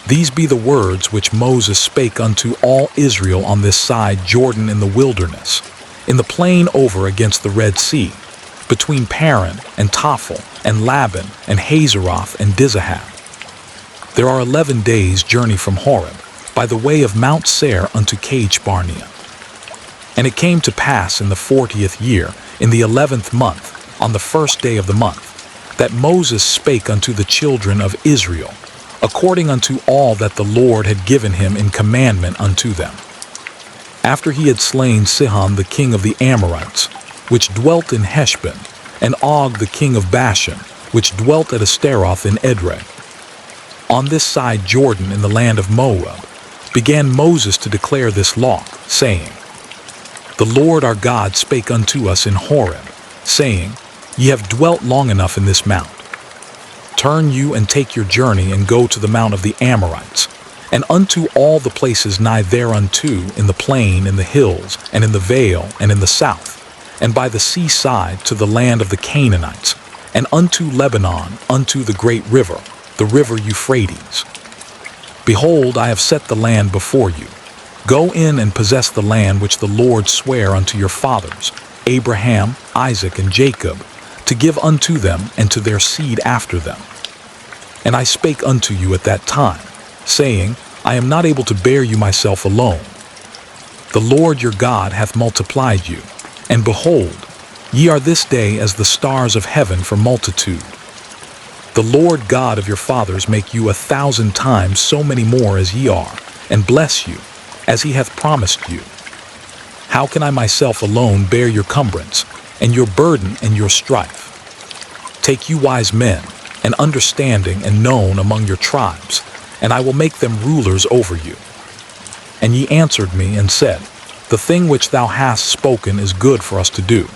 These be the words which Moses spake unto all Israel on this side Jordan in the wilderness, in the plain over against the Red Sea, between Paran and Tophel and Laban and Hazeroth and Dizahab. There are 11 days' journey from Horeb, by the way of Mount Seir unto Kadesh Barnea. And it came to pass in the 40th year, in the 11th month, on the first day of the month, that Moses spake unto the children of Israel, according unto all that the Lord had given him in commandment unto them. After he had slain Sihon the king of the Amorites, which dwelt in Heshbon, and Og the king of Bashan, which dwelt at Astaroth in Edrei. On this side Jordan in the land of Moab, began Moses to declare this law, saying, The Lord our God spake unto us in Horeb, saying, Ye have dwelt long enough in this mount. Turn you and take your journey and go to the mount of the Amorites, and unto all the places nigh thereunto, in the plain, in the hills, and in the vale, and in the south, and by the seaside to the land of the Canaanites, and unto Lebanon, unto the great river, the river Euphrates. Behold, I have set the land before you. Go in and possess the land which the Lord sware unto your fathers, Abraham, Isaac, and Jacob, to give unto them and to their seed after them. And I spake unto you at that time, saying, I am not able to bear you myself alone. The Lord your God hath multiplied you, and behold, ye are this day as the stars of heaven for multitude. The Lord God of your fathers make you 1,000 times so many more as ye are, and bless you, as he hath promised you. How can I myself alone bear your cumbrance, and your burden and your strife? Take you wise men, and understanding and known among your tribes, and I will make them rulers over you. And ye answered me and said, The thing which thou hast spoken is good for us to do.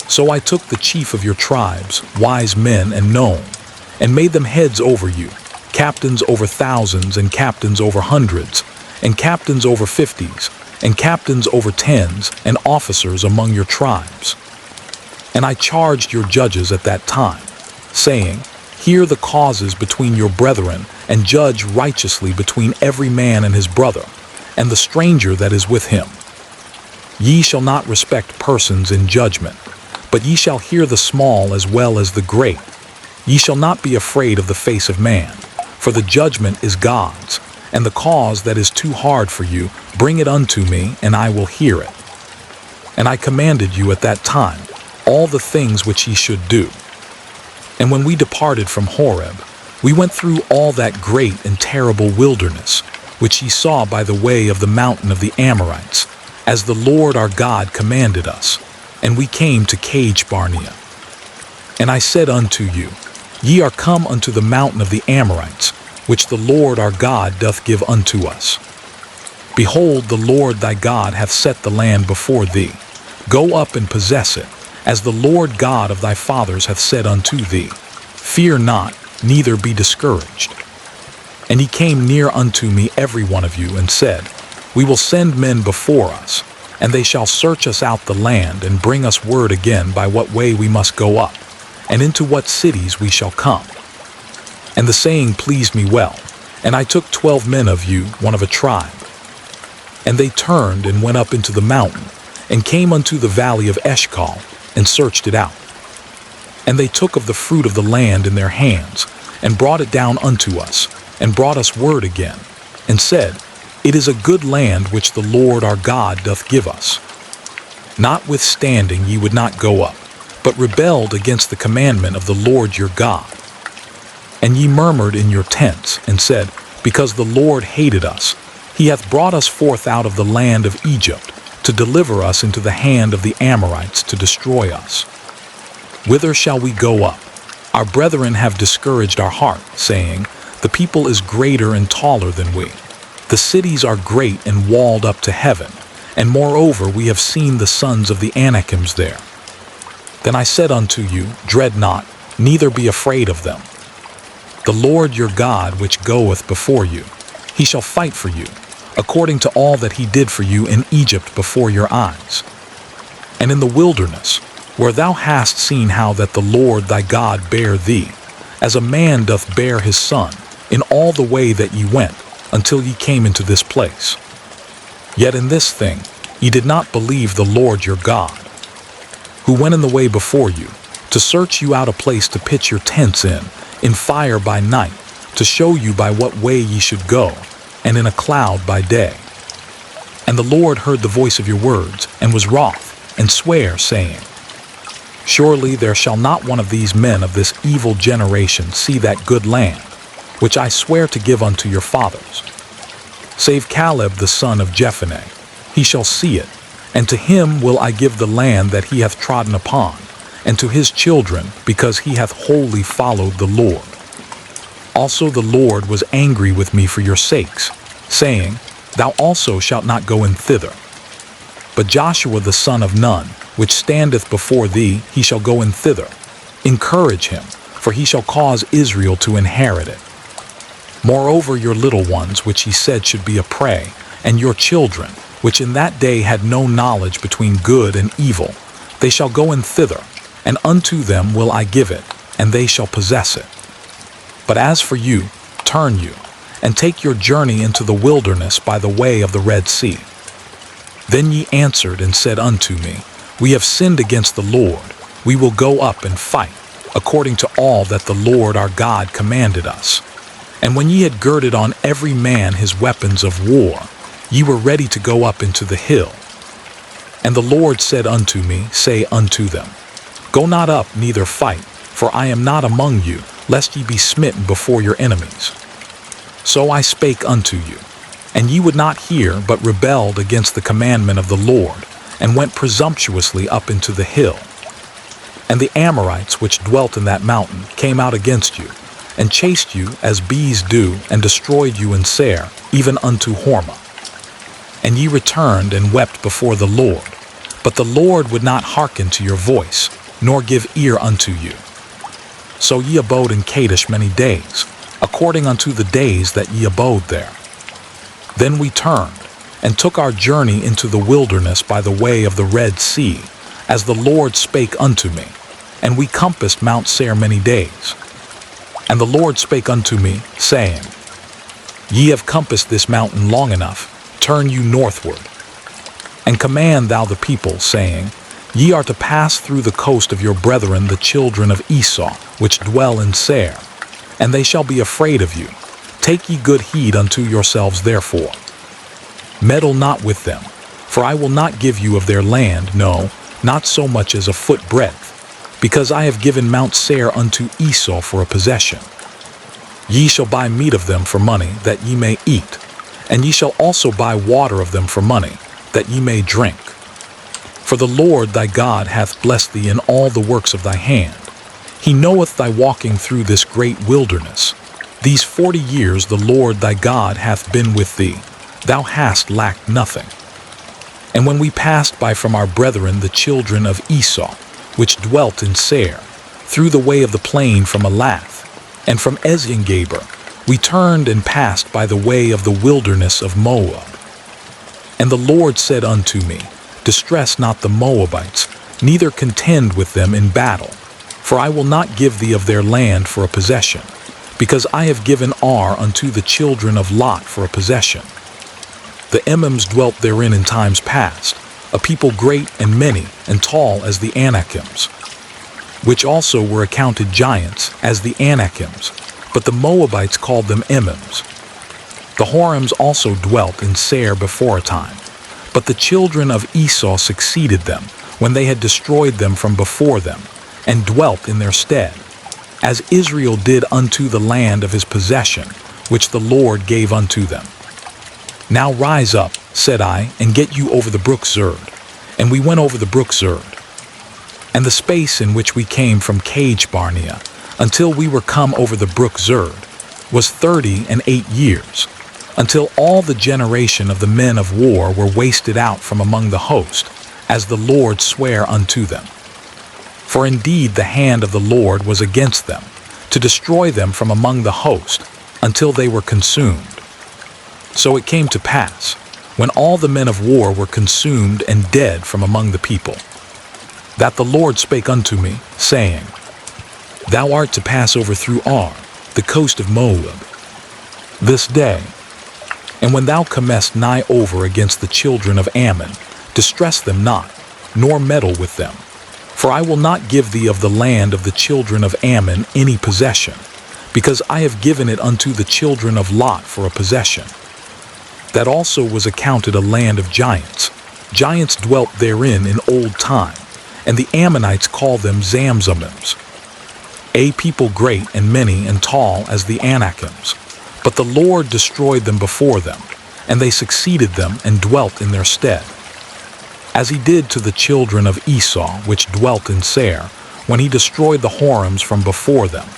So I took the chief of your tribes, wise men and known, and made them heads over you, captains over thousands and captains over hundreds, and captains over 50s, and captains over 10s, and officers among your tribes. And I charged your judges at that time, saying, Hear the causes between your brethren, and judge righteously between every man and his brother, and the stranger that is with him. Ye shall not respect persons in judgment, but ye shall hear the small as well as the great. Ye shall not be afraid of the face of man, for the judgment is God's, and the cause that is too hard for you, bring it unto me, and I will hear it. And I commanded you at that time all the things which ye should do. And when we departed from Horeb, we went through all that great and terrible wilderness, which ye saw by the way of the mountain of the Amorites, as the Lord our God commanded us, and we came to Kadesh Barnea. And I said unto you, Ye are come unto the mountain of the Amorites, which the Lord our God doth give unto us. Behold, the Lord thy God hath set the land before thee. Go up and possess it, as the Lord God of thy fathers hath said unto thee. Fear not, neither be discouraged. And he came near unto me every one of you, and said, We will send men before us, and they shall search us out the land, and bring us word again by what way we must go up, and into what cities we shall come. And the saying pleased me well, and I took 12 men of you, one of a tribe. And they turned and went up into the mountain, and came unto the valley of Eshcol, and searched it out. And they took of the fruit of the land in their hands, and brought it down unto us, and brought us word again, and said, It is a good land which the Lord our God doth give us. Notwithstanding ye would not go up, but rebelled against the commandment of the Lord your God. And ye murmured in your tents, and said, Because the Lord hated us, he hath brought us forth out of the land of Egypt, to deliver us into the hand of the Amorites to destroy us. Whither shall we go up? Our brethren have discouraged our heart, saying, The people is greater and taller than we. The cities are great and walled up to heaven, and moreover we have seen the sons of the Anakims there. Then I said unto you, Dread not, neither be afraid of them. The Lord your God which goeth before you, he shall fight for you, according to all that he did for you in Egypt before your eyes. And in the wilderness, where thou hast seen how that the Lord thy God bare thee, as a man doth bear his son, in all the way that ye went, until ye came into this place. Yet in this thing ye did not believe the Lord your God, who went in the way before you, to search you out a place to pitch your tents in fire by night, to show you by what way ye should go, and in a cloud by day. And the Lord heard the voice of your words, and was wroth, and sware, saying, Surely there shall not one of these men of this evil generation see that good land, which I swear to give unto your fathers. Save Caleb the son of Jephunneh, he shall see it, and to him will I give the land that he hath trodden upon, and to his children, because he hath wholly followed the Lord. Also the Lord was angry with me for your sakes, saying, Thou also shalt not go in thither. But Joshua the son of Nun, which standeth before thee, he shall go in thither. Encourage him, for he shall cause Israel to inherit it. Moreover your little ones, which he said should be a prey, and your children, which in that day had no knowledge between good and evil, they shall go in thither, and unto them will I give it, and they shall possess it. But as for you, turn you, and take your journey into the wilderness by the way of the Red Sea. Then ye answered and said unto me, We have sinned against the Lord, we will go up and fight, according to all that the Lord our God commanded us. And when ye had girded on every man his weapons of war, ye were ready to go up into the hill. And the Lord said unto me, Say unto them, Go not up, neither fight, for I am not among you, lest ye be smitten before your enemies. So I spake unto you, and ye would not hear, but rebelled against the commandment of the Lord, and went presumptuously up into the hill. And the Amorites which dwelt in that mountain came out against you, and chased you as bees do, and destroyed you in Seir, even unto Hormah. And ye returned and wept before the Lord, but the Lord would not hearken to your voice, nor give ear unto you. So ye abode in Kadesh many days, according unto the days that ye abode there. Then we turned, and took our journey into the wilderness by the way of the Red Sea, as the Lord spake unto me, and we compassed Mount Seir many days. And the Lord spake unto me, saying, Ye have compassed this mountain long enough, turn you northward. And command thou the people, saying, Ye are to pass through the coast of your brethren the children of Esau, which dwell in Seir, and they shall be afraid of you. Take ye good heed unto yourselves therefore. Meddle not with them, for I will not give you of their land, no, not so much as a foot breadth, because I have given Mount Seir unto Esau for a possession. Ye shall buy meat of them for money, that ye may eat, and ye shall also buy water of them for money, that ye may drink. For the Lord thy God hath blessed thee in all the works of thy hand. He knoweth thy walking through this great wilderness. These 40 years the Lord thy God hath been with thee. Thou hast lacked nothing. And when we passed by from our brethren the children of Esau, which dwelt in Seir, through the way of the plain from Elath, and from Eziongeber, we turned and passed by the way of the wilderness of Moab. And the Lord said unto me, Distress not the Moabites, neither contend with them in battle, for I will not give thee of their land for a possession, because I have given Ar unto the children of Lot for a possession. The Emims dwelt therein in times past, a people great and many and tall as the Anakims, which also were accounted giants as the Anakims, but the Moabites called them Emims. The Horims also dwelt in Seir before a time, but the children of Esau succeeded them, when they had destroyed them from before them, and dwelt in their stead, as Israel did unto the land of his possession, which the Lord gave unto them. Now rise up, said I, and get you over the brook Zerd. And we went over the brook Zerd. And the space in which we came from Cage Barnea, until we were come over the brook Zerd, was 38 years, until all the generation of the men of war were wasted out from among the host, as the Lord sware unto them. For indeed the hand of the Lord was against them, to destroy them from among the host, until they were consumed. So it came to pass, when all the men of war were consumed and dead from among the people, that the Lord spake unto me, saying, Thou art to pass over through Ar, the coast of Moab, this day. And when thou comest nigh over against the children of Ammon, distress them not, nor meddle with them. For I will not give thee of the land of the children of Ammon any possession, because I have given it unto the children of Lot for a possession. That also was accounted a land of giants. Giants dwelt therein in old time, and the Ammonites called them Zamzummims. A people great and many and tall as the Anakims. But the Lord destroyed them before them, and they succeeded them and dwelt in their stead. As he did to the children of Esau, which dwelt in Seir, when he destroyed the Horims from before them,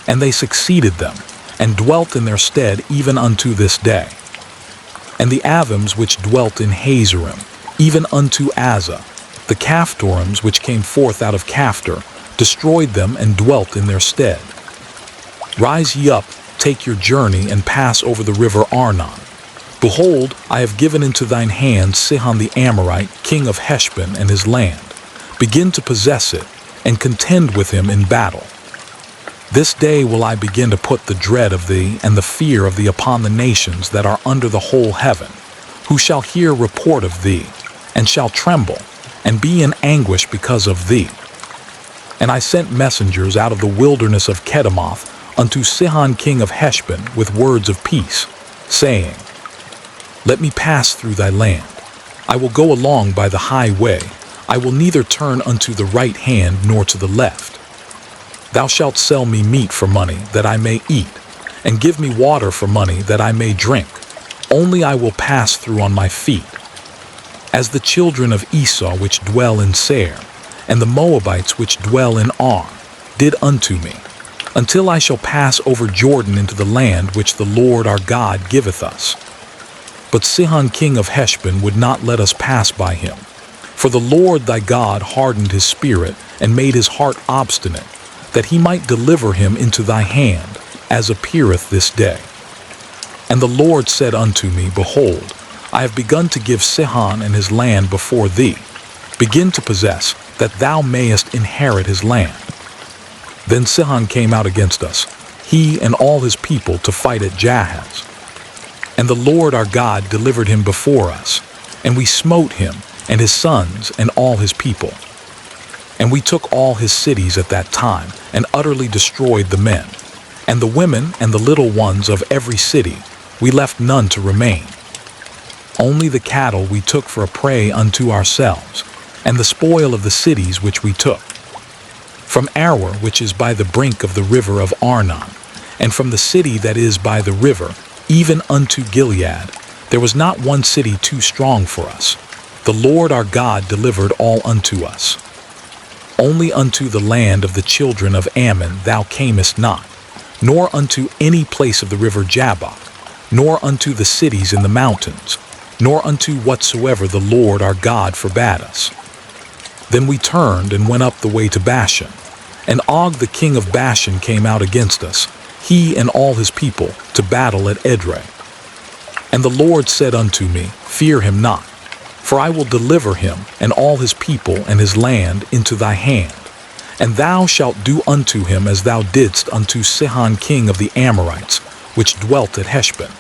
and they succeeded them, and dwelt in their stead even unto this day. And the Avims which dwelt in Hazerim, even unto Azza, the Caphtorims which came forth out of Caphtor, destroyed them and dwelt in their stead. Rise ye up, take your journey, and pass over the river Arnon. Behold, I have given into thine hand Sihon the Amorite, king of Heshbon, and his land. Begin to possess it, and contend with him in battle. This day will I begin to put the dread of thee and the fear of thee upon the nations that are under the whole heaven, who shall hear report of thee, and shall tremble, and be in anguish because of thee. And I sent messengers out of the wilderness of Kedemoth unto Sihon king of Heshbon with words of peace, saying, Let me pass through thy land. I will go along by the high way. I will neither turn unto the right hand nor to the left. Thou shalt sell me meat for money that I may eat, and give me water for money that I may drink. Only I will pass through on my feet. As the children of Esau which dwell in Seir, and the Moabites which dwell in Ar, did unto me, until I shall pass over Jordan into the land which the Lord our God giveth us. But Sihon king of Heshbon would not let us pass by him. For the Lord thy God hardened his spirit, and made his heart obstinate, that he might deliver him into thy hand, as appeareth this day. And the Lord said unto me, Behold, I have begun to give Sihon and his land before thee. Begin to possess, that thou mayest inherit his land. Then Sihon came out against us, he and all his people, to fight at Jahaz. And the Lord our God delivered him before us, and we smote him, and his sons, and all his people. And we took all his cities at that time, and utterly destroyed the men, and the women and the little ones of every city. We left none to remain. Only the cattle we took for a prey unto ourselves, and the spoil of the cities which we took. From Aroer, which is by the brink of the river of Arnon, and from the city that is by the river, even unto Gilead, there was not one city too strong for us. The Lord our God delivered all unto us. Only unto the land of the children of Ammon thou camest not, nor unto any place of the river Jabbok, nor unto the cities in the mountains, nor unto whatsoever the Lord our God forbade us. Then we turned and went up the way to Bashan, and Og the king of Bashan came out against us, he and all his people, to battle at Edrei. And the Lord said unto me, Fear him not, for I will deliver him and all his people and his land into thy hand, and thou shalt do unto him as thou didst unto Sihon king of the Amorites, which dwelt at Heshbon.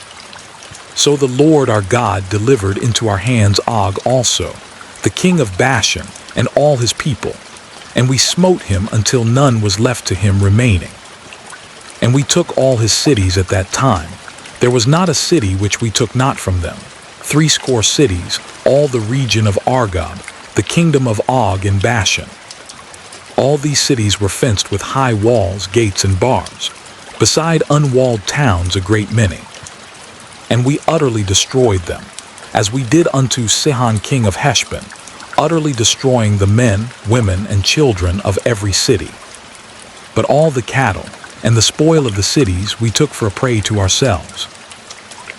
So the Lord our God delivered into our hands Og also, the king of Bashan, and all his people, and we smote him until none was left to him remaining. And we took all his cities at that time. There was not a city which we took not from them. 80 cities, all the region of Argob, the kingdom of Og in Bashan. All these cities were fenced with high walls, gates, and bars, beside unwalled towns a great many. And we utterly destroyed them, as we did unto Sihon king of Heshbon, utterly destroying the men, women, and children of every city. But all the cattle and the spoil of the cities we took for a prey to ourselves.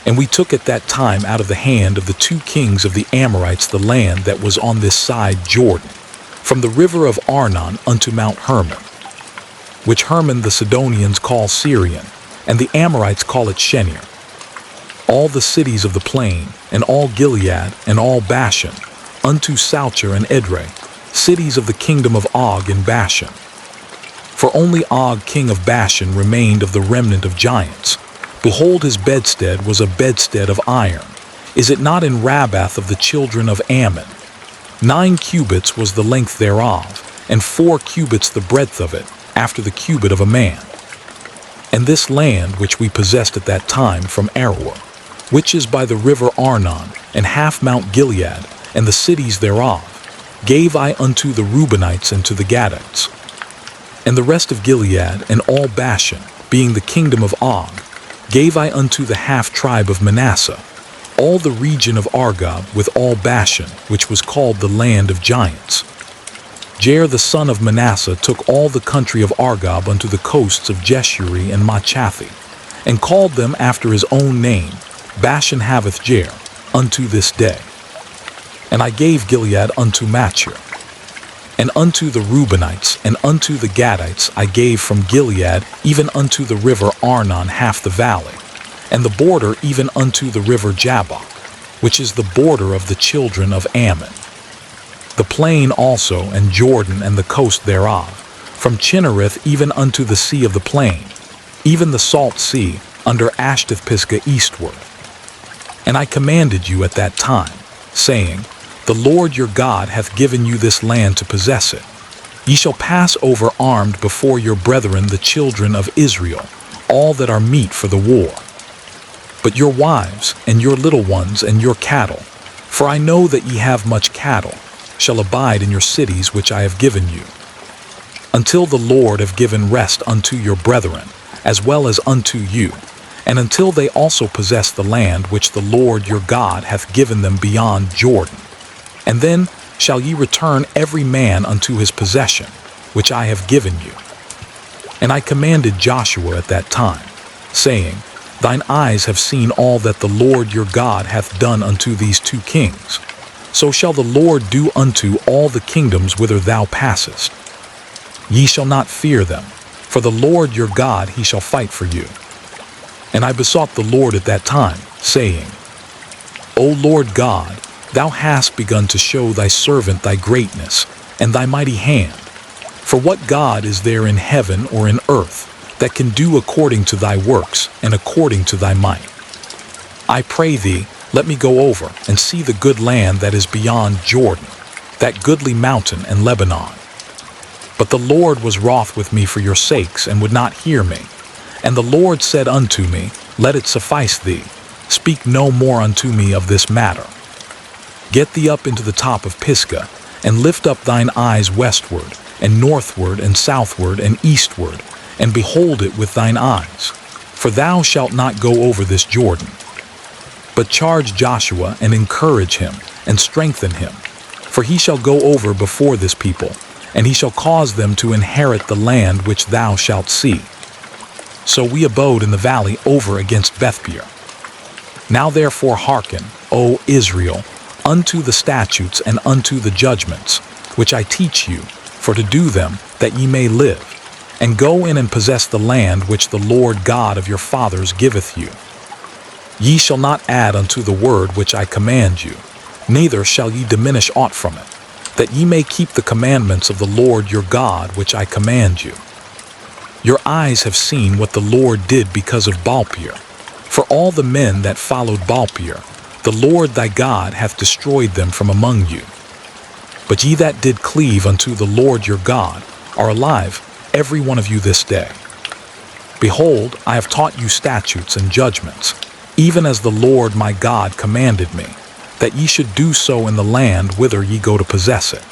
And we took at that time out of the hand of the 2 kings of the Amorites the land that was on this side Jordan, from the river of Arnon unto Mount Hermon, which Hermon the Sidonians call Syrian, and the Amorites call it Shenir. All the cities of the plain, and all Gilead, and all Bashan, unto Salcher and Edrei, cities of the kingdom of Og in Bashan. For only Og king of Bashan remained of the remnant of giants, Behold, his bedstead was a bedstead of iron. Is it not in Rabbath of the children of Ammon? 9 cubits was the length thereof, and 4 cubits the breadth of it, after the cubit of a man. And this land which we possessed at that time from Aroer, which is by the river Arnon, and half Mount Gilead, and the cities thereof, gave I unto the Reubenites and to the Gadites. And the rest of Gilead, and all Bashan, being the kingdom of Og, gave I unto the half tribe of Manasseh, all the region of Argob with all Bashan, which was called the land of giants. Jair the son of Manasseh took all the country of Argob unto the coasts of Jeshuri and Machathi, and called them after his own name, Bashan haveth Jair, unto this day. And I gave Gilead unto Machir. And unto the Reubenites and unto the Gadites I gave from Gilead even unto the river Arnon half the valley, and the border even unto the river Jabbok, which is the border of the children of Ammon. The plain also, and Jordan and the coast thereof, from Chinnereth even unto the sea of the plain, even the salt sea, under Ashteth-Pisgah eastward. And I commanded you at that time, saying, The Lord your God hath given you this land to possess it. Ye shall pass over armed before your brethren the children of Israel, all that are meet for the war. But your wives, and your little ones, and your cattle, for I know that ye have much cattle, shall abide in your cities which I have given you, until the Lord have given rest unto your brethren, as well as unto you, and until they also possess the land which the Lord your God hath given them beyond Jordan. And then shall ye return every man unto his possession, which I have given you. And I commanded Joshua at that time, saying, Thine eyes have seen all that the Lord your God hath done unto these 2 kings. So shall the Lord do unto all the kingdoms whither thou passest. Ye shall not fear them, for the Lord your God he shall fight for you. And I besought the Lord at that time, saying, O Lord God, thou hast begun to show thy servant thy greatness, and thy mighty hand. For what God is there in heaven or in earth that can do according to thy works and according to thy might? I pray thee, let me go over and see the good land that is beyond Jordan, that goodly mountain and Lebanon. But the Lord was wroth with me for your sakes, and would not hear me. And the Lord said unto me, Let it suffice thee, speak no more unto me of this matter. Get thee up into the top of Pisgah, and lift up thine eyes westward, and northward, and southward, and eastward, and behold it with thine eyes. For thou shalt not go over this Jordan. But charge Joshua, and encourage him, and strengthen him. For he shall go over before this people, and he shall cause them to inherit the land which thou shalt see. So we abode in the valley over against Bethpeor. Now therefore hearken, O Israel, unto the statutes and unto the judgments, which I teach you, for to do them, that ye may live, and go in and possess the land which the Lord God of your fathers giveth you. Ye shall not add unto the word which I command you, neither shall ye diminish aught from it, that ye may keep the commandments of the Lord your God which I command you. Your eyes have seen what the Lord did because of Baalpeor. For all the men that followed Baalpeor, the Lord thy God hath destroyed them from among you. But ye that did cleave unto the Lord your God are alive, every one of you this day. Behold, I have taught you statutes and judgments, even as the Lord my God commanded me, that ye should do so in the land whither ye go to possess it.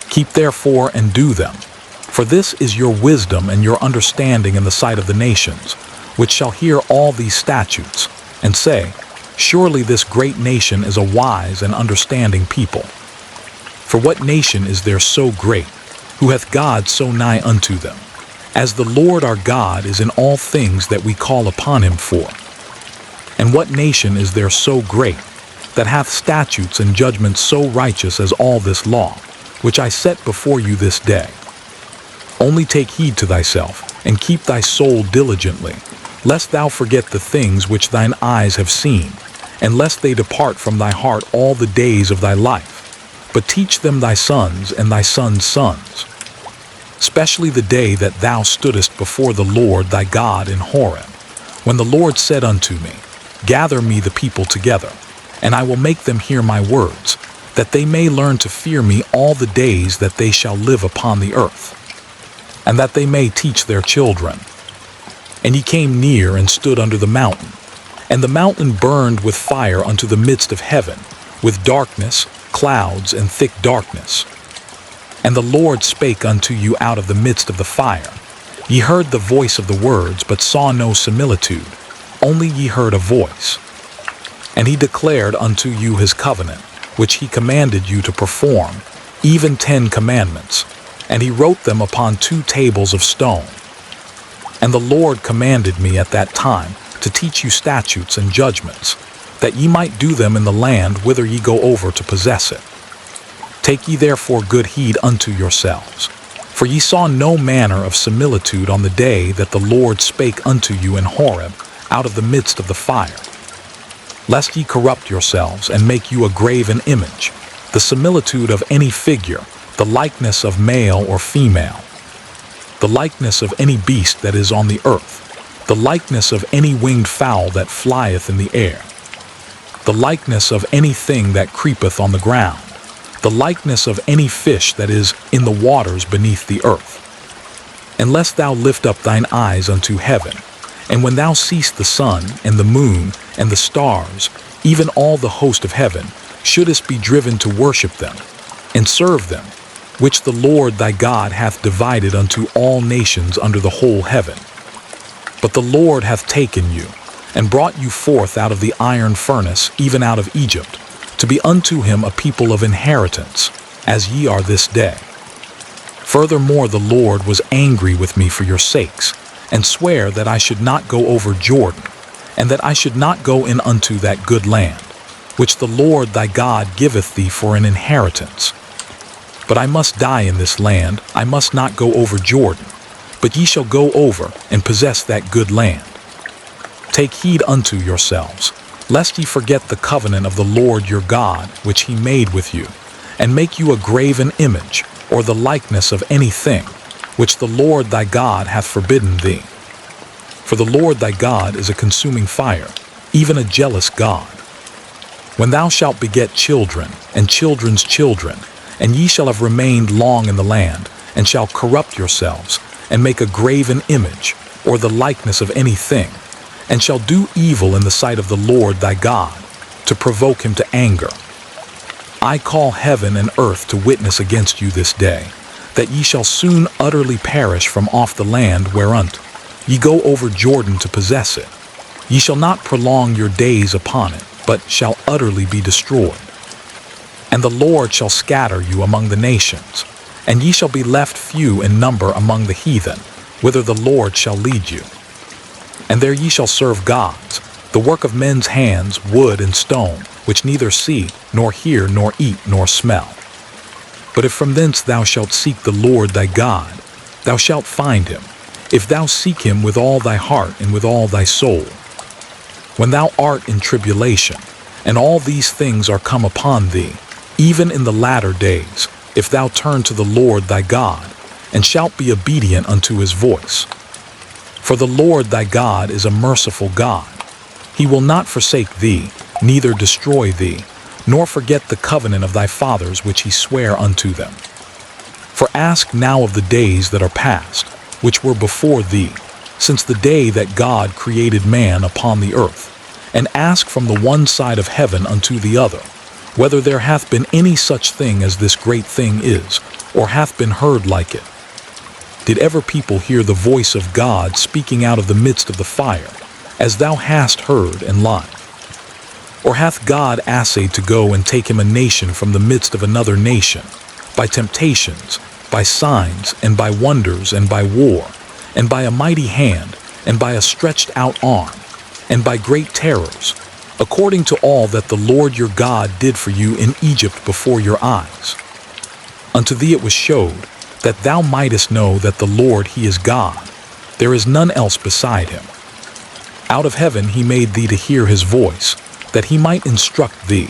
Keep therefore and do them, for this is your wisdom and your understanding in the sight of the nations, which shall hear all these statutes, and say, Surely this great nation is a wise and understanding people. For what nation is there so great, who hath God so nigh unto them, as the Lord our God is in all things that we call upon him for? And what nation is there so great, that hath statutes and judgments so righteous as all this law, which I set before you this day? Only take heed to thyself, and keep thy soul diligently, lest thou forget the things which thine eyes have seen, and lest they depart from thy heart all the days of thy life, but teach them thy sons and thy sons' sons. Especially the day that thou stoodest before the Lord thy God in Horeb, when the Lord said unto me, Gather me the people together, and I will make them hear my words, that they may learn to fear me all the days that they shall live upon the earth, and that they may teach their children. And he came near and stood under the mountain, and the mountain burned with fire unto the midst of heaven, with darkness, clouds, and thick darkness. And the Lord spake unto you out of the midst of the fire. Ye heard the voice of the words, but saw no similitude, only ye heard a voice. And he declared unto you his covenant, which he commanded you to perform, even 10 commandments, and he wrote them upon 2 tables of stone. And the Lord commanded me at that time to teach you statutes and judgments, that ye might do them in the land whither ye go over to possess it. Take ye therefore good heed unto yourselves, for ye saw no manner of similitude on the day that the Lord spake unto you in Horeb out of the midst of the fire, lest ye corrupt yourselves and make you a graven image, the similitude of any figure, the likeness of male or female, the likeness of any beast that is on the earth, the likeness of any winged fowl that flieth in the air, the likeness of anything that creepeth on the ground, the likeness of any fish that is in the waters beneath the earth. Unless thou lift up thine eyes unto heaven, and when thou seest the sun and the moon and the stars, even all the host of heaven, shouldest be driven to worship them, and serve them, which the Lord thy God hath divided unto all nations under the whole heaven. But the Lord hath taken you, and brought you forth out of the iron furnace, even out of Egypt, to be unto him a people of inheritance, as ye are this day. Furthermore the Lord was angry with me for your sakes, and sware that I should not go over Jordan, and that I should not go in unto that good land, which the Lord thy God giveth thee for an inheritance. But I must die in this land, I must not go over Jordan, but ye shall go over and possess that good land. Take heed unto yourselves, lest ye forget the covenant of the Lord your God, which he made with you, and make you a graven image, or the likeness of anything, which the Lord thy God hath forbidden thee. For the Lord thy God is a consuming fire, even a jealous God. When thou shalt beget children, and children's children, and ye shall have remained long in the land, and shall corrupt yourselves, and make a graven image, or the likeness of anything, and shall do evil in the sight of the Lord thy God, to provoke him to anger. I call heaven and earth to witness against you this day, that ye shall soon utterly perish from off the land whereunto ye go over Jordan to possess it. Ye shall not prolong your days upon it, but shall utterly be destroyed. And the Lord shall scatter you among the nations, and ye shall be left few in number among the heathen, whither the Lord shall lead you. And there ye shall serve gods, the work of men's hands, wood and stone, which neither see, nor hear, nor eat, nor smell. But if from thence thou shalt seek the Lord thy God, thou shalt find him, if thou seek him with all thy heart and with all thy soul. When thou art in tribulation, and all these things are come upon thee, even in the latter days, if thou turn to the Lord thy God, and shalt be obedient unto his voice. For the Lord thy God is a merciful God. He will not forsake thee, neither destroy thee, nor forget the covenant of thy fathers which he sware unto them. For ask now of the days that are past, which were before thee, since the day that God created man upon the earth, and ask from the one side of heaven unto the other, whether there hath been any such thing as this great thing is, or hath been heard like it. Did ever people hear the voice of God speaking out of the midst of the fire, as thou hast heard in life? Or hath God assayed to go and take him a nation from the midst of another nation, by temptations, by signs, and by wonders, and by war, and by a mighty hand, and by a stretched out arm, and by great terrors, according to all that the Lord your God did for you in Egypt before your eyes? Unto thee it was showed, that thou mightest know that the Lord he is God, there is none else beside him. Out of heaven he made thee to hear his voice, that he might instruct thee,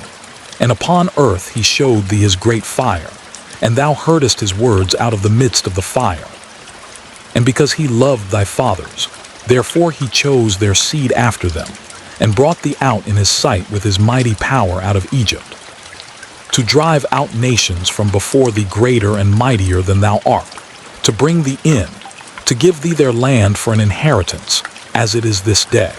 and upon earth he showed thee his great fire, and thou heardest his words out of the midst of the fire. And because he loved thy fathers, Therefore he chose their seed after them, and brought thee out in his sight with his mighty power out of Egypt, to drive out nations from before thee greater and mightier than thou art, to bring thee in, to give thee their land for an inheritance, as it is this day.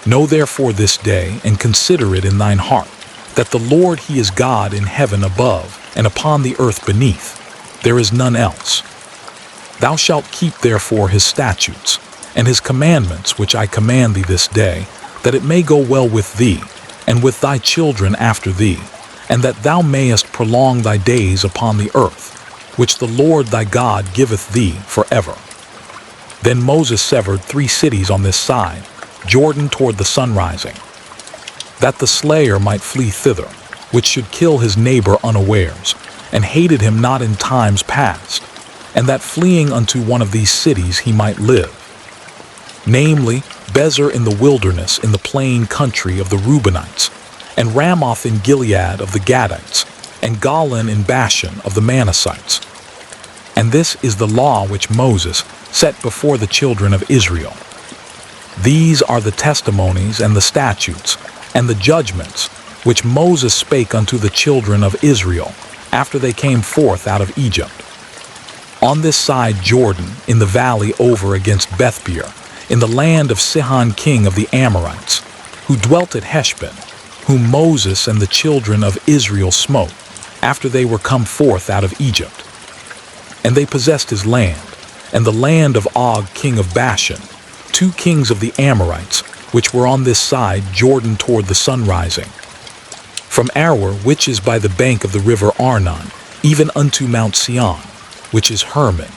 Know therefore this day, and consider it in thine heart, that the Lord he is God in heaven above, and upon the earth beneath. There is none else. Thou shalt keep therefore his statutes, and his commandments which I command thee this day, that it may go well with thee, and with thy children after thee, and that thou mayest prolong thy days upon the earth, which the Lord thy God giveth thee forever. Then Moses severed 3 cities on this side, Jordan toward the sunrising, that the slayer might flee thither, which should kill his neighbor unawares, and hated him not in times past, and that fleeing unto one of these cities he might live. Namely, Bezer in the wilderness in the plain country of the Reubenites, and Ramoth in Gilead of the Gadites, and Golan in Bashan of the Manassites. And this is the law which Moses set before the children of Israel. These are the testimonies and the statutes and the judgments which Moses spake unto the children of Israel after they came forth out of Egypt. On this side Jordan, in the valley over against Bethpeor, in the land of Sihon king of the Amorites, who dwelt at Heshbon, whom Moses and the children of Israel smote, after they were come forth out of Egypt. And they possessed his land, and the land of Og king of Bashan, 2 kings of the Amorites, which were on this side Jordan toward the sunrising, from Aroer, which is by the bank of the river Arnon, even unto Mount Sion, which is Hermon,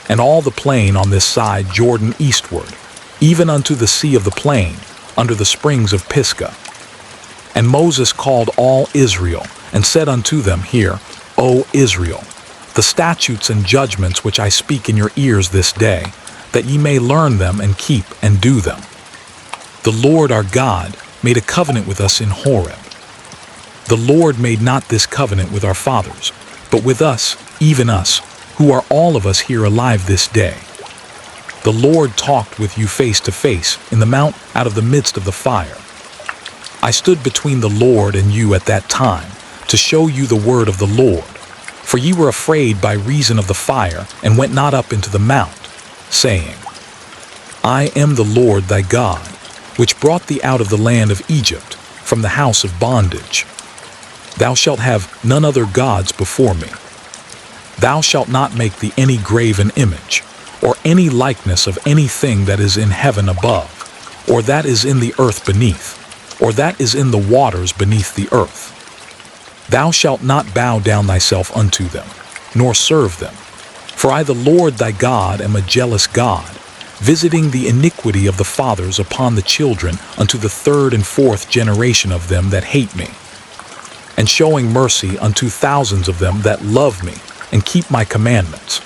and all the plain on this side Jordan eastward, even unto the sea of the plain, under the springs of Pisgah. And Moses called all Israel, and said unto them, Hear, O Israel, the statutes and judgments which I speak in your ears this day, that ye may learn them and keep and do them. The Lord our God made a covenant with us in Horeb. The Lord made not this covenant with our fathers, but with us, even us, who are all of us here alive this day. The Lord talked with you face to face in the mount out of the midst of the fire. I stood between the Lord and you at that time, to show you the word of the Lord. For ye were afraid by reason of the fire, and went not up into the mount, saying, I am the Lord thy God, which brought thee out of the land of Egypt, from the house of bondage. Thou shalt have none other gods before me. Thou shalt not make thee any graven image, or any likeness of anything that is in heaven above, or that is in the earth beneath, or that is in the waters beneath the earth. Thou shalt not bow down thyself unto them, nor serve them. For I the Lord thy God am a jealous God, visiting the iniquity of the fathers upon the children unto the 3rd and 4th generation of them that hate me, and showing mercy unto thousands of them that love me, and keep my commandments.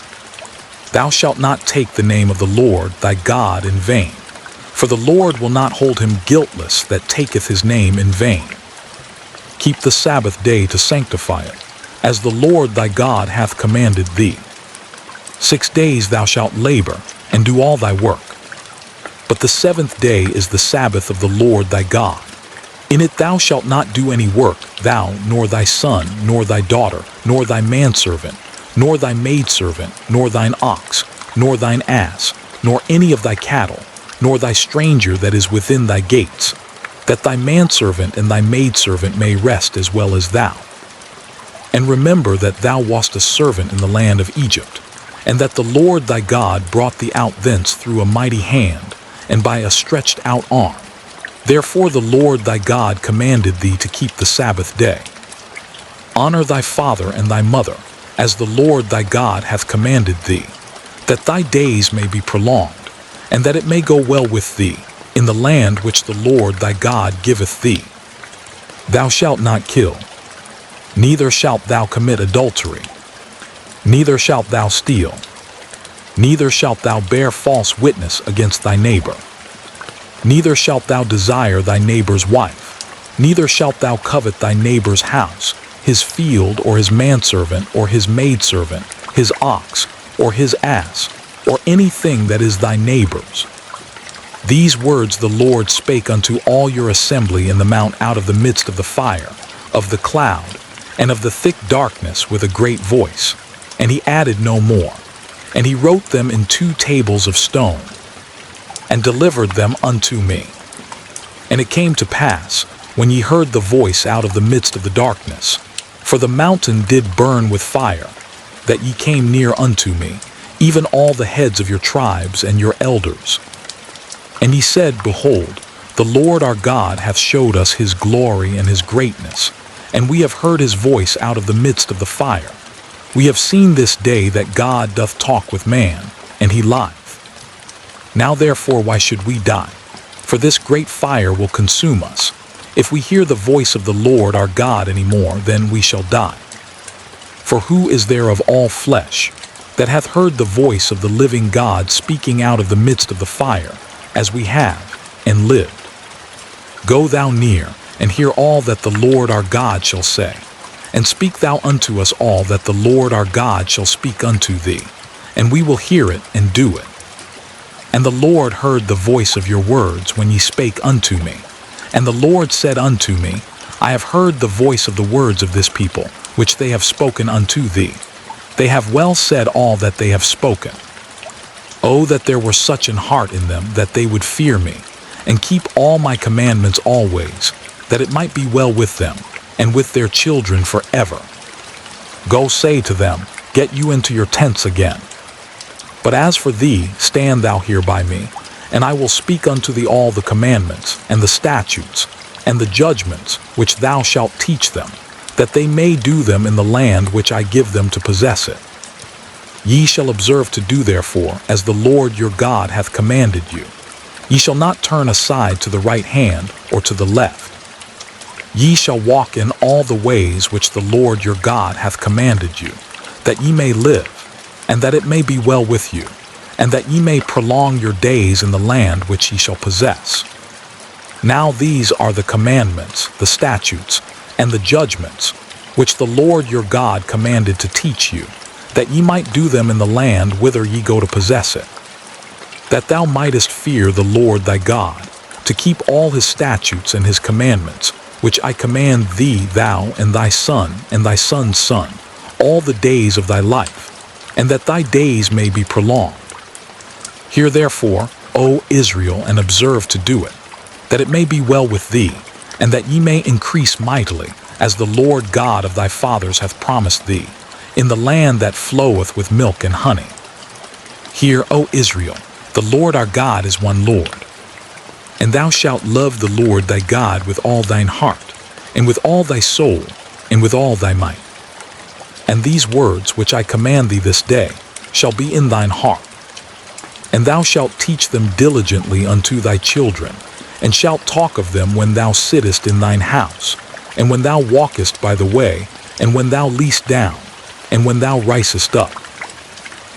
Thou shalt not take the name of the Lord thy God in vain, for the Lord will not hold him guiltless that taketh his name in vain. Keep the Sabbath day to sanctify it, as the Lord thy God hath commanded thee. 6 days thou shalt labor, and do all thy work. But the 7th day is the Sabbath of the Lord thy God. In it thou shalt not do any work, thou, nor thy son, nor thy daughter, nor thy manservant, nor thy maidservant, nor thine ox, nor thine ass, nor any of thy cattle, nor thy stranger that is within thy gates, that thy manservant and thy maidservant may rest as well as thou. And remember that thou wast a servant in the land of Egypt, and that the Lord thy God brought thee out thence through a mighty hand, and by a stretched out arm. Therefore the Lord thy God commanded thee to keep the Sabbath day. Honor thy father and thy mother, as the Lord thy God hath commanded thee, that thy days may be prolonged, and that it may go well with thee, in the land which the Lord thy God giveth thee. Thou shalt not kill, neither shalt thou commit adultery, neither shalt thou steal, neither shalt thou bear false witness against thy neighbor. Neither shalt thou desire thy neighbor's wife, neither shalt thou covet thy neighbor's house, his field, or his manservant, or his maidservant, his ox, or his ass, or anything that is thy neighbor's. These words the Lord spake unto all your assembly in the mount out of the midst of the fire, of the cloud, and of the thick darkness with a great voice. And he added no more. And he wrote them in 2 tables of stone, and delivered them unto me. And it came to pass, when ye heard the voice out of the midst of the darkness, for the mountain did burn with fire, that ye came near unto me, even all the heads of your tribes and your elders. And he said, Behold, the Lord our God hath showed us his glory and his greatness, and we have heard his voice out of the midst of the fire. We have seen this day that God doth talk with man, and he lieth. Now therefore why should we die? For this great fire will consume us. If we hear the voice of the Lord our God any more, then we shall die. For who is there of all flesh that hath heard the voice of the living God speaking out of the midst of the fire, as we have, and lived? Go thou near, and hear all that the Lord our God shall say. And speak thou unto us all that the Lord our God shall speak unto thee, and we will hear it and do it. And the Lord heard the voice of your words when ye spake unto me. And the Lord said unto me, I have heard the voice of the words of this people, which they have spoken unto thee. They have well said all that they have spoken. Oh, that there were such an heart in them that they would fear me, and keep all my commandments always, that it might be well with them, and with their children forever. Go say to them, Get you into your tents again. But as for thee, stand thou here by me, and I will speak unto thee all the commandments, and the statutes, and the judgments, which thou shalt teach them, that they may do them in the land which I give them to possess it. Ye shall observe to do therefore as the Lord your God hath commanded you. Ye shall not turn aside to the right hand or to the left. Ye shall walk in all the ways which the Lord your God hath commanded you, that ye may live, and that it may be well with you, and that ye may prolong your days in the land which ye shall possess. Now these are the commandments, the statutes, and the judgments, which the Lord your God commanded to teach you, that ye might do them in the land whither ye go to possess it, that thou mightest fear the Lord thy God, to keep all his statutes and his commandments, which I command thee, thou and thy son and thy son's son, all the days of thy life, and that thy days may be prolonged. Hear therefore, O Israel, and observe to do it, that it may be well with thee, and that ye may increase mightily, as the Lord God of thy fathers hath promised thee, in the land that floweth with milk and honey. Hear, O Israel, the Lord our God is one Lord. And thou shalt love the Lord thy God with all thine heart, and with all thy soul, and with all thy might. And these words which I command thee this day shall be in thine heart. And thou shalt teach them diligently unto thy children, and shalt talk of them when thou sittest in thine house, and when thou walkest by the way, and when thou liest down, and when thou risest up.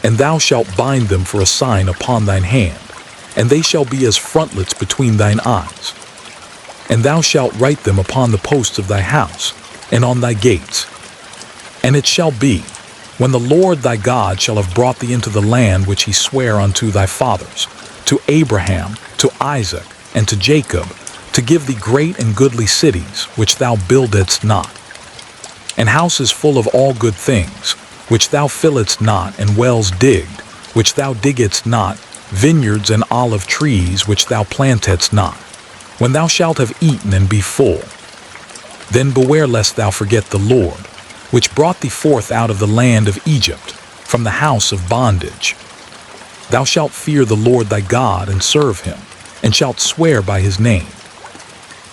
And thou shalt bind them for a sign upon thine hand, and they shall be as frontlets between thine eyes. And thou shalt write them upon the posts of thy house, and on thy gates. And it shall be, when the Lord thy God shall have brought thee into the land which he sware unto thy fathers, to Abraham, to Isaac, and to Jacob, to give thee great and goodly cities, which thou buildedst not, and houses full of all good things, which thou filledst not, and wells digged, which thou diggedst not, vineyards and olive trees, which thou plantedst not, when thou shalt have eaten and be full. Then beware lest thou forget the Lord, which brought thee forth out of the land of Egypt, from the house of bondage. Thou shalt fear the Lord thy God, and serve him, and shalt swear by his name.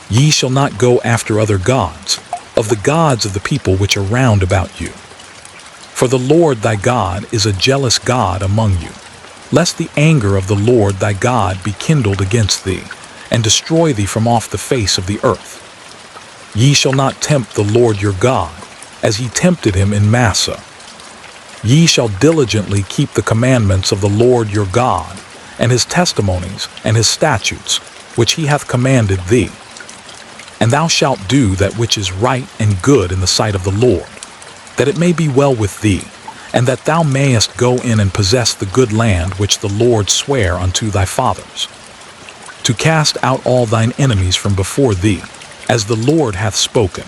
Ye shall not go after other gods, of the gods of the people which are round about you. For the Lord thy God is a jealous God among you, lest the anger of the Lord thy God be kindled against thee, and destroy thee from off the face of the earth. Ye shall not tempt the Lord your God, as ye tempted him in Massah. Ye shall diligently keep the commandments of the Lord your God, and his testimonies and his statutes, which he hath commanded thee. And thou shalt do that which is right and good in the sight of the Lord, that it may be well with thee, and that thou mayest go in and possess the good land which the Lord sware unto thy fathers, to cast out all thine enemies from before thee, as the Lord hath spoken.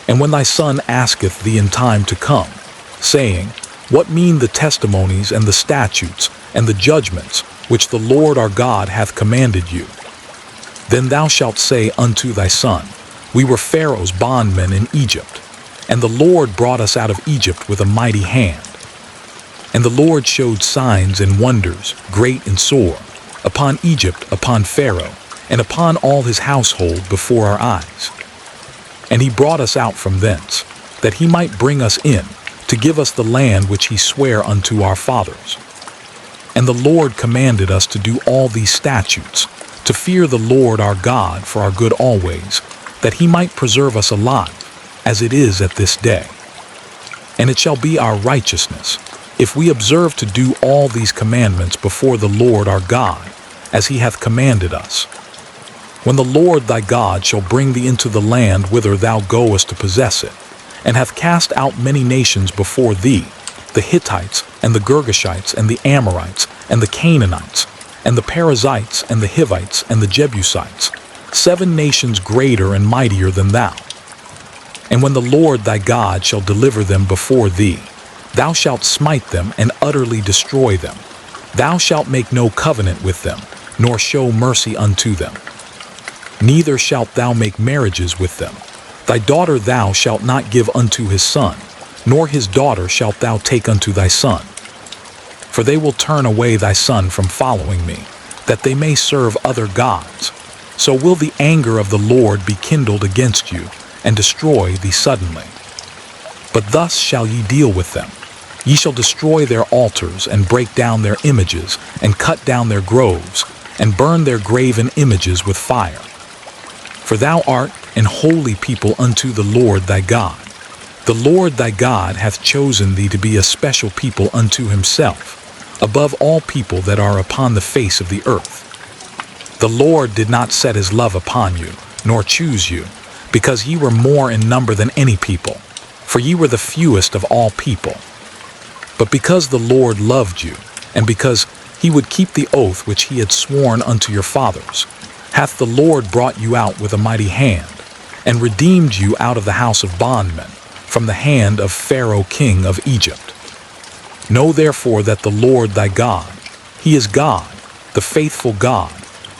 And when thy son asketh thee in time to come, saying, What mean the testimonies and the statutes and the judgments which the Lord our God hath commanded you? Then thou shalt say unto thy son, We were Pharaoh's bondmen in Egypt, and the Lord brought us out of Egypt with a mighty hand. And the Lord showed signs and wonders, great and sore, upon Egypt, upon Pharaoh, and upon all his household before our eyes. And he brought us out from thence, that he might bring us in, to give us the land which he sware unto our fathers. And the Lord commanded us to do all these statutes, to fear the Lord our God for our good always, that he might preserve us alive, as it is at this day. And it shall be our righteousness, if we observe to do all these commandments before the Lord our God, as he hath commanded us. When the Lord thy God shall bring thee into the land whither thou goest to possess it, and hath cast out many nations before thee, the Hittites, and the Girgashites, and the Amorites, and the Canaanites, and the Perizzites, and the Hivites, and the Jebusites, 7 nations greater and mightier than thou. And when the Lord thy God shall deliver them before thee, thou shalt smite them and utterly destroy them. Thou shalt make no covenant with them, nor show mercy unto them. Neither shalt thou make marriages with them. Thy daughter thou shalt not give unto his son, nor his daughter shalt thou take unto thy son. For they will turn away thy son from following me, that they may serve other gods. So will the anger of the Lord be kindled against you, and destroy thee suddenly. But thus shall ye deal with them. Ye shall destroy their altars, and break down their images, and cut down their groves, and burn their graven images with fire. For thou art an holy people unto the Lord thy God. The Lord thy God hath chosen thee to be a special people unto himself, above all people that are upon the face of the earth. The Lord did not set his love upon you, nor choose you, because ye were more in number than any people, for ye were the fewest of all people. But because the Lord loved you, and because he would keep the oath which he had sworn unto your fathers, hath the Lord brought you out with a mighty hand, and redeemed you out of the house of bondmen, from the hand of Pharaoh king of Egypt. Know therefore that the Lord thy God, he is God, the faithful God,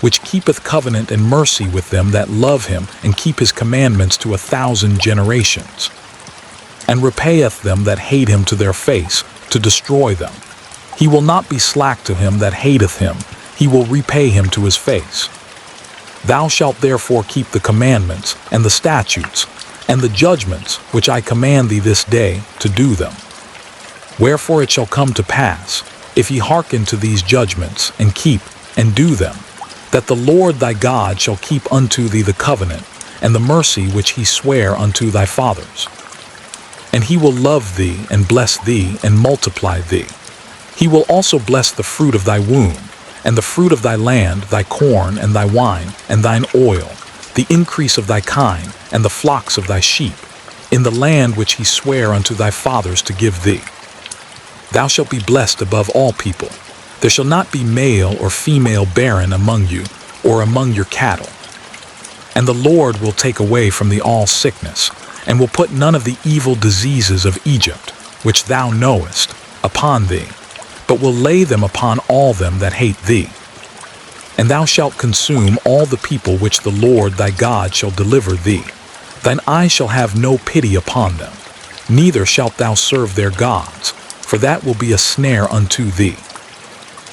which keepeth covenant and mercy with them that love him and keep his commandments to 1,000 generations, and repayeth them that hate him to their face, to destroy them. He will not be slack to him that hateth him, he will repay him to his face. Thou shalt therefore keep the commandments, and the statutes, and the judgments which I command thee this day, to do them. Wherefore it shall come to pass, if ye hearken to these judgments, and keep, and do them, that the Lord thy God shall keep unto thee the covenant, and the mercy which he sware unto thy fathers. And he will love thee, and bless thee, and multiply thee. He will also bless the fruit of thy womb, and the fruit of thy land, thy corn, and thy wine, and thine oil, the increase of thy kine, and the flocks of thy sheep, in the land which he sware unto thy fathers to give thee. Thou shalt be blessed above all people. There shall not be male or female barren among you, or among your cattle. And the Lord will take away from thee all sickness, and will put none of the evil diseases of Egypt, which thou knowest, upon thee, but will lay them upon all them that hate thee. And thou shalt consume all the people which the Lord thy God shall deliver thee. Thine eye shall have no pity upon them, neither shalt thou serve their gods, for that will be a snare unto thee.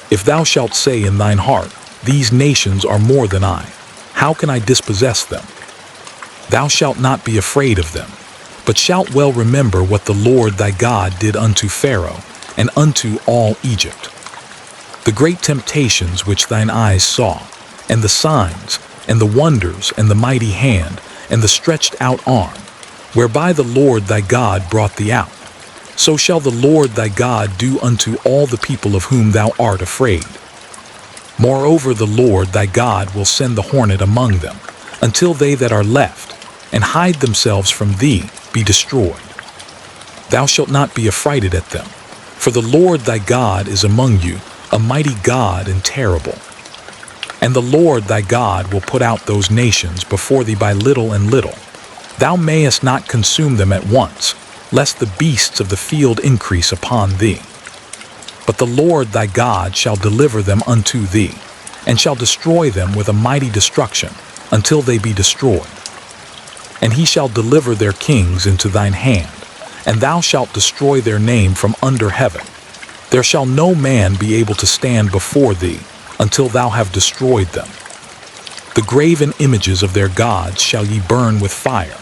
If thou shalt say in thine heart, These nations are more than I, how can I dispossess them? Thou shalt not be afraid of them, but shalt well remember what the Lord thy God did unto Pharaoh, and unto all Egypt. The great temptations which thine eyes saw, and the signs, and the wonders, and the mighty hand, and the stretched out arm, whereby the Lord thy God brought thee out, so shall the Lord thy God do unto all the people of whom thou art afraid. Moreover, the Lord thy God will send the hornet among them, until they that are left, and hide themselves from thee, be destroyed. Thou shalt not be affrighted at them, for the Lord thy God is among you, a mighty God and terrible. And the Lord thy God will put out those nations before thee by little and little. Thou mayest not consume them at once, lest the beasts of the field increase upon thee. But the Lord thy God shall deliver them unto thee, and shall destroy them with a mighty destruction, until they be destroyed. And he shall deliver their kings into thine hand, and thou shalt destroy their name from under heaven. There shall no man be able to stand before thee, until thou have destroyed them. The graven images of their gods shall ye burn with fire.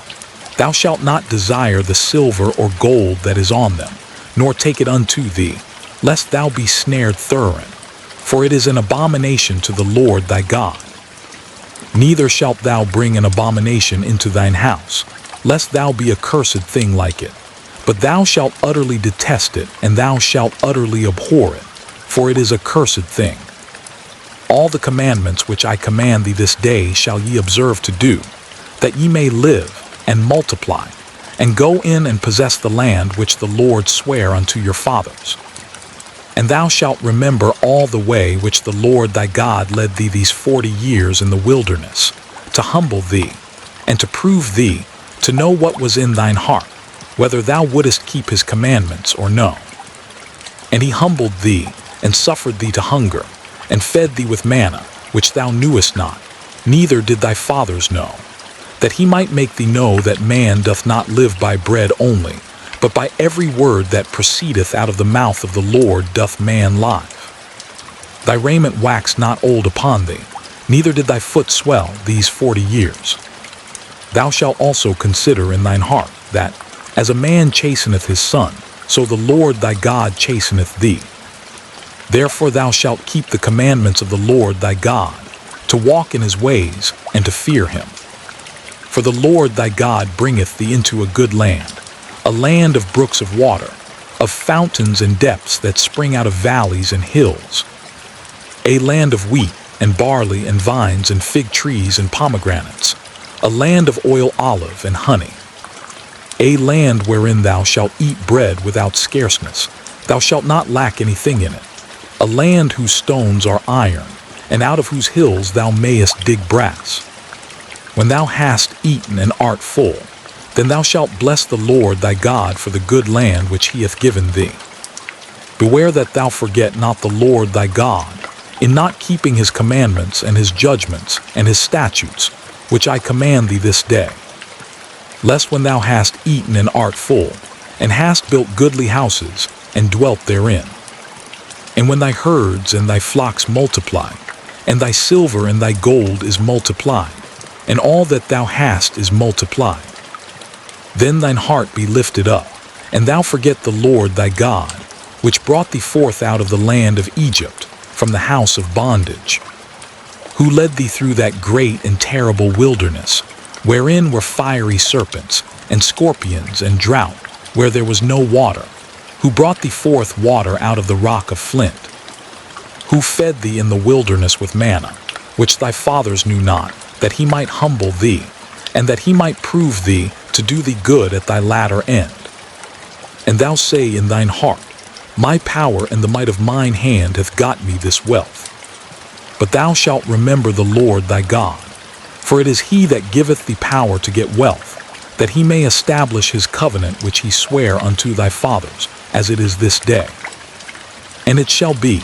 Thou shalt not desire the silver or gold that is on them, nor take it unto thee, lest thou be snared therein, for it is an abomination to the Lord thy God. Neither shalt thou bring an abomination into thine house, lest thou be a cursed thing like it. But thou shalt utterly detest it, and thou shalt utterly abhor it, for it is a cursed thing. All the commandments which I command thee this day shall ye observe to do, that ye may live and multiply, and go in and possess the land which the Lord sware unto your fathers. And thou shalt remember all the way which the Lord thy God led thee these 40 years in the wilderness, to humble thee, and to prove thee, to know what was in thine heart, whether thou wouldest keep his commandments or no. And he humbled thee, and suffered thee to hunger, and fed thee with manna, which thou knewest not, neither did thy fathers know, that he might make thee know that man doth not live by bread only, but by every word that proceedeth out of the mouth of the Lord doth man live. Thy raiment waxed not old upon thee, neither did thy foot swell these 40 years. Thou shalt also consider in thine heart that, as a man chasteneth his son, so the Lord thy God chasteneth thee. Therefore thou shalt keep the commandments of the Lord thy God, to walk in his ways, and to fear him. For the Lord thy God bringeth thee into a good land, a land of brooks of water, of fountains and depths that spring out of valleys and hills, a land of wheat and barley and vines and fig trees and pomegranates, a land of oil, olive, and honey, a land wherein thou shalt eat bread without scarceness, thou shalt not lack anything in it, a land whose stones are iron, and out of whose hills thou mayest dig brass. When thou hast eaten and art full, then thou shalt bless the Lord thy God for the good land which he hath given thee. Beware that thou forget not the Lord thy God, in not keeping his commandments and his judgments and his statutes, which I command thee this day. Lest when thou hast eaten and art full, and hast built goodly houses, and dwelt therein, and when thy herds and thy flocks multiply, and thy silver and thy gold is multiplied, and all that thou hast is multiplied, then thine heart be lifted up, and thou forget the Lord thy God, which brought thee forth out of the land of Egypt, from the house of bondage, who led thee through that great and terrible wilderness, wherein were fiery serpents, and scorpions, and drought, where there was no water, who brought thee forth water out of the rock of flint, who fed thee in the wilderness with manna, which thy fathers knew not, that he might humble thee, and that he might prove thee to do thee good at thy latter end. And thou say in thine heart, My power and the might of mine hand hath got me this wealth. But thou shalt remember the Lord thy God, for it is he that giveth thee power to get wealth, that he may establish his covenant which he sware unto thy fathers, as it is this day. And it shall be,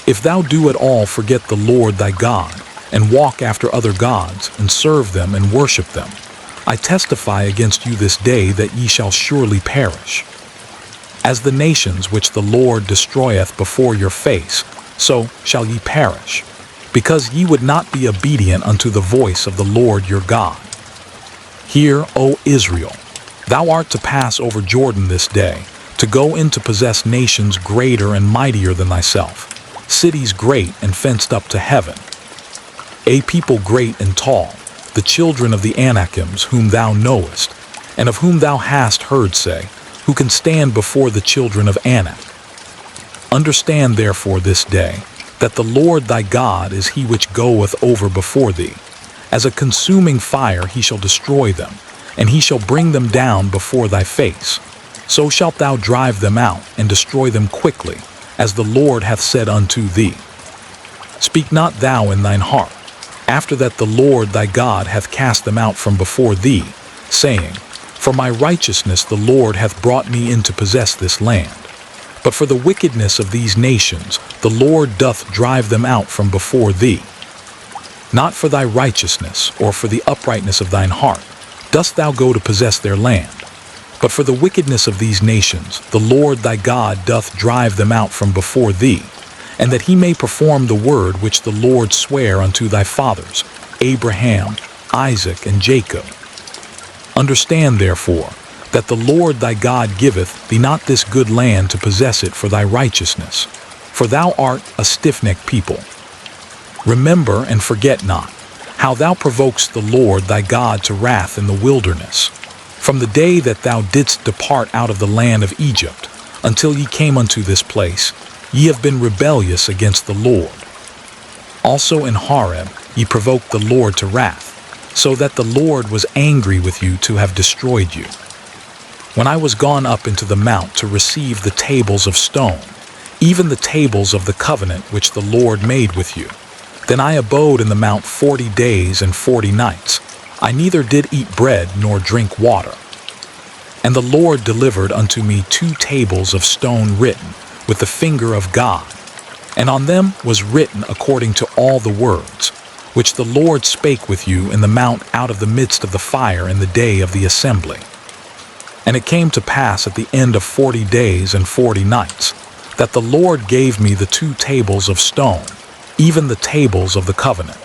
if thou do at all forget the Lord thy God, and walk after other gods, and serve them and worship them, I testify against you this day that ye shall surely perish. As the nations which the Lord destroyeth before your face, so shall ye perish, because ye would not be obedient unto the voice of the Lord your God. Hear, O Israel, thou art to pass over Jordan this day, to go in to possess nations greater and mightier than thyself, cities great and fenced up to heaven, a people great and tall, the children of the Anakims whom thou knowest, and of whom thou hast heard say, who can stand before the children of Anak. Understand therefore this day, that the Lord thy God is he which goeth over before thee. As a consuming fire he shall destroy them, and he shall bring them down before thy face. so shalt thou drive them out, and destroy them quickly, as the Lord hath said unto thee. Speak not thou in thine heart, after that the Lord thy God hath cast them out from before thee, saying, For my righteousness the Lord hath brought me in to possess this land. But for the wickedness of these nations the Lord doth drive them out from before thee. Not for thy righteousness, or for the uprightness of thine heart, dost thou go to possess their land. But for the wickedness of these nations the Lord thy God doth drive them out from before thee, and that he may perform the word which the Lord sware unto thy fathers, Abraham, Isaac, and Jacob. Understand therefore, that the Lord thy God giveth thee not this good land to possess it for thy righteousness, for thou art a stiff-necked people. Remember and forget not how thou provokest the Lord thy God to wrath in the wilderness, from the day that thou didst depart out of the land of Egypt, until ye came unto this place. Ye have been rebellious against the Lord. Also in Horeb ye provoked the Lord to wrath, so that the Lord was angry with you to have destroyed you. When I was gone up into the mount to receive the tables of stone, even the tables of the covenant which the Lord made with you, then I abode in the mount 40 days and 40 nights. I neither did eat bread nor drink water. And the Lord delivered unto me 2 tables of stone written with the finger of God, and on them was written according to all the words which the Lord spake with you in the mount out of the midst of the fire in the day of the assembly. And it came to pass at the end of 40 days and 40 nights, that the Lord gave me the 2 tables of stone, even the tables of the covenant.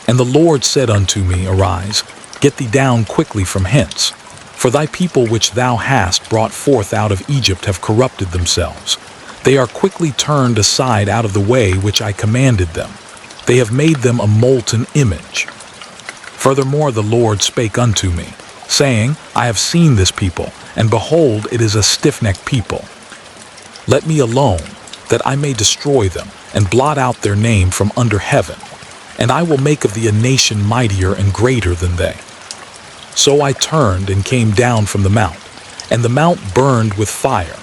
And the Lord said unto me, Arise, get thee down quickly from hence, for thy people which thou hast brought forth out of Egypt have corrupted themselves. They are quickly turned aside out of the way which I commanded them. They have made them a molten image. Furthermore the Lord spake unto me, saying, I have seen this people, and behold, it is a stiff-necked people. Let me alone, that I may destroy them, and blot out their name from under heaven, and I will make of thee a nation mightier and greater than they. So I turned and came down from the mount, and the mount burned with fire,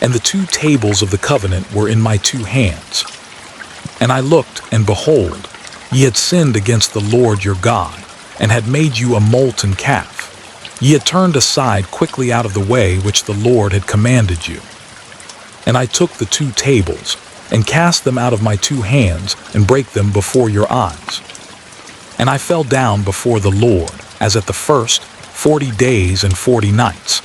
and the 2 tables of the covenant were in my 2 hands. And I looked, and behold, ye had sinned against the Lord your God, and had made you a molten calf. Ye had turned aside quickly out of the way which the Lord had commanded you. And I took the 2 tables, and cast them out of my 2 hands, and brake them before your eyes. And I fell down before the Lord, as at the first 40 days and 40 nights.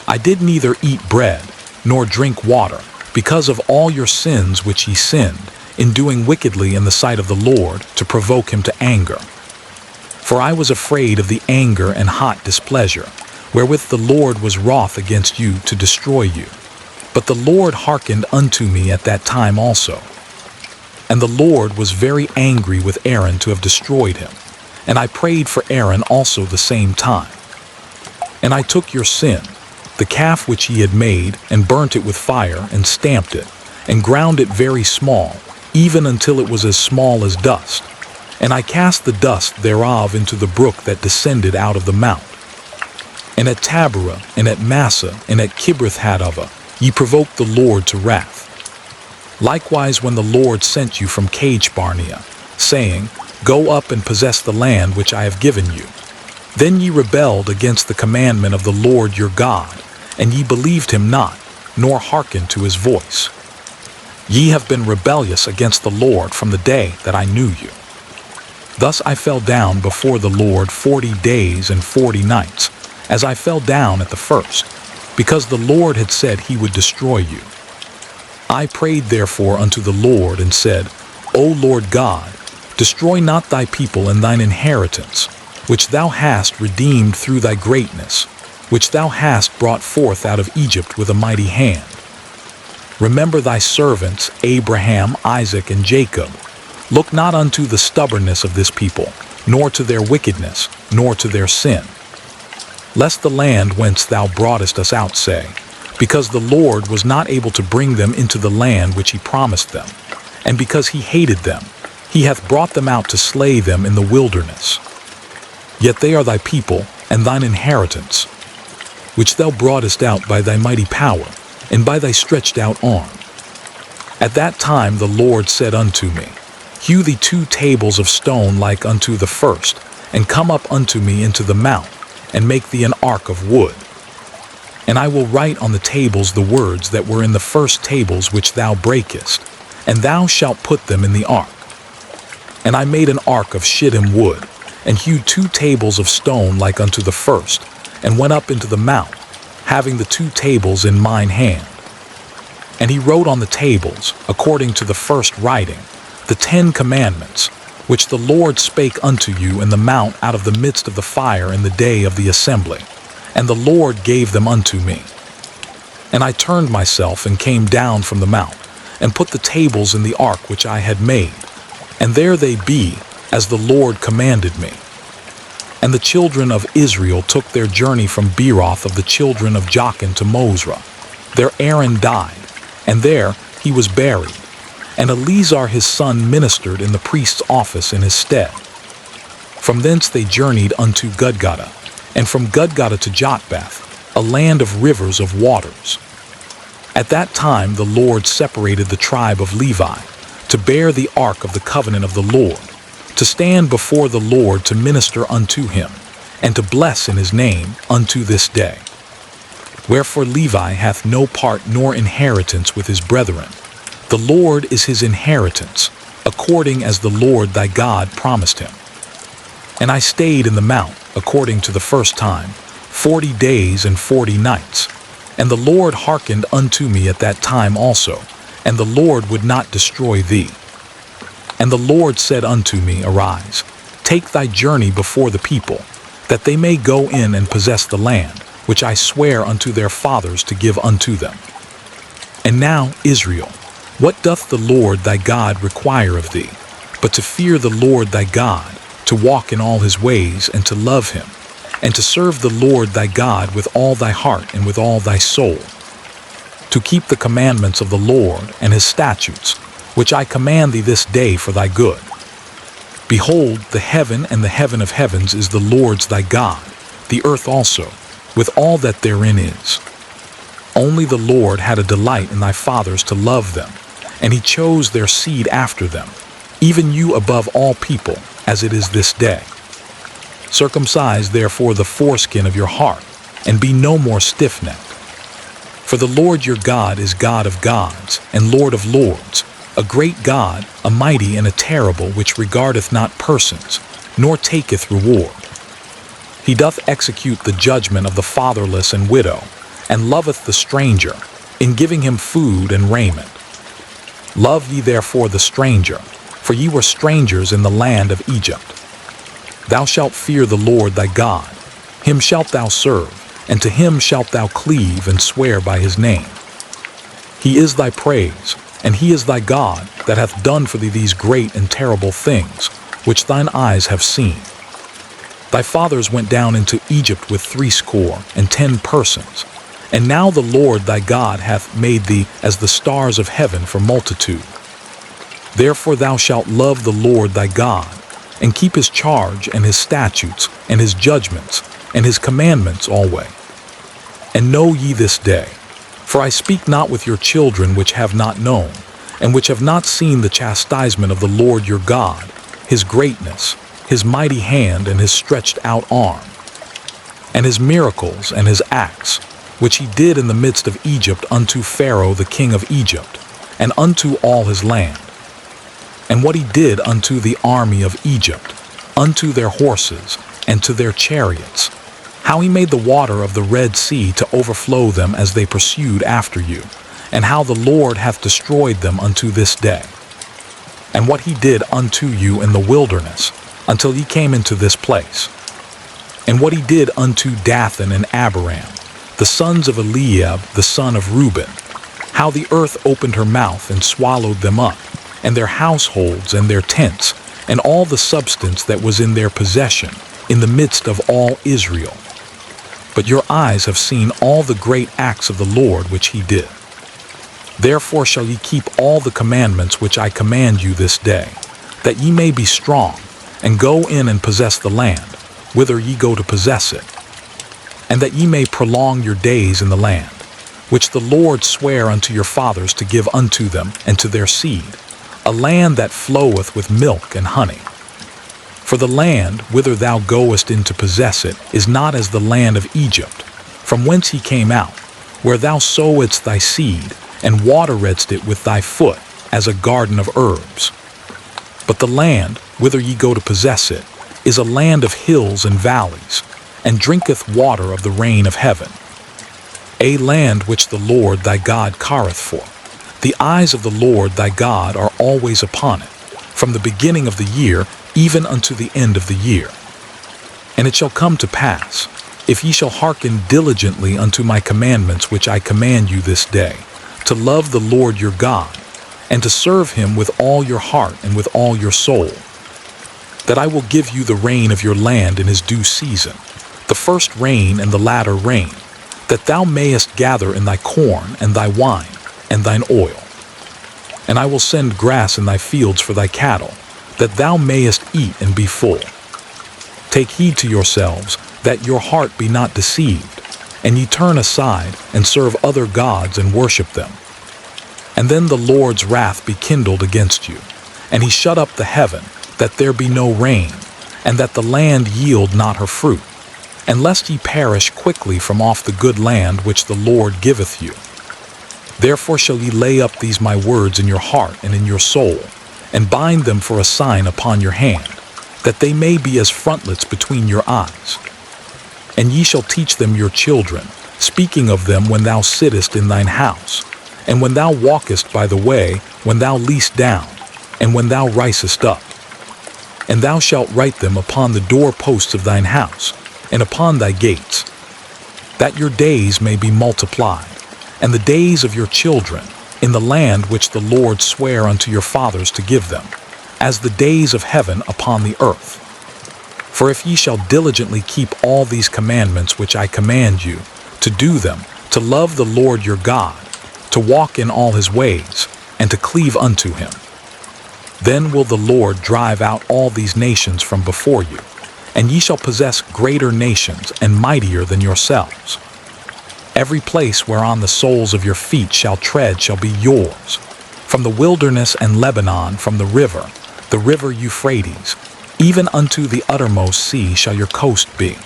I did neither eat bread, nor drink water, because of all your sins which ye sinned, in doing wickedly in the sight of the Lord, to provoke him to anger. For I was afraid of the anger and hot displeasure, wherewith the Lord was wroth against you to destroy you. But the Lord hearkened unto me at that time also. And the Lord was very angry with Aaron to have destroyed him. And I prayed for Aaron also the same time. And I took your sin, the calf which ye had made, and burnt it with fire, and stamped it, and ground it very small, even until it was as small as dust. And I cast the dust thereof into the brook that descended out of the mount. And at Taberah, and at Massa, and at Kibroth-hattaavah, ye provoked the Lord to wrath. Likewise when the Lord sent you from Kadesh-barnea, saying, Go up and possess the land which I have given you. Then ye rebelled against the commandment of the Lord your God, and ye believed him not, nor hearkened to his voice. Ye have been rebellious against the Lord from the day that I knew you. Thus I fell down before the Lord 40 days and 40 nights, as I fell down at the first, because the Lord had said he would destroy you. I prayed therefore unto the Lord, and said, O Lord God, destroy not thy people and thine inheritance, which thou hast redeemed through thy greatness, which thou hast brought forth out of Egypt with a mighty hand. Remember thy servants Abraham, Isaac, and Jacob. Look not unto the stubbornness of this people, nor to their wickedness, nor to their sin. Lest the land whence thou broughtest us out say, Because the Lord was not able to bring them into the land which he promised them, and because he hated them, he hath brought them out to slay them in the wilderness. Yet they are thy people, and thine inheritance. which thou broughtest out by thy mighty power, and by thy stretched out arm. At that time the Lord said unto me, Hew thee 2 tables of stone like unto the first, and come up unto me into the mount, and make thee an ark of wood. And I will write on the tables the words that were in the first tables which thou breakest, and thou shalt put them in the ark. And I made an ark of shittim wood, and hewed 2 tables of stone like unto the first, and went up into the mount, having the 2 tables in mine hand. And he wrote on the tables, according to the first writing, the 10 commandments, which the Lord spake unto you in the mount out of the midst of the fire in the day of the assembly. And the Lord gave them unto me. And I turned myself and came down from the mount, and put the tables in the ark which I had made. And there they be, as the Lord commanded me. And the children of Israel took their journey from Beeroth of the children of Jachin to Mosra. There Aaron died, and there he was buried. And Eleazar his son ministered in the priest's office in his stead. From thence they journeyed unto Gudgodah, and from Gudgodah to Jotbath, a land of rivers of waters. At that time the Lord separated the tribe of Levi, to bear the ark of the covenant of the Lord, to stand before the Lord to minister unto him, and to bless in his name unto this day. Wherefore Levi hath no part nor inheritance with his brethren. The Lord is his inheritance, according as the Lord thy God promised him. And I stayed in the mount, according to the first time, 40 days and 40 nights. And the Lord hearkened unto me at that time also, and the Lord would not destroy thee. And the Lord said unto me, Arise, take thy journey before the people, that they may go in and possess the land, which I swear unto their fathers to give unto them. And now, Israel, what doth the Lord thy God require of thee, but to fear the Lord thy God, to walk in all his ways, and to love him, and to serve the Lord thy God with all thy heart and with all thy soul, to keep the commandments of the Lord and his statutes, which I command thee this day for thy good. Behold, the heaven and the heaven of heavens is the Lord's thy God, the earth also, with all that therein is. Only the Lord had a delight in thy fathers to love them, and he chose their seed after them, even you above all people, as it is this day. Circumcise therefore the foreskin of your heart, and be no more stiff-necked. For the Lord your God is God of gods, and Lord of lords, a great God, a mighty and a terrible, which regardeth not persons, nor taketh reward. He doth execute the judgment of the fatherless and widow, and loveth the stranger, in giving him food and raiment. Love ye therefore the stranger, for ye were strangers in the land of Egypt. Thou shalt fear the Lord thy God, him shalt thou serve, and to him shalt thou cleave and swear by his name. He is thy praise, and he is thy God, that hath done for thee these great and terrible things, which thine eyes have seen. Thy fathers went down into Egypt with 70 persons, and now the Lord thy God hath made thee as the stars of heaven for multitude. Therefore thou shalt love the Lord thy God, and keep his charge and his statutes and his judgments and his commandments alway. And know ye this day, for I speak not with your children which have not known, and which have not seen the chastisement of the Lord your God, his greatness, his mighty hand and his stretched out arm, and his miracles and his acts, which he did in the midst of Egypt unto Pharaoh the king of Egypt, and unto all his land. And what he did unto the army of Egypt, unto their horses, and to their chariots, how he made the water of the Red Sea to overflow them as they pursued after you, and how the Lord hath destroyed them unto this day. And what he did unto you in the wilderness, until ye came into this place. And what he did unto Dathan and Abiram, the sons of Eliab, the son of Reuben, how the earth opened her mouth and swallowed them up, and their households and their tents, and all the substance that was in their possession, in the midst of all Israel. But your eyes have seen all the great acts of the Lord which he did. Therefore shall ye keep all the commandments which I command you this day, that ye may be strong, and go in and possess the land, whither ye go to possess it. and that ye may prolong your days in the land, which the Lord sware unto your fathers to give unto them and to their seed, a land that floweth with milk and honey. For the land whither thou goest in to possess it is not as the land of Egypt, from whence he came out, where thou sowedst thy seed, and wateredst it with thy foot, as a garden of herbs. But the land whither ye go to possess it is a land of hills and valleys, and drinketh water of the rain of heaven. A land which the Lord thy God careth for. The eyes of the Lord thy God are always upon it, from the beginning of the year even unto the end of the year. And it shall come to pass, if ye shall hearken diligently unto my commandments which I command you this day, to love the Lord your God, and to serve him with all your heart and with all your soul, that I will give you the rain of your land in his due season, the first rain and the latter rain, that thou mayest gather in thy corn and thy wine and thine oil. And I will send grass in thy fields for thy cattle, that thou mayest eat and be full. Take heed to yourselves, that your heart be not deceived, and ye turn aside and serve other gods and worship them. And then the Lord's wrath be kindled against you, and he shut up the heaven, that there be no rain, and that the land yield not her fruit, and lest ye perish quickly from off the good land which the Lord giveth you. Therefore shall ye lay up these my words in your heart and in your soul, and bind them for a sign upon your hand, that they may be as frontlets between your eyes. And ye shall teach them your children, speaking of them when thou sittest in thine house, and when thou walkest by the way, when thou liest down, and when thou risest up. And thou shalt write them upon the doorposts of thine house, and upon thy gates, that your days may be multiplied, and the days of your children, in the land which the Lord sware unto your fathers to give them, as the days of heaven upon the earth. For if ye shall diligently keep all these commandments which I command you, to do them, to love the Lord your God, to walk in all his ways, and to cleave unto him, then will the Lord drive out all these nations from before you, and ye shall possess greater nations and mightier than yourselves. Every place whereon the soles of your feet shall tread shall be yours, from the wilderness and Lebanon, from the river Euphrates, even unto the uttermost sea shall your coast be.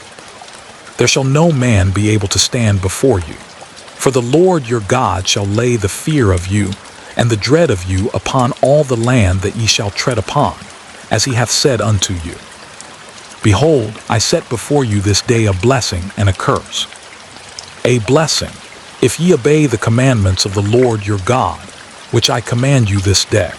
There shall no man be able to stand before you. For the Lord your God shall lay the fear of you and the dread of you upon all the land that ye shall tread upon, as he hath said unto you. Behold, I set before you this day a blessing and a curse. A blessing, if ye obey the commandments of the Lord your God, which I command you this day.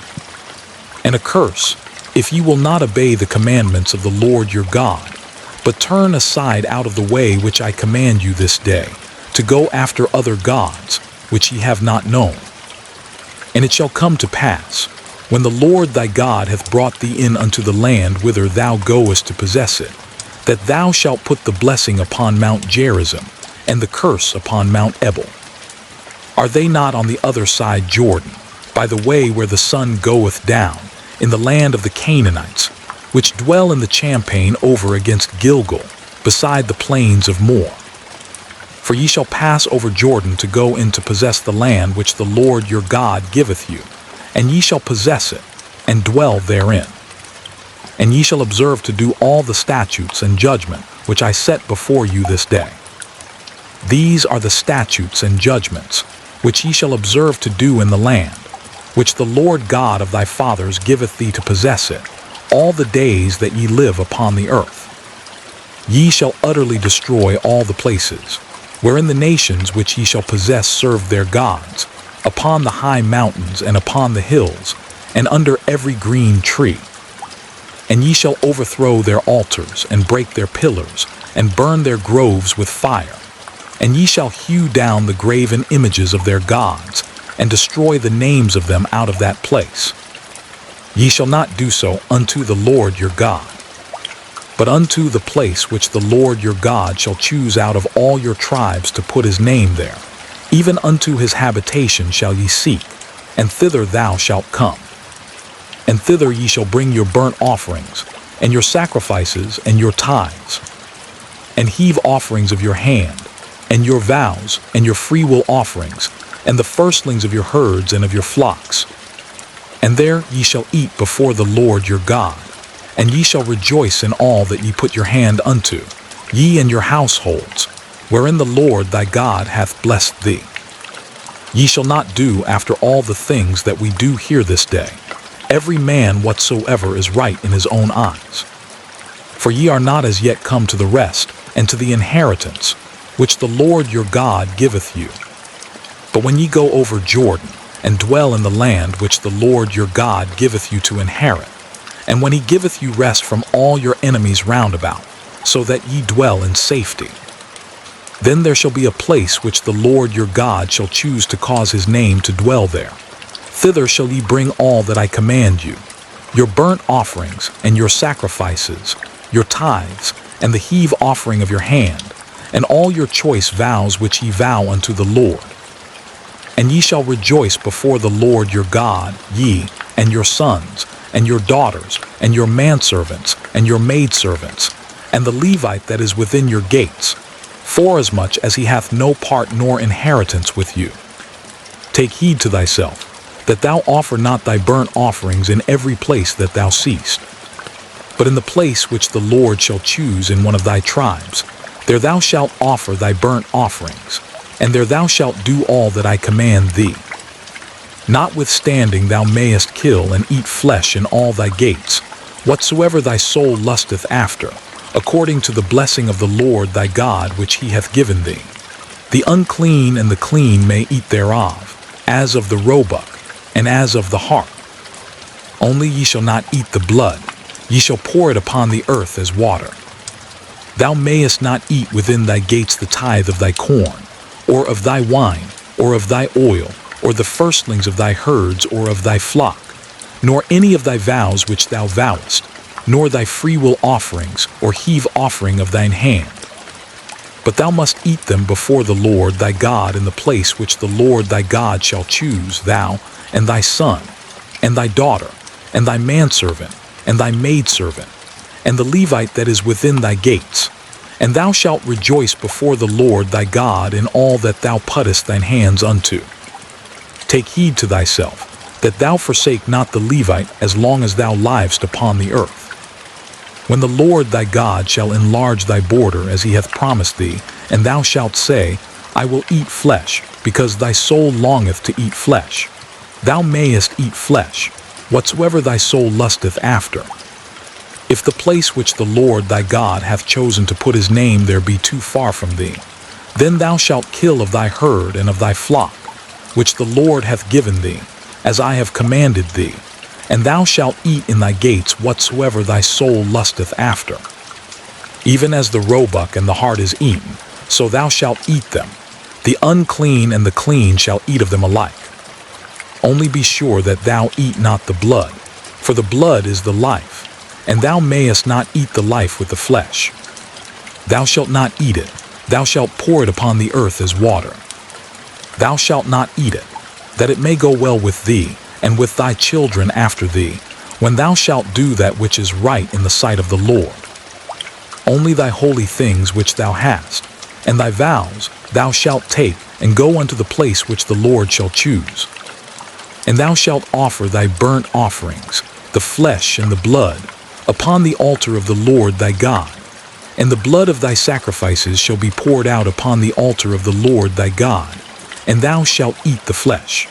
And a curse, if ye will not obey the commandments of the Lord your God, but turn aside out of the way which I command you this day, to go after other gods, which ye have not known. And it shall come to pass, when the Lord thy God hath brought thee in unto the land whither thou goest to possess it, that thou shalt put the blessing upon Mount Gerizim, and the curse upon Mount Ebal. Are they not on the other side Jordan, by the way where the sun goeth down, in the land of the Canaanites, which dwell in the champaign over against Gilgal, beside the plains of Moor? For ye shall pass over Jordan to go in to possess the land which the Lord your God giveth you, and ye shall possess it, and dwell therein. And ye shall observe to do all the statutes and judgment which I set before you this day. These are the statutes and judgments which ye shall observe to do in the land, which the Lord God of thy fathers giveth thee to possess it, all the days that ye live upon the earth. Ye shall utterly destroy all the places, wherein the nations which ye shall possess serve their gods, upon the high mountains and upon the hills, and under every green tree. And ye shall overthrow their altars, and break their pillars, and burn their groves with fire. And ye shall hew down the graven images of their gods, and destroy the names of them out of that place. Ye shall not do so unto the Lord your God, but unto the place which the Lord your God shall choose out of all your tribes to put his name there, even unto his habitation shall ye seek, and thither thou shalt come. And thither ye shall bring your burnt offerings, and your sacrifices, and your tithes. and heave offerings of your hand, and your vows, and your freewill offerings, and the firstlings of your herds and of your flocks. And there ye shall eat before the Lord your God, and ye shall rejoice in all that ye put your hand unto, ye and your households, wherein the Lord thy God hath blessed thee. Ye shall not do after all the things that we do here this day, every man whatsoever is right in his own eyes. For ye are not as yet come to the rest, and to the inheritance, which the Lord your God giveth you. But when ye go over Jordan, and dwell in the land which the Lord your God giveth you to inherit, and when he giveth you rest from all your enemies round about, so that ye dwell in safety, then there shall be a place which the Lord your God shall choose to cause his name to dwell there. Thither shall ye bring all that I command you, your burnt offerings and your sacrifices, your tithes, and the heave offering of your hand, and all your choice vows which ye vow unto the Lord. And ye shall rejoice before the Lord your God, ye, and your sons, and your daughters, and your manservants, and your maidservants, and the Levite that is within your gates, forasmuch as he hath no part nor inheritance with you. Take heed to thyself, that thou offer not thy burnt offerings in every place that thou seest. But in the place which the Lord shall choose in one of thy tribes, there thou shalt offer thy burnt offerings, and there thou shalt do all that I command thee. Notwithstanding thou mayest kill and eat flesh in all thy gates, whatsoever thy soul lusteth after, according to the blessing of the Lord thy God which he hath given thee. The unclean and the clean may eat thereof, as of the roebuck, and as of the hart. Only ye shall not eat the blood, ye shall pour it upon the earth as water. Thou mayest not eat within thy gates the tithe of thy corn, or of thy wine, or of thy oil, or the firstlings of thy herds, or of thy flock, nor any of thy vows which thou vowest, nor thy freewill offerings, or heave offering of thine hand. But thou must eat them before the Lord thy God in the place which the Lord thy God shall choose, thou, and thy son, and thy daughter, and thy manservant, and thy maidservant, and the Levite that is within thy gates. And thou shalt rejoice before the Lord thy God in all that thou puttest thine hands unto. Take heed to thyself, that thou forsake not the Levite as long as thou livest upon the earth. When the Lord thy God shall enlarge thy border as he hath promised thee, and thou shalt say, I will eat flesh, because thy soul longeth to eat flesh. Thou mayest eat flesh, whatsoever thy soul lusteth after. If the place which the Lord thy God hath chosen to put his name there be too far from thee, then thou shalt kill of thy herd and of thy flock, which the Lord hath given thee, as I have commanded thee, and thou shalt eat in thy gates whatsoever thy soul lusteth after. Even as the roebuck and the hart is eaten, so thou shalt eat them. The unclean and the clean shall eat of them alike. Only be sure that thou eat not the blood, for the blood is the life, and thou mayest not eat the life with the flesh. Thou shalt not eat it, thou shalt pour it upon the earth as water. Thou shalt not eat it, that it may go well with thee, and with thy children after thee, when thou shalt do that which is right in the sight of the Lord. Only thy holy things which thou hast, and thy vows, thou shalt take, and go unto the place which the Lord shall choose. And thou shalt offer thy burnt offerings, the flesh and the blood, upon the altar of the Lord thy God, and the blood of thy sacrifices shall be poured out upon the altar of the Lord thy God, and thou shalt eat the flesh.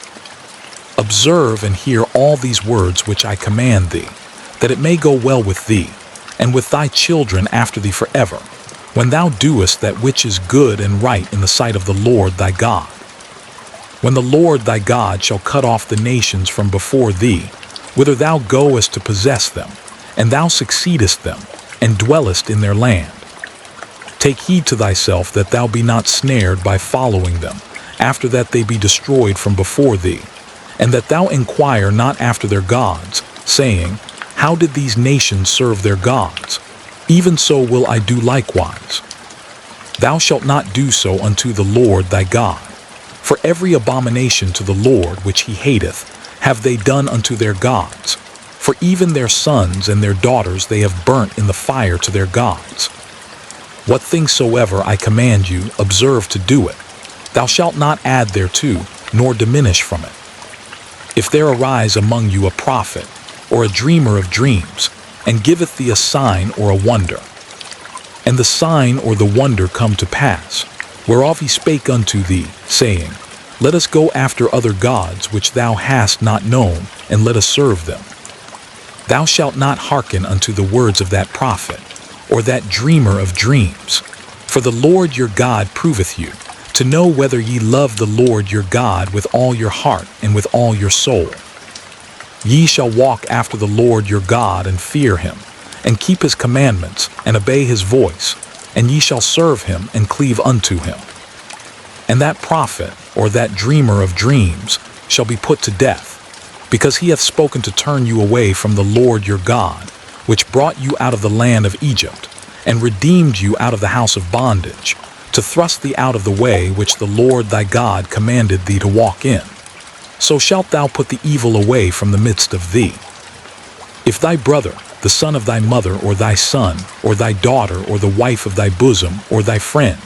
Observe and hear all these words which I command thee, that it may go well with thee, and with thy children after thee forever, when thou doest that which is good and right in the sight of the Lord thy God. When the Lord thy God shall cut off the nations from before thee, whither thou goest to possess them, and thou succeedest them, and dwellest in their land. Take heed to thyself that thou be not snared by following them, after that they be destroyed from before thee, and that thou inquire not after their gods, saying, How did these nations serve their gods? Even so will I do likewise. Thou shalt not do so unto the Lord thy God. For every abomination to the Lord which he hateth have they done unto their gods. For even their sons and their daughters they have burnt in the fire to their gods. What things soever I command you, observe to do it. Thou shalt not add thereto, nor diminish from it. If there arise among you a prophet, or a dreamer of dreams, and giveth thee a sign or a wonder, and the sign or the wonder come to pass, whereof he spake unto thee, saying, Let us go after other gods which thou hast not known, and let us serve them. Thou shalt not hearken unto the words of that prophet, or that dreamer of dreams. For the Lord your God proveth you, to know whether ye love the Lord your God with all your heart and with all your soul. Ye shall walk after the Lord your God and fear him, and keep his commandments, and obey his voice, and ye shall serve him and cleave unto him. And that prophet, or that dreamer of dreams, shall be put to death, because he hath spoken to turn you away from the Lord your God, which brought you out of the land of Egypt, and redeemed you out of the house of bondage, to thrust thee out of the way which the Lord thy God commanded thee to walk in. So shalt thou put the evil away from the midst of thee. If thy brother, the son of thy mother, or thy son, or thy daughter, or the wife of thy bosom, or thy friend,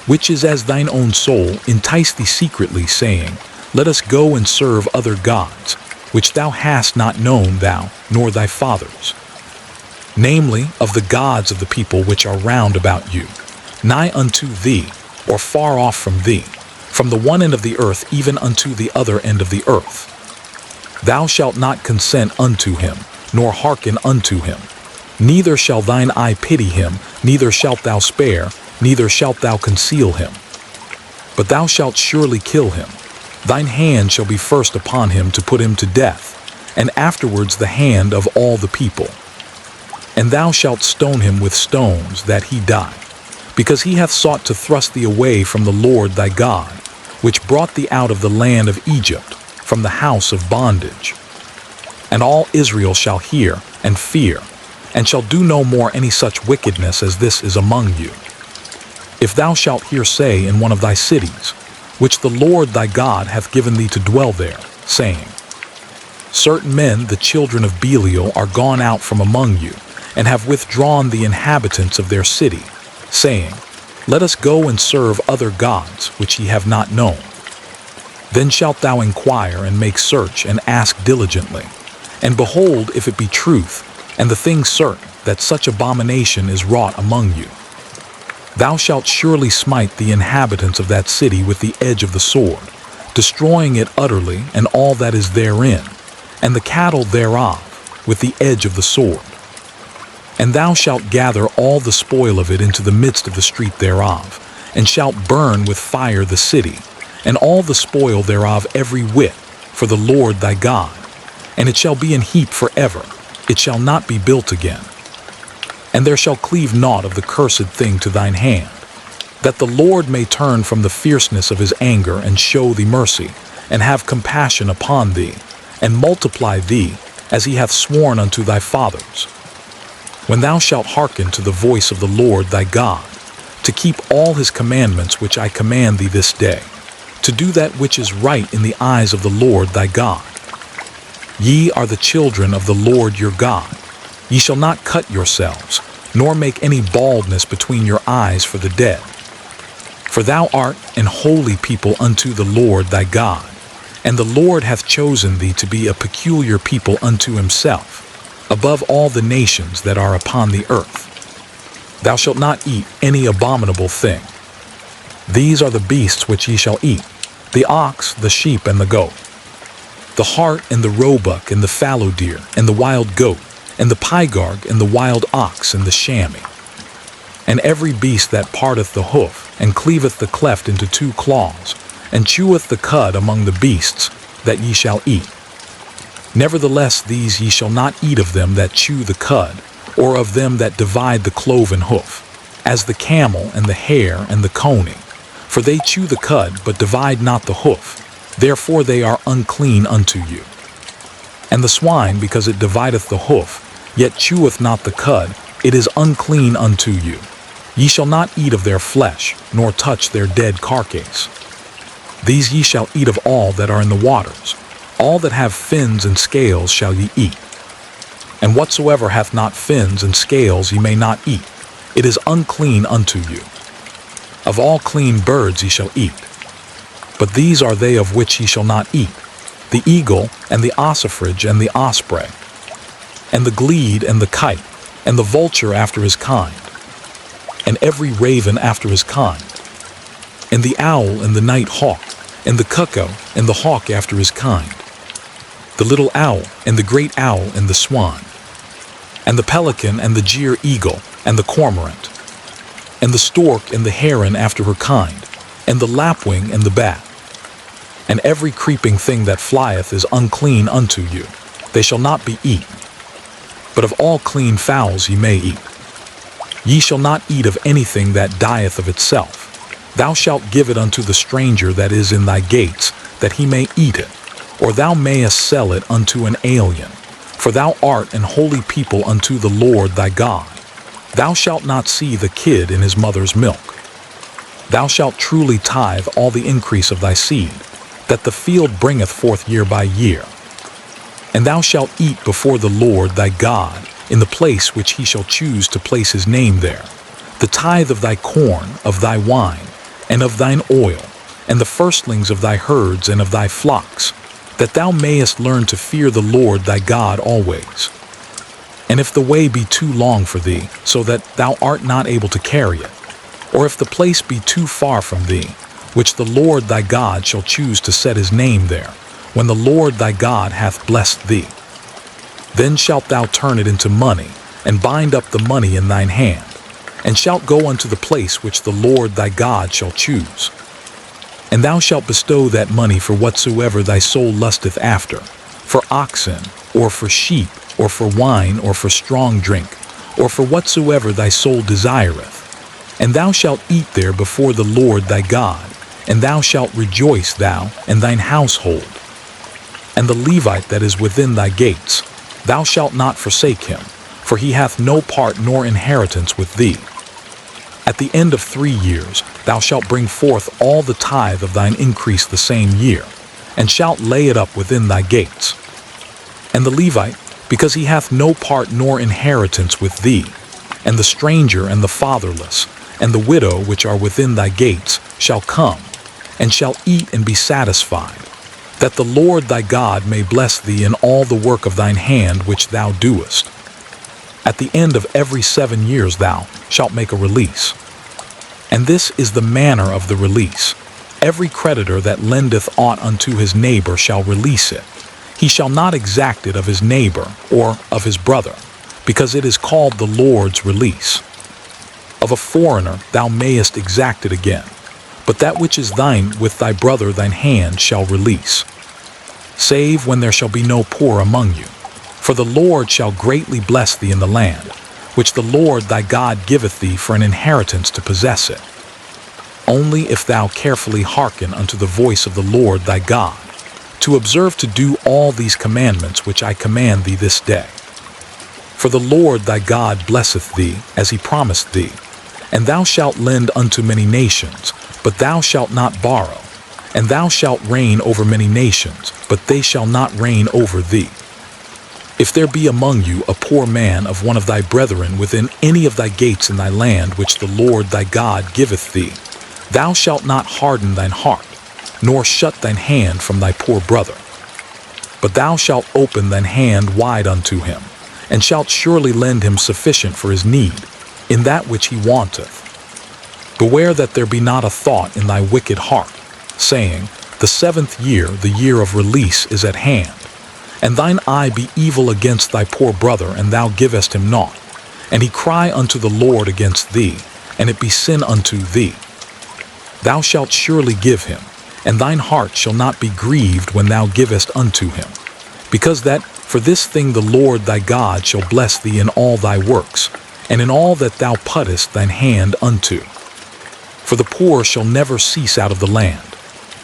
which is as thine own soul, entice thee secretly, saying, Let us go and serve other gods, which thou hast not known, thou, nor thy fathers, namely, of the gods of the people which are round about you, nigh unto thee, or far off from thee, from the one end of the earth even unto the other end of the earth. Thou shalt not consent unto him, nor hearken unto him. Neither shall thine eye pity him, neither shalt thou spare, neither shalt thou conceal him. But thou shalt surely kill him. Thine hand shall be first upon him to put him to death, and afterwards the hand of all the people. And thou shalt stone him with stones, that he die, because he hath sought to thrust thee away from the Lord thy God, which brought thee out of the land of Egypt, from the house of bondage. And all Israel shall hear and fear, and shall do no more any such wickedness as this is among you. If thou shalt hear say in one of thy cities, which the Lord thy God hath given thee to dwell there, saying, Certain men, the children of Belial, are gone out from among you, and have withdrawn the inhabitants of their city, saying, Let us go and serve other gods which ye have not known. Then shalt thou inquire and make search and ask diligently, and behold if it be truth, and the thing certain, that such abomination is wrought among you. Thou shalt surely smite the inhabitants of that city with the edge of the sword, destroying it utterly and all that is therein, and the cattle thereof with the edge of the sword. And thou shalt gather all the spoil of it into the midst of the street thereof, and shalt burn with fire the city, and all the spoil thereof every whit, for the Lord thy God. And it shall be an heap forever, it shall not be built again. And there shall cleave naught of the cursed thing to thine hand, that the Lord may turn from the fierceness of his anger, and show thee mercy, and have compassion upon thee, and multiply thee, as he hath sworn unto thy fathers. When thou shalt hearken to the voice of the Lord thy God, to keep all his commandments which I command thee this day, to do that which is right in the eyes of the Lord thy God. Ye are the children of the Lord your God. Ye shall not cut yourselves, nor make any baldness between your eyes for the dead. For thou art an holy people unto the Lord thy God, and the Lord hath chosen thee to be a peculiar people unto himself, above all the nations that are upon the earth. Thou shalt not eat any abominable thing. These are the beasts which ye shall eat, the ox, the sheep, and the goat, the hart, and the roebuck, and the fallow deer, and the wild goat, and the pygarg, and the wild ox, and the chamois, and every beast that parteth the hoof, and cleaveth the cleft into two claws, and cheweth the cud among the beasts, that ye shall eat. Nevertheless these ye shall not eat of them that chew the cud, or of them that divide the cloven hoof, as the camel, and the hare, and the coney. For they chew the cud, but divide not the hoof, therefore they are unclean unto you. And the swine, because it divideth the hoof, yet cheweth not the cud, it is unclean unto you. Ye shall not eat of their flesh, nor touch their dead carcass. These ye shall eat of all that are in the waters. All that have fins and scales shall ye eat. And whatsoever hath not fins and scales ye may not eat, It is unclean unto you. Of all clean birds ye shall eat. But these are they of which ye shall not eat: the eagle, and the ossifrage, and the osprey, and the glede, and the kite, and the vulture after his kind, and every raven after his kind, and the owl, and the night hawk, and the cuckoo, and the hawk after his kind, the little owl, and the great owl, and the swan, and the pelican, and the jeer eagle, and the cormorant, and the stork, and the heron after her kind, and the lapwing, and the bat. And every creeping thing that flieth is unclean unto you. They shall not be eaten. But of all clean fowls ye may eat. Ye shall not eat of anything that dieth of itself. Thou shalt give it unto the stranger that is in thy gates, that he may eat it, or thou mayest sell it unto an alien. For thou art an holy people unto the Lord thy God. Thou shalt not see the kid in his mother's milk. Thou shalt truly tithe all the increase of thy seed, that the field bringeth forth year by year. And thou shalt eat before the Lord thy God in the place which he shall choose to place his name there, the tithe of thy corn, of thy wine, and of thine oil, and the firstlings of thy herds and of thy flocks, that thou mayest learn to fear the Lord thy God always. And if the way be too long for thee, so that thou art not able to carry it, or if the place be too far from thee, which the Lord thy God shall choose to set his name there, when the Lord thy God hath blessed thee, then shalt thou turn it into money, and bind up the money in thine hand, and shalt go unto the place which the Lord thy God shall choose. And thou shalt bestow that money for whatsoever thy soul lusteth after, for oxen, or for sheep, or for wine, or for strong drink, or for whatsoever thy soul desireth. And thou shalt eat there before the Lord thy God, and thou shalt rejoice, thou and thine household. And the Levite that is within thy gates, thou shalt not forsake him, for he hath no part nor inheritance with thee. At the end of 3 years thou shalt bring forth all the tithe of thine increase the same year, and shalt lay it up within thy gates. And the Levite, because he hath no part nor inheritance with thee, and the stranger and the fatherless, and the widow which are within thy gates, shall come, and shall eat and be satisfied, that the Lord thy God may bless thee in all the work of thine hand which thou doest. At the end of every 7 years thou shalt make a release. And this is the manner of the release. Every creditor that lendeth aught unto his neighbor shall release it. He shall not exact it of his neighbor or of his brother, because it is called the Lord's release. Of a foreigner thou mayest exact it again, but that which is thine with thy brother thine hand shall release, save when there shall be no poor among you. For the Lord shall greatly bless thee in the land, which the Lord thy God giveth thee for an inheritance to possess it. Only if thou carefully hearken unto the voice of the Lord thy God, to observe to do all these commandments which I command thee this day. For the Lord thy God blesseth thee, as he promised thee, and thou shalt lend unto many nations, but thou shalt not borrow, and thou shalt reign over many nations, but they shall not reign over thee. If there be among you a poor man of one of thy brethren within any of thy gates in thy land which the Lord thy God giveth thee, thou shalt not harden thine heart, nor shut thine hand from thy poor brother. But thou shalt open thine hand wide unto him, and shalt surely lend him sufficient for his need, in that which he wanteth. Beware that there be not a thought in thy wicked heart, saying, The 7th year, the year of release, is at hand, and thine eye be evil against thy poor brother, and thou givest him naught, and he cry unto the Lord against thee, and it be sin unto thee. Thou shalt surely give him, and thine heart shall not be grieved when thou givest unto him, because that for this thing the Lord thy God shall bless thee in all thy works, and in all that thou puttest thine hand unto. For the poor shall never cease out of the land.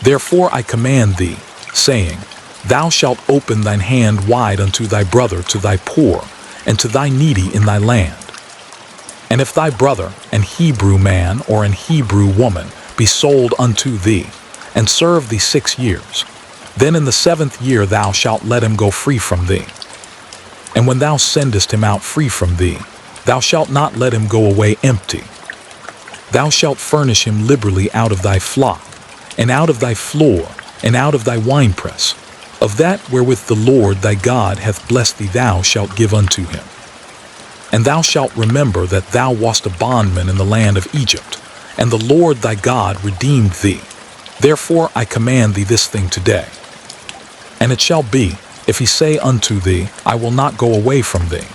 Therefore I command thee, saying, Thou shalt open thine hand wide unto thy brother, to thy poor, and to thy needy in thy land. And if thy brother, an Hebrew man or an Hebrew woman, be sold unto thee, and serve thee 6 years, then in the 7th year thou shalt let him go free from thee. And when thou sendest him out free from thee, Thou shalt not let him go away empty. Thou shalt furnish him liberally out of thy flock, and out of thy floor, and out of thy winepress. Of that wherewith the Lord thy God hath blessed thee thou shalt give unto him. And thou shalt remember that thou wast a bondman in the land of Egypt, and the Lord thy God redeemed thee. Therefore I command thee this thing today. And it shall be, if he say unto thee, I will not go away from thee,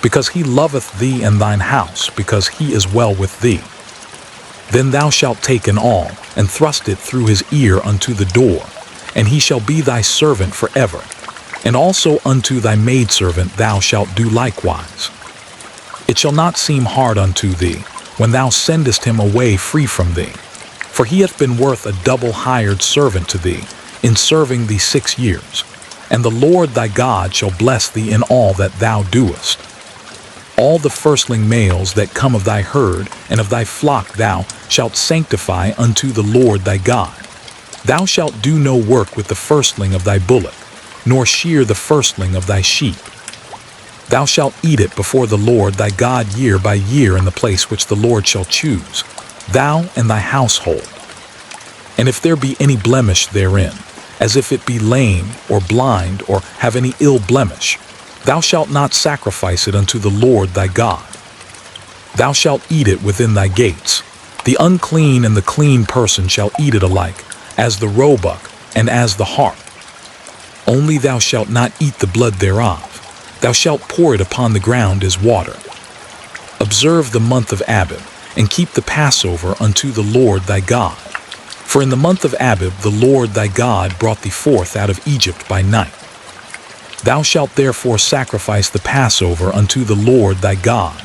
because he loveth thee and thine house, because he is well with thee, then thou shalt take an awl, and thrust it through his ear unto the door, and he shall be thy servant forever. And also unto thy maidservant thou shalt do likewise. It shall not seem hard unto thee, when thou sendest him away free from thee, for he hath been worth a double hired servant to thee, in serving thee 6 years. And the Lord thy God shall bless thee in all that thou doest. All the firstling males that come of thy herd and of thy flock thou shalt sanctify unto the Lord thy God. Thou shalt do no work with the firstling of thy bullock, nor shear the firstling of thy sheep. Thou shalt eat it before the Lord thy God year by year in the place which the Lord shall choose, thou and thy household. And if there be any blemish therein, as if it be lame or blind or have any ill blemish, thou shalt not sacrifice it unto the Lord thy God. Thou shalt eat it within thy gates. The unclean and the clean person shall eat it alike, as the roebuck and as the hart. Only thou shalt not eat the blood thereof. Thou shalt pour it upon the ground as water. Observe the month of Abib, and keep the Passover unto the Lord thy God. For in the month of Abib the Lord thy God brought thee forth out of Egypt by night. Thou shalt therefore sacrifice the Passover unto the Lord thy God,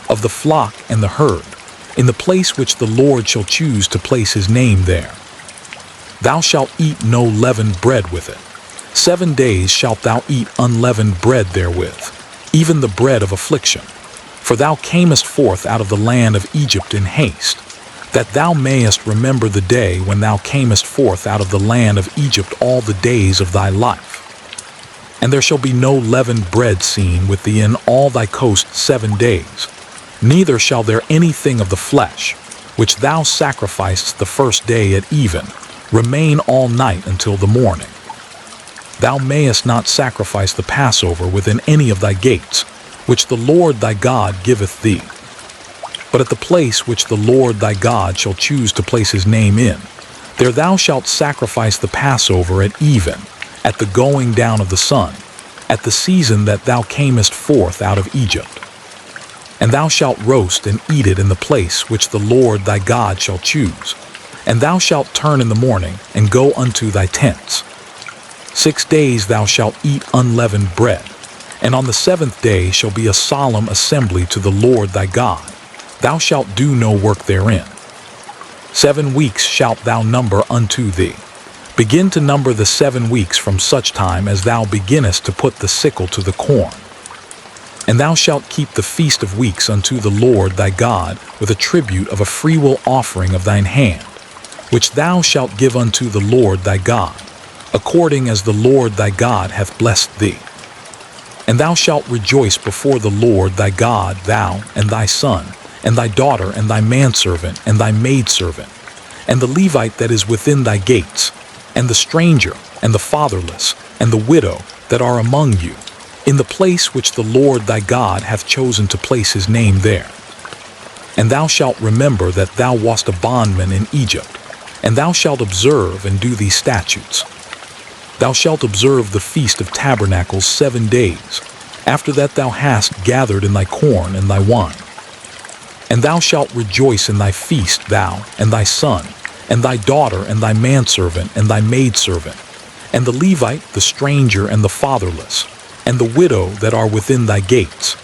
of the flock and the herd, in the place which the Lord shall choose to place his name there. Thou shalt eat no leavened bread with it. 7 days shalt thou eat unleavened bread therewith, even the bread of affliction. For thou camest forth out of the land of Egypt in haste, that thou mayest remember the day when thou camest forth out of the land of Egypt all the days of thy life. And there shall be no leavened bread seen with thee in all thy coast 7 days, neither shall there anything of the flesh, which thou sacrificest the first day at even, remain all night until the morning. Thou mayest not sacrifice the Passover within any of thy gates, which the Lord thy God giveth thee. But at the place which the Lord thy God shall choose to place his name in, there thou shalt sacrifice the Passover at even, at the going down of the sun, at the season that thou camest forth out of Egypt. And thou shalt roast and eat it in the place which the Lord thy God shall choose. And thou shalt turn in the morning, and go unto thy tents. 6 days thou shalt eat unleavened bread, and on the 7th day shall be a solemn assembly to the Lord thy God. Thou shalt do no work therein. 7 weeks shalt thou number unto thee. Begin to number the 7 weeks from such time as thou beginnest to put the sickle to the corn. And thou shalt keep the feast of weeks unto the Lord thy God with a tribute of a freewill offering of thine hand, which thou shalt give unto the Lord thy God, according as the Lord thy God hath blessed thee. And thou shalt rejoice before the Lord thy God, thou and thy son, and thy daughter, and thy manservant, and thy maidservant, and the Levite that is within thy gates, and the stranger, and the fatherless, and the widow that are among you, in the place which the Lord thy God hath chosen to place his name there. And thou shalt remember that thou wast a bondman in Egypt, and thou shalt observe and do these statutes. Thou shalt observe the Feast of Tabernacles 7 days, after that thou hast gathered in thy corn and thy wine. And thou shalt rejoice in thy feast, thou, and thy son, and thy daughter, and thy manservant, and thy maidservant, and the Levite, the stranger, and the fatherless, and the widow that are within thy gates.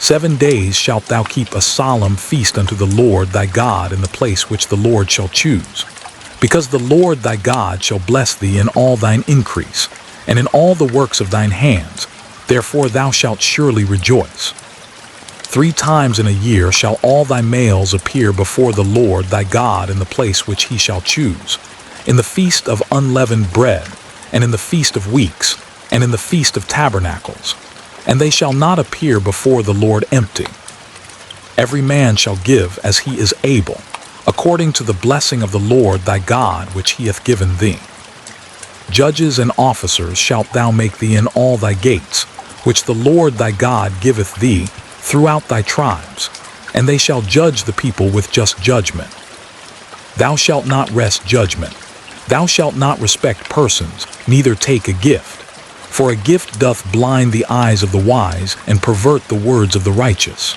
7 days shalt thou keep a solemn feast unto the Lord thy God in the place which the Lord shall choose, because the Lord thy God shall bless thee in all thine increase, and in all the works of thine hands. Therefore thou shalt surely rejoice. 3 times in a year shall all thy males appear before the Lord thy God in the place which he shall choose, in the feast of unleavened bread, and in the feast of weeks, and in the feast of tabernacles. And they shall not appear before the Lord empty, Every man shall give as he is able, according to the blessing of the Lord thy God which he hath given thee. Judges and officers shalt thou make thee in all thy gates, which the Lord thy God giveth thee throughout thy tribes, and they shall judge the people with just judgment. Thou shalt not wrest judgment. Thou shalt not respect persons, neither take a gift. For a gift doth blind the eyes of the wise, and pervert the words of the righteous.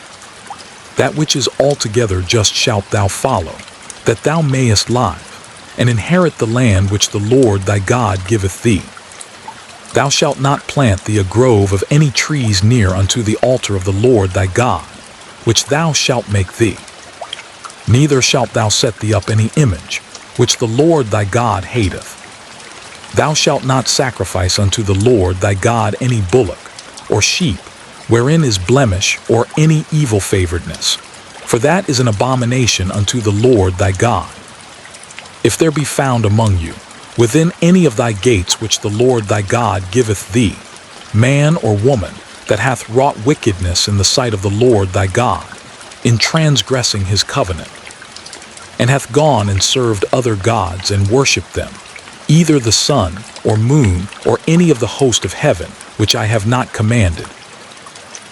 That which is altogether just shalt thou follow, that thou mayest live, and inherit the land which the Lord thy God giveth thee. Thou shalt not plant thee a grove of any trees near unto the altar of the Lord thy God, which thou shalt make thee. Neither shalt thou set thee up any image, which the Lord thy God hateth. Thou shalt not sacrifice unto the Lord thy God any bullock, or sheep, wherein is blemish, or any evil favoredness, for that is an abomination unto the Lord thy God. If there be found among you, within any of thy gates which the Lord thy God giveth thee, man or woman, that hath wrought wickedness in the sight of the Lord thy God, in transgressing his covenant, and hath gone and served other gods and worshipped them, either the sun or moon or any of the host of heaven, which I have not commanded,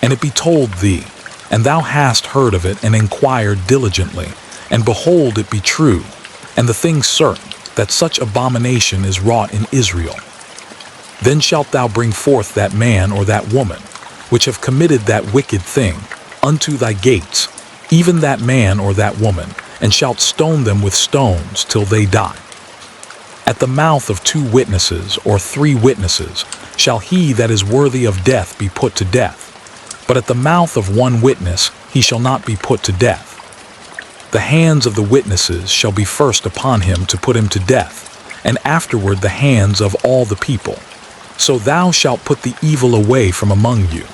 and it be told thee, and thou hast heard of it and inquired diligently, and behold, it be true, and the thing certain, that such abomination is wrought in Israel, then shalt thou bring forth that man or that woman, which have committed that wicked thing, unto thy gates, even that man or that woman, and shalt stone them with stones till they die. At the mouth of 2 witnesses or 3 witnesses shall he that is worthy of death be put to death, but at the mouth of 1 witness he shall not be put to death. The hands of the witnesses shall be first upon him to put him to death, and afterward the hands of all the people. So thou shalt put the evil away from among you.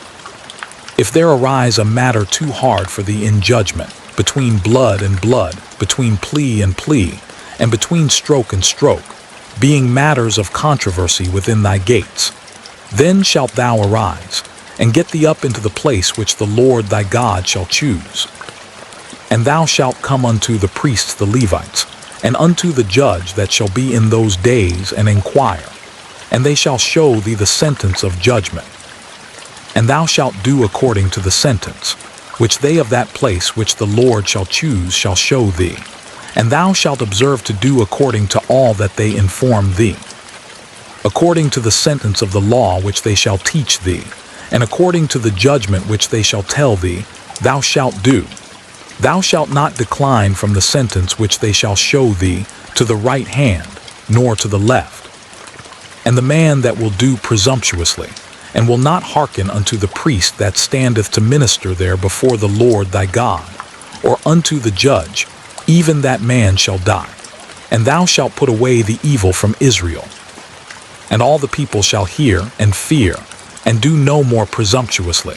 If there arise a matter too hard for thee in judgment, between blood and blood, between plea and plea, and between stroke and stroke, being matters of controversy within thy gates, then shalt thou arise, and get thee up into the place which the Lord thy God shall choose. And thou shalt come unto the priests the Levites, and unto the judge that shall be in those days, and inquire, and they shall show thee the sentence of judgment. And thou shalt do according to the sentence, which they of that place which the Lord shall choose shall show thee. And thou shalt observe to do according to all that they inform thee, according to the sentence of the law which they shall teach thee, and according to the judgment which they shall tell thee, thou shalt do. Thou shalt not decline from the sentence which they shall show thee to the right hand, nor to the left. And the man that will do presumptuously, and will not hearken unto the priest that standeth to minister there before the Lord thy God, or unto the judge, even that man shall die. And thou shalt put away the evil from Israel. And all the people shall hear and fear, and do no more presumptuously.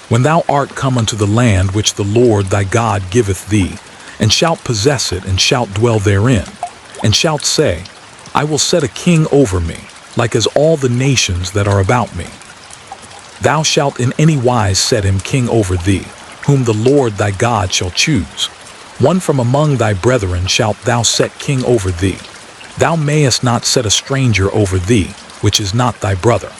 When thou art come unto the land which the Lord thy God giveth thee, and shalt possess it, and shalt dwell therein, and shalt say, I will set a king over me, like as all the nations that are about me. Thou shalt in any wise set him king over thee, whom the Lord thy God shall choose. One from among thy brethren shalt thou set king over thee. Thou mayest not set a stranger over thee, which is not thy brother.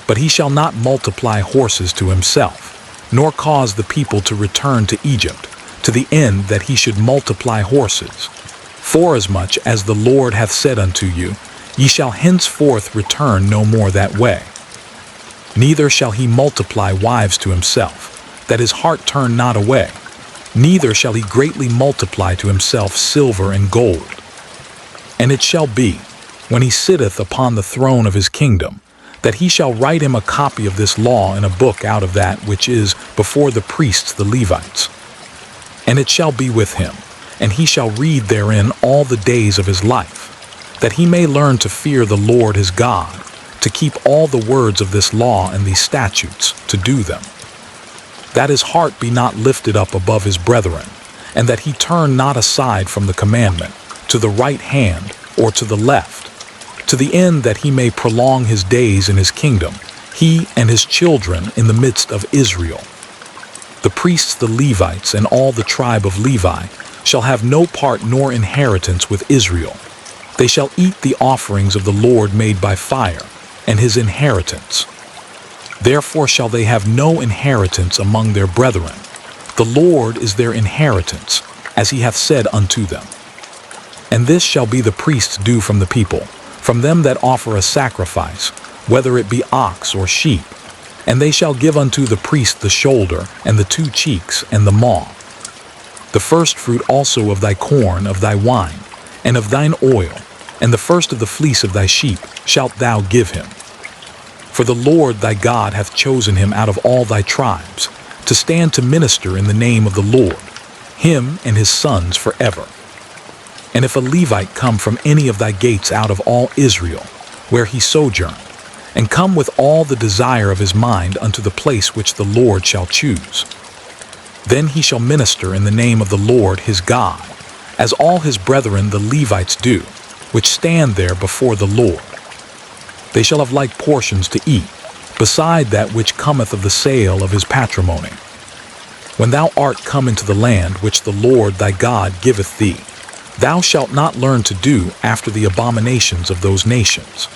But he shall not multiply horses to himself, nor cause the people to return to Egypt, to the end that he should multiply horses. Forasmuch as the Lord hath said unto you, Ye shall henceforth return no more that way. Neither shall he multiply wives to himself, that his heart turn not away. Neither shall he greatly multiply to himself silver and gold. And it shall be, when he sitteth upon the throne of his kingdom, that he shall write him a copy of this law in a book out of that which is before the priests the Levites. And it shall be with him, and he shall read therein all the days of his life, that he may learn to fear the Lord his God, to keep all the words of this law and these statutes, to do them. That his heart be not lifted up above his brethren, and that he turn not aside from the commandment, to the right hand or to the left, to the end that he may prolong his days in his kingdom, he and his children in the midst of Israel. The priests the Levites and all the tribe of Levi shall have no part nor inheritance with Israel. They shall eat the offerings of the Lord made by fire, and his inheritance. Therefore shall they have no inheritance among their brethren. The Lord is their inheritance, as he hath said unto them. And this shall be the priest's due from the people, from them that offer a sacrifice, whether it be ox or sheep. And they shall give unto the priest the shoulder, and the 2 cheeks, and the maw. The first fruit also of thy corn, of thy wine, and of thine oil, and the first of the fleece of thy sheep shalt thou give him. For the Lord thy God hath chosen him out of all thy tribes, to stand to minister in the name of the Lord, him and his sons forever. And if a Levite come from any of thy gates out of all Israel, where he sojourned, and come with all the desire of his mind unto the place which the Lord shall choose, then he shall minister in the name of the Lord his God, as all his brethren the Levites do, which stand there before the Lord. They shall have like portions to eat, beside that which cometh of the sale of his patrimony. When thou art come into the land which the Lord thy God giveth thee, thou shalt not learn to do after the abominations of those nations.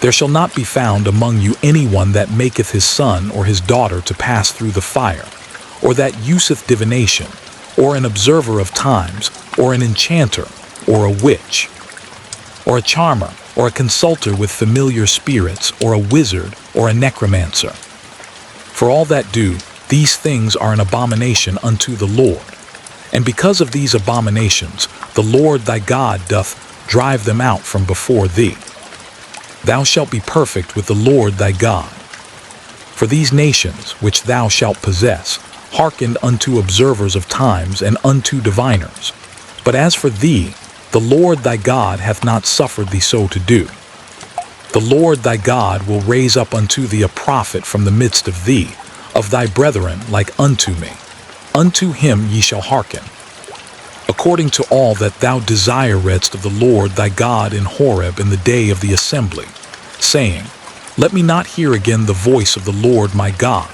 There shall not be found among you any one that maketh his son or his daughter to pass through the fire, or that useth divination, or an observer of times, or an enchanter, or a witch, or a charmer, or a consulter with familiar spirits, or a wizard, or a necromancer. For all that do these things are an abomination unto the Lord. And because of these abominations, the Lord thy God doth drive them out from before thee. Thou shalt be perfect with the Lord thy God. For these nations, which thou shalt possess, hearkened unto observers of times and unto diviners. But as for thee, the Lord thy God hath not suffered thee so to do. The Lord thy God will raise up unto thee a prophet from the midst of thee, of thy brethren like unto me. Unto him ye shall hearken, according to all that thou desiredst of the Lord thy God in Horeb in the day of the assembly, saying, Let me not hear again the voice of the Lord my God,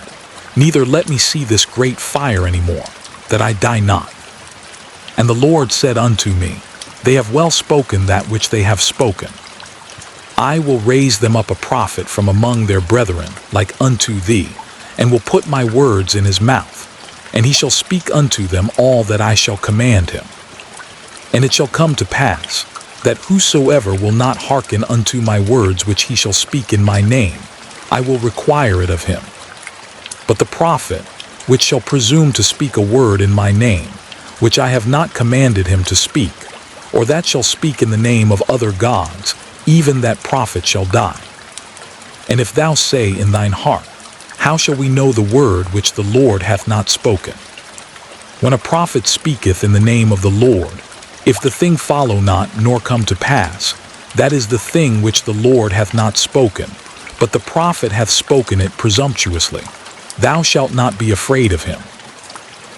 neither let me see this great fire any more, that I die not. And the Lord said unto me, They have well spoken that which they have spoken. I will raise them up a prophet from among their brethren like unto thee, and will put my words in his mouth, and he shall speak unto them all that I shall command him. And it shall come to pass, that whosoever will not hearken unto my words which he shall speak in my name, I will require it of him. But the prophet, which shall presume to speak a word in my name, which I have not commanded him to speak, or that shall speak in the name of other gods, even that prophet shall die. And if thou say in thine heart, How shall we know the word which the Lord hath not spoken? When a prophet speaketh in the name of the Lord, if the thing follow not nor come to pass, that is the thing which the Lord hath not spoken, but the prophet hath spoken it presumptuously. Thou shalt not be afraid of him.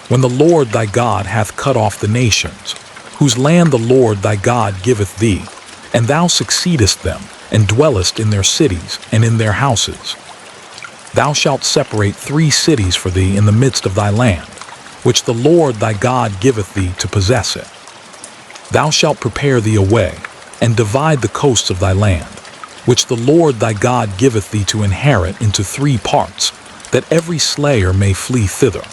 When the Lord thy God hath cut off the nations, whose land the Lord thy God giveth thee, and thou succeedest them, and dwellest in their cities and in their houses, thou shalt separate 3 cities for thee in the midst of thy land, which the Lord thy God giveth thee to possess it. Thou shalt prepare thee a way, and divide the coasts of thy land, which the Lord thy God giveth thee to inherit into 3 parts, that every slayer may flee thither.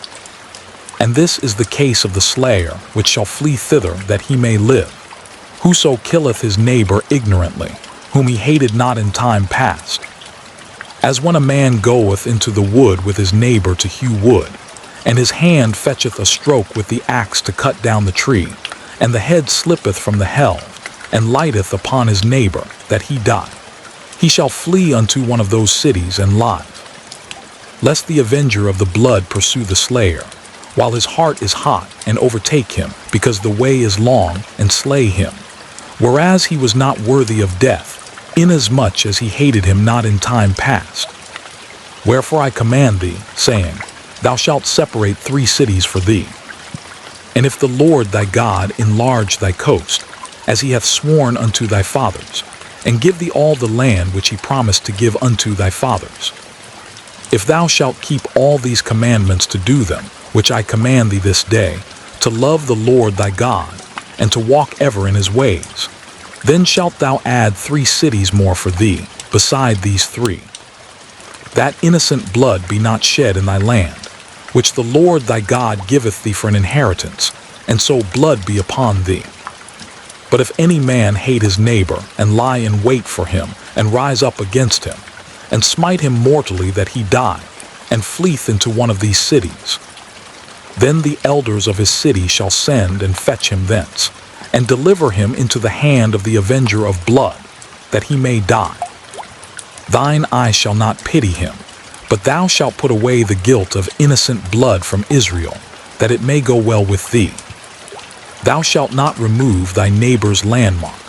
And this is the case of the slayer which shall flee thither that he may live. Whoso killeth his neighbor ignorantly, whom he hated not in time past. As when a man goeth into the wood with his neighbor to hew wood, and his hand fetcheth a stroke with the axe to cut down the tree, and the head slippeth from the helve, and lighteth upon his neighbor, that he die. He shall flee unto one of those cities and live, lest the avenger of the blood pursue the slayer, while his heart is hot, and overtake him, because the way is long, and slay him, whereas he was not worthy of death, inasmuch as he hated him not in time past. Wherefore I command thee, saying, Thou shalt separate 3 cities for thee. And if the Lord thy God enlarge thy coast, as he hath sworn unto thy fathers, and give thee all the land which he promised to give unto thy fathers, If thou shalt keep all these commandments to do them, which I command thee this day, to love the Lord thy God, and to walk ever in his ways, then shalt thou add 3 cities more for thee, beside these 3, that innocent blood be not shed in thy land, which the Lord thy God giveth thee for an inheritance, and so blood be upon thee. But if any man hate his neighbor, and lie in wait for him, and rise up against him, and smite him mortally that he die, and fleeth into one of these cities, then the elders of his city shall send and fetch him thence, and deliver him into the hand of the avenger of blood, that he may die. Thine eye shall not pity him, but thou shalt put away the guilt of innocent blood from Israel, that it may go well with thee. Thou shalt not remove thy neighbor's landmark,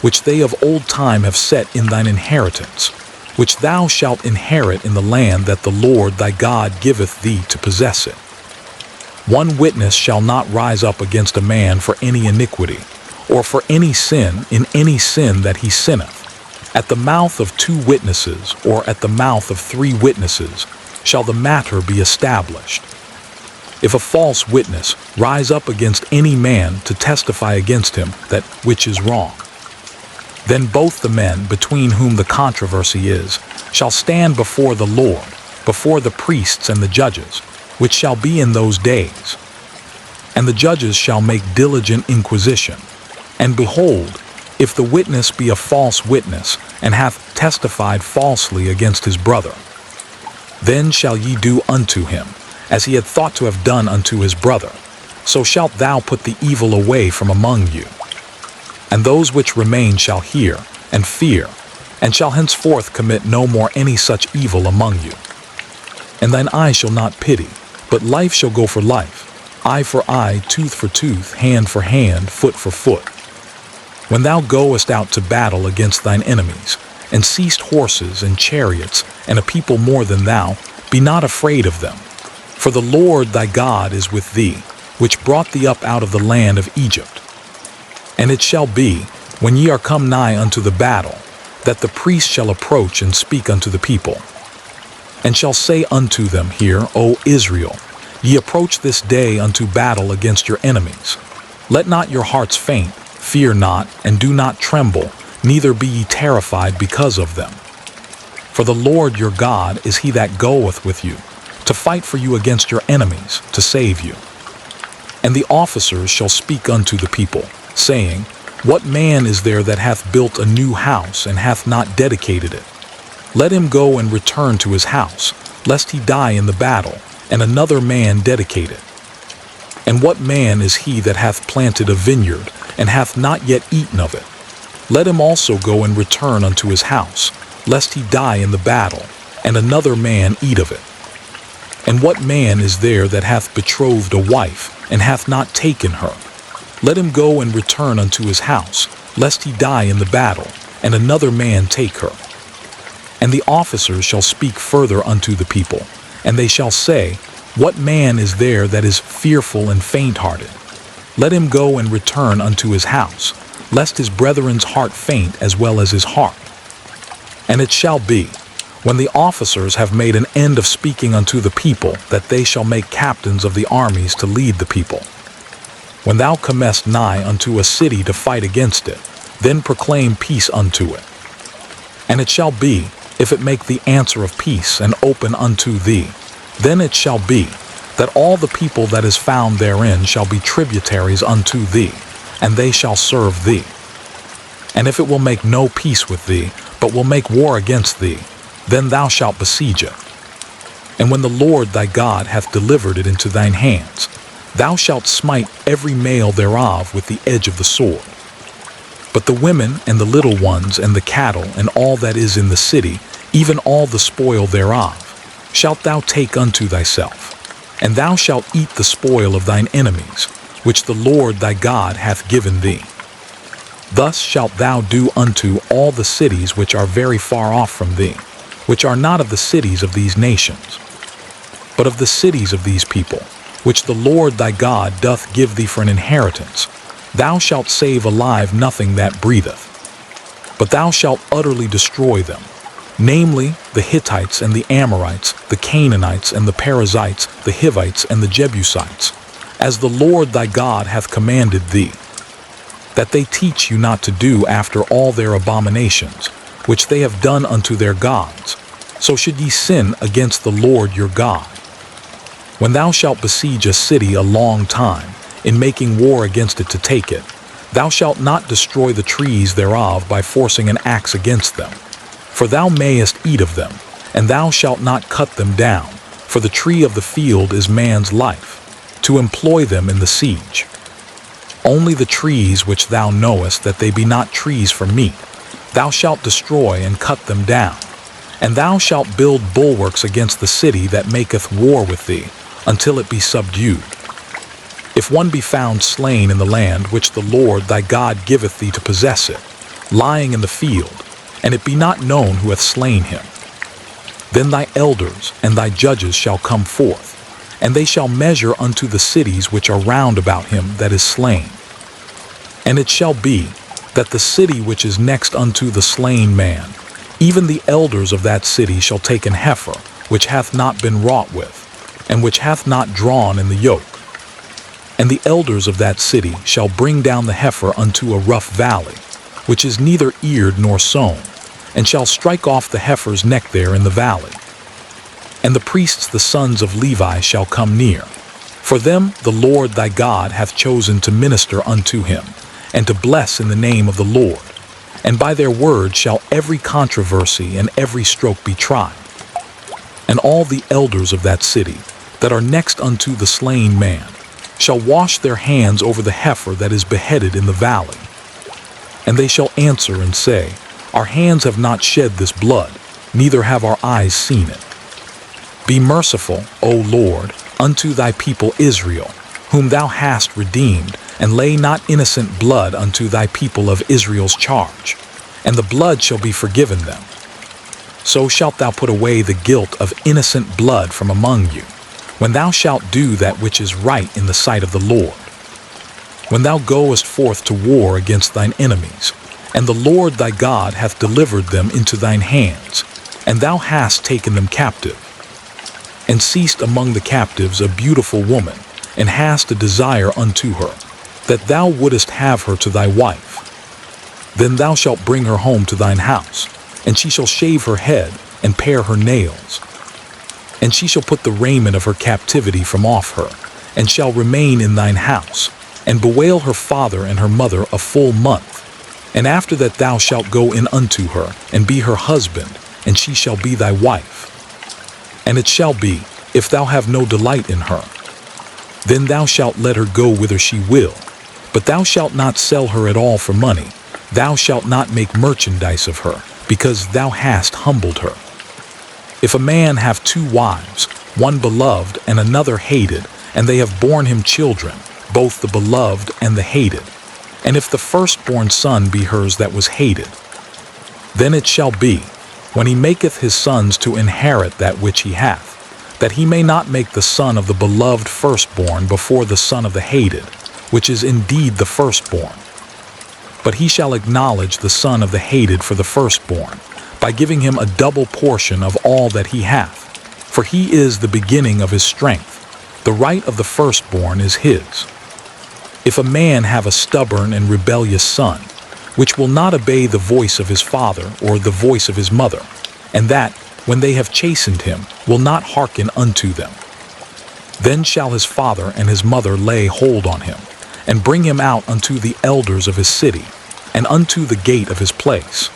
which they of old time have set in thine inheritance, which thou shalt inherit in the land that the Lord thy God giveth thee to possess it. One witness shall not rise up against a man for any iniquity, or for any sin in any sin that he sinneth. At the mouth of 2 witnesses, or at the mouth of 3 witnesses, shall the matter be established. If a false witness rise up against any man to testify against him that which is wrong, then both the men between whom the controversy is shall stand before the Lord, before the priests and the judges, which shall be in those days. And the judges shall make diligent inquisition. And behold, if the witness be a false witness, and hath testified falsely against his brother, then shall ye do unto him, as he had thought to have done unto his brother. So shalt thou put the evil away from among you. And those which remain shall hear, and fear, and shall henceforth commit no more any such evil among you. And thine eye shall not pity, but life shall go for life, eye for eye, tooth for tooth, hand for hand, foot for foot. When thou goest out to battle against thine enemies, and seest horses and chariots, and a people more than thou, be not afraid of them. For the Lord thy God is with thee, which brought thee up out of the land of Egypt. And it shall be, when ye are come nigh unto the battle, that the priest shall approach and speak unto the people, and shall say unto them, Hear, O Israel, ye approach this day unto battle against your enemies. Let not your hearts faint, fear not, and do not tremble, neither be ye terrified because of them. For the Lord your God is he that goeth with you, to fight for you against your enemies, to save you. And the officers shall speak unto the people, saying, What man is there that hath built a new house, and hath not dedicated it? Let him go and return to his house, lest he die in the battle, and another man dedicate it. And what man is he that hath planted a vineyard, and hath not yet eaten of it? Let him also go and return unto his house, lest he die in the battle, and another man eat of it. And what man is there that hath betrothed a wife, and hath not taken her? Let him go and return unto his house, lest he die in the battle, and another man take her. And the officers shall speak further unto the people, and they shall say, What man is there that is fearful and faint-hearted? Let him go and return unto his house, lest his brethren's heart faint as well as his heart. And it shall be, when the officers have made an end of speaking unto the people, that they shall make captains of the armies to lead the people. When thou comest nigh unto a city to fight against it, then proclaim peace unto it. And it shall be, if it make the answer of peace and open unto thee, then it shall be, that all the people that is found therein shall be tributaries unto thee, and they shall serve thee. And if it will make no peace with thee, but will make war against thee, then thou shalt besiege it. And when the Lord thy God hath delivered it into thine hands, thou shalt smite every male thereof with the edge of the sword. But the women and the little ones and the cattle and all that is in the city, even all the spoil thereof, shalt thou take unto thyself. And thou shalt eat the spoil of thine enemies, which the Lord thy God hath given thee. Thus shalt thou do unto all the cities which are very far off from thee, which are not of the cities of these nations, but of the cities of these people, which the Lord thy God doth give thee for an inheritance. Thou shalt save alive nothing that breatheth, but thou shalt utterly destroy them. namely the Hittites and the Amorites, the Canaanites and the Perizzites, the Hivites and the Jebusites, as the Lord thy God hath commanded thee, that they teach you not to do after all their abominations, which they have done unto their gods. So should ye sin against the Lord your God. When thou shalt besiege a city a long time, in making war against it to take it, thou shalt not destroy the trees thereof by forcing an axe against them. For thou mayest eat of them, and thou shalt not cut them down, for the tree of the field is man's life, to employ them in the siege. Only the trees which thou knowest that they be not trees for meat, thou shalt destroy and cut them down. And thou shalt build bulwarks against the city that maketh war with thee, until it be subdued. If one be found slain in the land which the Lord thy God giveth thee to possess it, lying in the field, and it be not known who hath slain him, then thy elders and thy judges shall come forth, and they shall measure unto the cities which are round about him that is slain. And it shall be, that the city which is next unto the slain man, even the elders of that city shall take an heifer, which hath not been wrought with, and which hath not drawn in the yoke. And the elders of that city shall bring down the heifer unto a rough valley, which is neither eared nor sown, and shall strike off the heifer's neck there in the valley. And the priests the sons of Levi shall come near. For them the Lord thy God hath chosen to minister unto him, and to bless in the name of the Lord. And by their word shall every controversy and every stroke be tried. And all the elders of that city, that are next unto the slain man, shall wash their hands over the heifer that is beheaded in the valley. And they shall answer and say, Our hands have not shed this blood, neither have our eyes seen it. Be merciful, O Lord, unto thy people Israel, whom thou hast redeemed, and lay not innocent blood unto thy people of Israel's charge, and the blood shall be forgiven them. So shalt thou put away the guilt of innocent blood from among you, when thou shalt do that which is right in the sight of the Lord. When thou goest forth to war against thine enemies, and the Lord thy God hath delivered them into thine hands, and thou hast taken them captive, and seest among the captives a beautiful woman, and hast a desire unto her, that thou wouldest have her to thy wife. Then thou shalt bring her home to thine house, and she shall shave her head, and pare her nails. And she shall put the raiment of her captivity from off her, and shall remain in thine house, and bewail her father and her mother a full month. And after that thou shalt go in unto her, and be her husband, and she shall be thy wife. And it shall be, if thou have no delight in her, then thou shalt let her go whither she will, but thou shalt not sell her at all for money. Thou shalt not make merchandise of her, because thou hast humbled her. If a man have two wives, one beloved and another hated, and they have borne him children, both the beloved and the hated, and if the firstborn son be hers that was hated, then it shall be, when he maketh his sons to inherit that which he hath, that he may not make the son of the beloved firstborn before the son of the hated, which is indeed the firstborn. But he shall acknowledge the son of the hated for the firstborn, by giving him a double portion of all that he hath, for he is the beginning of his strength. The right of the firstborn is his. If a man have a stubborn and rebellious son, which will not obey the voice of his father or the voice of his mother, and that, when they have chastened him, will not hearken unto them, then shall his father and his mother lay hold on him, and bring him out unto the elders of his city, and unto the gate of his place.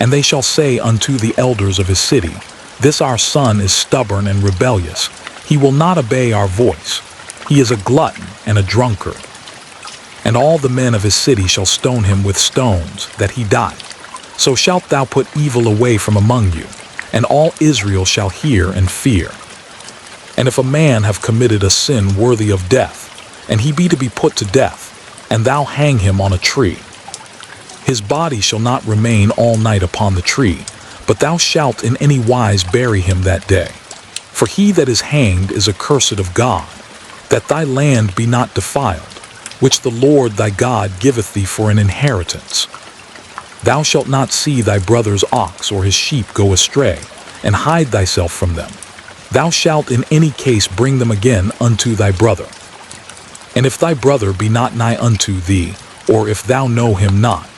And they shall say unto the elders of his city, This our son is stubborn and rebellious. He will not obey our voice. He is a glutton and a drunkard. And all the men of his city shall stone him with stones, that he die. So shalt thou put evil away from among you, and all Israel shall hear and fear. And if a man have committed a sin worthy of death, and he be to be put to death, and thou hang him on a tree, his body shall not remain all night upon the tree, but thou shalt in any wise bury him that day. For he that is hanged is accursed of God, that thy land be not defiled, which the Lord thy God giveth thee for an inheritance. Thou shalt not see thy brother's ox or his sheep go astray, and hide thyself from them. Thou shalt in any case bring them again unto thy brother. And if thy brother be not nigh unto thee, or if thou know him not,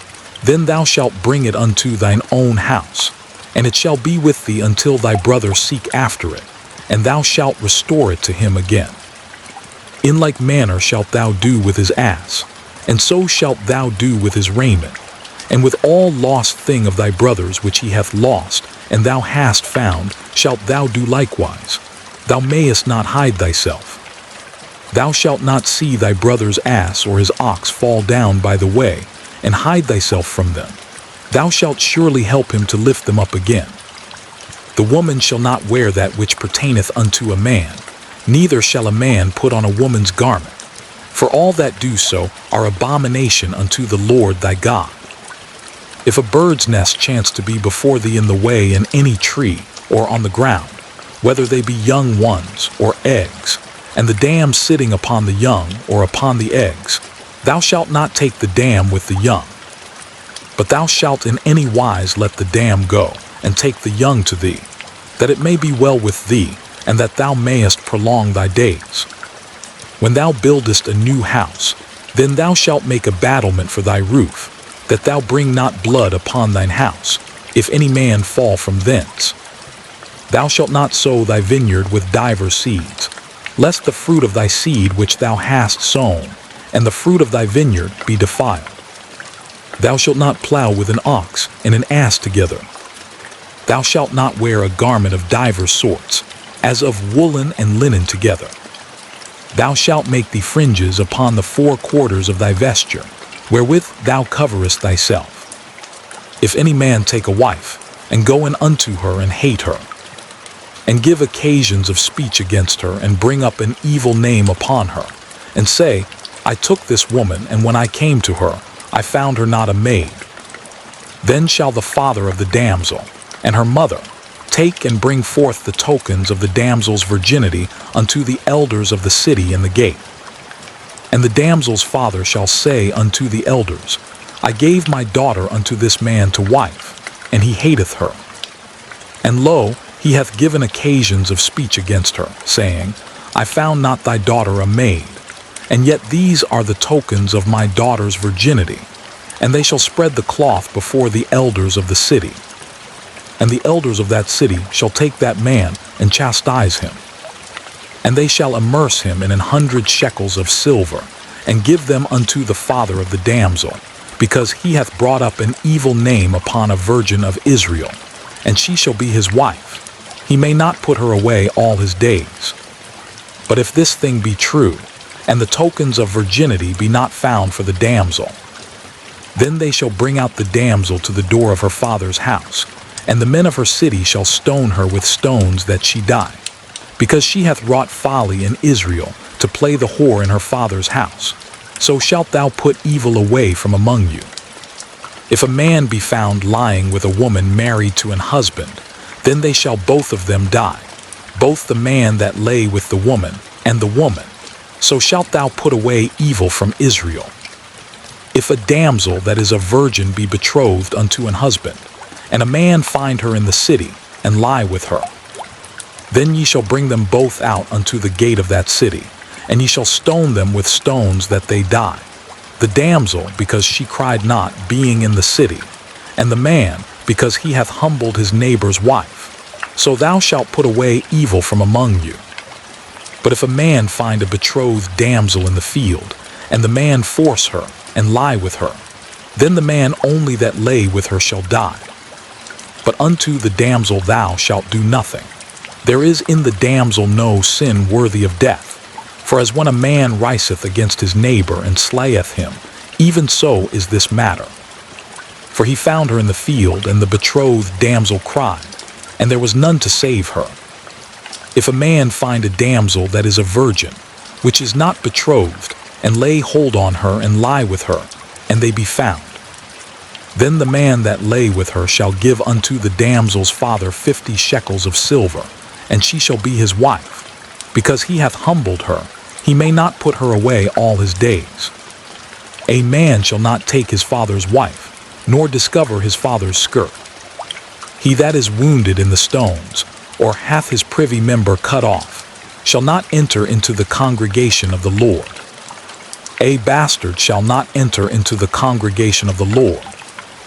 then thou shalt bring it unto thine own house, and it shall be with thee until thy brother seek after it, and thou shalt restore it to him again. In like manner shalt thou do with his ass, and so shalt thou do with his raiment, and with all lost thing of thy brother's which he hath lost, and thou hast found, shalt thou do likewise. Thou mayest not hide thyself. Thou shalt not see thy brother's ass or his ox fall down by the way, and hide thyself from them. Thou shalt surely help him to lift them up again. The woman shall not wear that which pertaineth unto a man, neither shall a man put on a woman's garment, for all that do so are abomination unto the Lord thy God. If a bird's nest chance to be before thee in the way in any tree, or on the ground, whether they be young ones, or eggs, and the dam sitting upon the young, or upon the eggs, thou shalt not take the dam with the young. But thou shalt in any wise let the dam go, and take the young to thee, that it may be well with thee, and that thou mayest prolong thy days. When thou buildest a new house, then thou shalt make a battlement for thy roof, that thou bring not blood upon thine house, if any man fall from thence. Thou shalt not sow thy vineyard with divers seeds, lest the fruit of thy seed which thou hast sown, and the fruit of thy vineyard be defiled. Thou shalt not plow with an ox and an ass together. Thou shalt not wear a garment of divers sorts, as of woolen and linen together. Thou shalt make thee fringes upon the four quarters of thy vesture, wherewith thou coverest thyself. If any man take a wife, and go in unto her and hate her, and give occasions of speech against her, and bring up an evil name upon her, and say, I took this woman, and when I came to her, I found her not a maid. Then shall the father of the damsel, and her mother, take and bring forth the tokens of the damsel's virginity unto the elders of the city in the gate. And the damsel's father shall say unto the elders, I gave my daughter unto this man to wife, and he hateth her. And lo, he hath given occasions of speech against her, saying, I found not thy daughter a maid, and yet these are the tokens of my daughter's virginity. And they shall spread the cloth before the elders of the city. And the elders of that city shall take that man and chastise him. And they shall immerse him in 100 shekels of silver, and give them unto the father of the damsel, because he hath brought up an evil name upon a virgin of Israel, and she shall be his wife. He may not put her away all his days. But if this thing be true, and the tokens of virginity be not found for the damsel, then they shall bring out the damsel to the door of her father's house, and the men of her city shall stone her with stones that she die, because she hath wrought folly in Israel, to play the whore in her father's house. So shalt thou put evil away from among you. If a man be found lying with a woman married to an husband, then they shall both of them die, both the man that lay with the woman, and the woman. So shalt thou put away evil from Israel. If a damsel that is a virgin be betrothed unto an husband, and a man find her in the city, and lie with her, then ye shall bring them both out unto the gate of that city, and ye shall stone them with stones that they die, the damsel because she cried not, being in the city, and the man because he hath humbled his neighbor's wife. So thou shalt put away evil from among you. But if a man find a betrothed damsel in the field, and the man force her, and lie with her, then the man only that lay with her shall die. But unto the damsel thou shalt do nothing. There is in the damsel no sin worthy of death. For as when a man riseth against his neighbor and slayeth him, even so is this matter. For he found her in the field, and the betrothed damsel cried, and there was none to save her. If a man find a damsel that is a virgin, which is not betrothed, and lay hold on her and lie with her, and they be found, then the man that lay with her shall give unto the damsel's father 50 shekels of silver, and she shall be his wife. Because he hath humbled her, he may not put her away all his days. A man shall not take his father's wife, nor discover his father's skirt. He that is wounded in the stones, or hath his privy member cut off, shall not enter into the congregation of the Lord. A bastard shall not enter into the congregation of the Lord.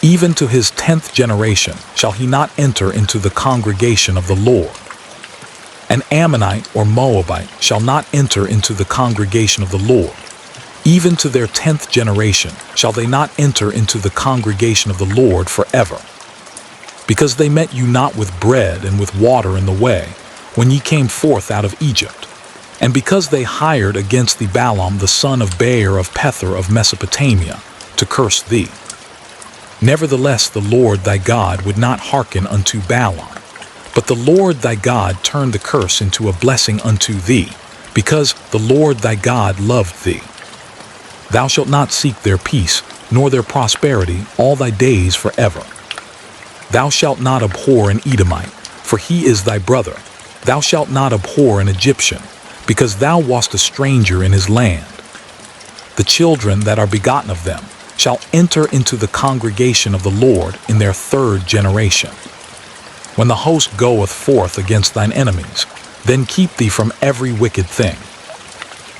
Even to his 10th generation shall he not enter into the congregation of the Lord. An Ammonite or Moabite shall not enter into the congregation of the Lord. Even to their 10th generation shall they not enter into the congregation of the Lord forever. Because they met you not with bread and with water in the way, when ye came forth out of Egypt, and because they hired against thee Balaam the son of Beor of Pethor of Mesopotamia, to curse thee. Nevertheless the Lord thy God would not hearken unto Balaam, but the Lord thy God turned the curse into a blessing unto thee, because the Lord thy God loved thee. Thou shalt not seek their peace, nor their prosperity all thy days forever. Thou shalt not abhor an Edomite, for he is thy brother. Thou shalt not abhor an Egyptian, because thou wast a stranger in his land. The children that are begotten of them shall enter into the congregation of the Lord in their 3rd generation. When the host goeth forth against thine enemies, then keep thee from every wicked thing.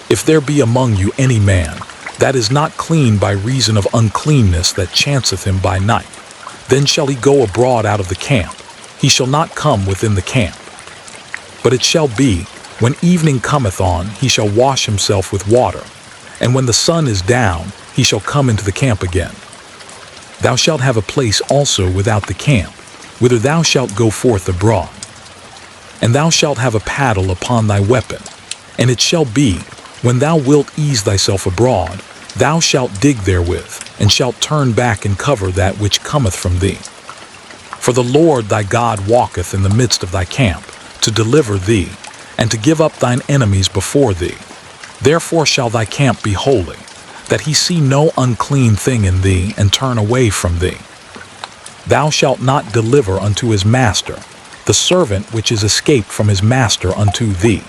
If there be among you any man that is not clean by reason of uncleanness that chanceth him by night, then shall he go abroad out of the camp. He shall not come within the camp. But it shall be, when evening cometh on, he shall wash himself with water, and when the sun is down, he shall come into the camp again. Thou shalt have a place also without the camp, whither thou shalt go forth abroad. And thou shalt have a paddle upon thy weapon, and it shall be, when thou wilt ease thyself abroad, thou shalt dig therewith, and shalt turn back and cover that which cometh from thee. For the Lord thy God walketh in the midst of thy camp, to deliver thee, and to give up thine enemies before thee. Therefore shall thy camp be holy, that he see no unclean thing in thee, and turn away from thee. Thou shalt not deliver unto his master the servant which is escaped from his master unto thee.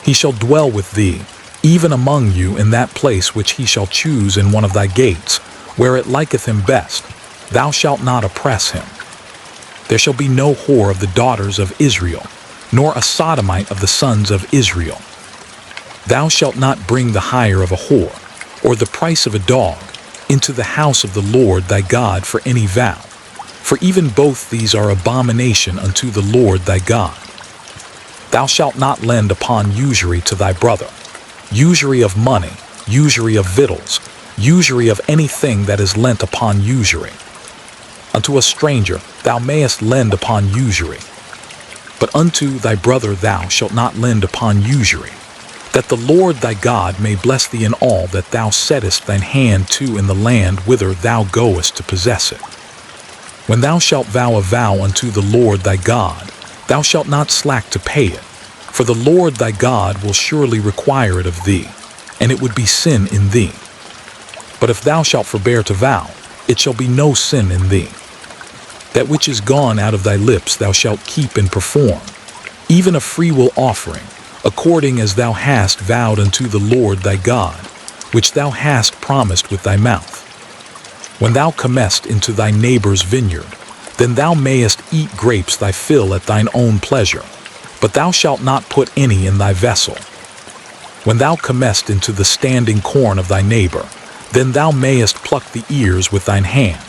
He shall dwell with thee, even among you in that place which he shall choose in one of thy gates, where it liketh him best. Thou shalt not oppress him. There shall be no whore of the daughters of Israel, nor a sodomite of the sons of Israel. Thou shalt not bring the hire of a whore, or the price of a dog, into the house of the Lord thy God for any vow. For even both these are abomination unto the Lord thy God. Thou shalt not lend upon usury to thy brother, usury of money, usury of victuals, usury of anything that is lent upon usury. Unto a stranger thou mayest lend upon usury, but unto thy brother thou shalt not lend upon usury, that the Lord thy God may bless thee in all that thou settest thine hand to in the land whither thou goest to possess it. When thou shalt vow a vow unto the Lord thy God, thou shalt not slack to pay it, for the Lord thy God will surely require it of thee, and it would be sin in thee. But if thou shalt forbear to vow, it shall be no sin in thee. That which is gone out of thy lips thou shalt keep and perform, even a freewill offering, according as thou hast vowed unto the Lord thy God, which thou hast promised with thy mouth. When thou comest into thy neighbor's vineyard, then thou mayest eat grapes thy fill at thine own pleasure, but thou shalt not put any in thy vessel. When thou comest into the standing corn of thy neighbor, then thou mayest pluck the ears with thine hand,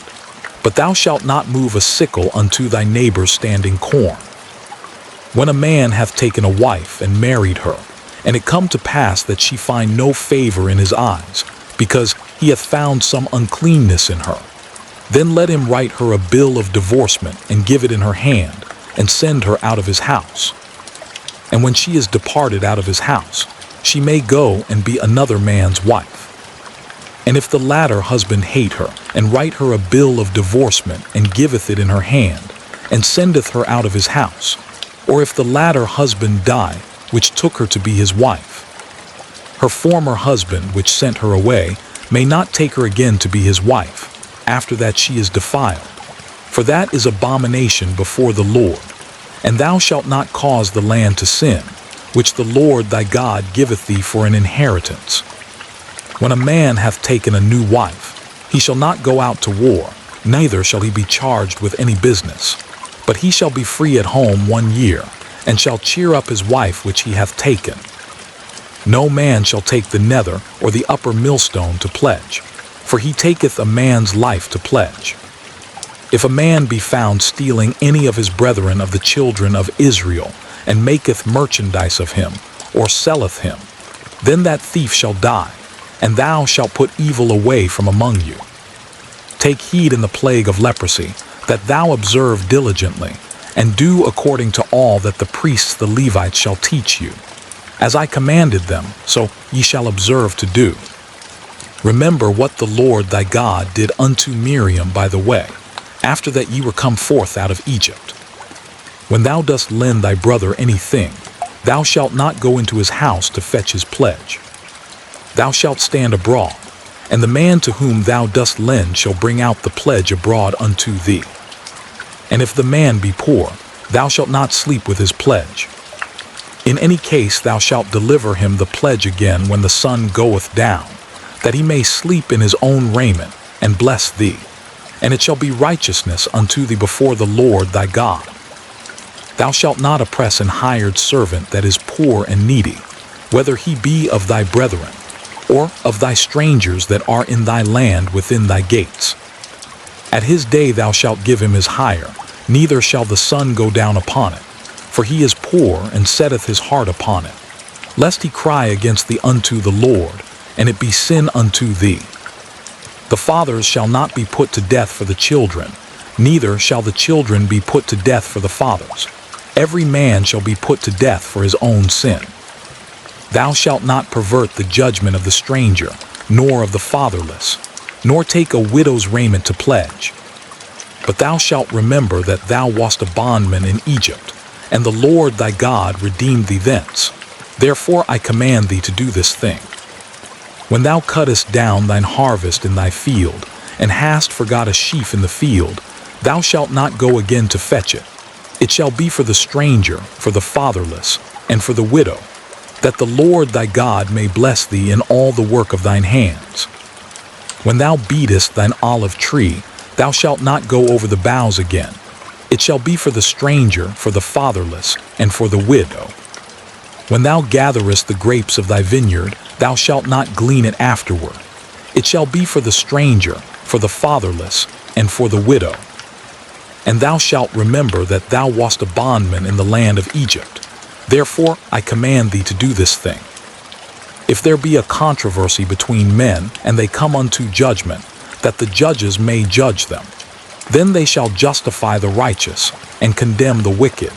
but thou shalt not move a sickle unto thy neighbor's standing corn. When a man hath taken a wife and married her, and it come to pass that she find no favor in his eyes, because he hath found some uncleanness in her, then let him write her a bill of divorcement and give it in her hand, and send her out of his house. And when she is departed out of his house, she may go and be another man's wife. And if the latter husband hate her, and write her a bill of divorcement, and giveth it in her hand, and sendeth her out of his house, or if the latter husband die, which took her to be his wife, her former husband, which sent her away, may not take her again to be his wife, after that she is defiled. For that is abomination before the Lord. And thou shalt not cause the land to sin, which the Lord thy God giveth thee for an inheritance. When a man hath taken a new wife, he shall not go out to war, neither shall he be charged with any business. But he shall be free at home 1 year, and shall cheer up his wife which he hath taken. No man shall take the nether or the upper millstone to pledge, for he taketh a man's life to pledge. If a man be found stealing any of his brethren of the children of Israel, and maketh merchandise of him, or selleth him, then that thief shall die, and thou shalt put evil away from among you. Take heed in the plague of leprosy, that thou observe diligently, and do according to all that the priests the Levites shall teach you. As I commanded them, so ye shall observe to do. Remember what the Lord thy God did unto Miriam by the way, after that ye were come forth out of Egypt. When thou dost lend thy brother anything, thou shalt not go into his house to fetch his pledge. Thou shalt stand abroad, and the man to whom thou dost lend shall bring out the pledge abroad unto thee. And if the man be poor, thou shalt not sleep with his pledge. In any case thou shalt deliver him the pledge again when the sun goeth down, that he may sleep in his own raiment, and bless thee. And it shall be righteousness unto thee before the Lord thy God. Thou shalt not oppress an hired servant that is poor and needy, whether he be of thy brethren, or of thy strangers that are in thy land within thy gates. At his day thou shalt give him his hire, neither shall the sun go down upon it, for he is poor and setteth his heart upon it, lest he cry against thee unto the Lord, and it be sin unto thee. The fathers shall not be put to death for the children, neither shall the children be put to death for the fathers. Every man shall be put to death for his own sin. Thou shalt not pervert the judgment of the stranger, nor of the fatherless, nor take a widow's raiment to pledge. But thou shalt remember that thou wast a bondman in Egypt, and the Lord thy God redeemed thee thence. Therefore I command thee to do this thing. When thou cuttest down thine harvest in thy field, and hast forgot a sheaf in the field, thou shalt not go again to fetch it. It shall be for the stranger, for the fatherless, and for the widow, that the Lord thy God may bless thee in all the work of thine hands. When thou beatest thine olive tree, thou shalt not go over the boughs again. It shall be for the stranger, for the fatherless, and for the widow. When thou gatherest the grapes of thy vineyard, thou shalt not glean it afterward. It shall be for the stranger, for the fatherless, and for the widow. And thou shalt remember that thou wast a bondman in the land of Egypt. Therefore I command thee to do this thing. If there be a controversy between men, and they come unto judgment, that the judges may judge them, then they shall justify the righteous, and condemn the wicked.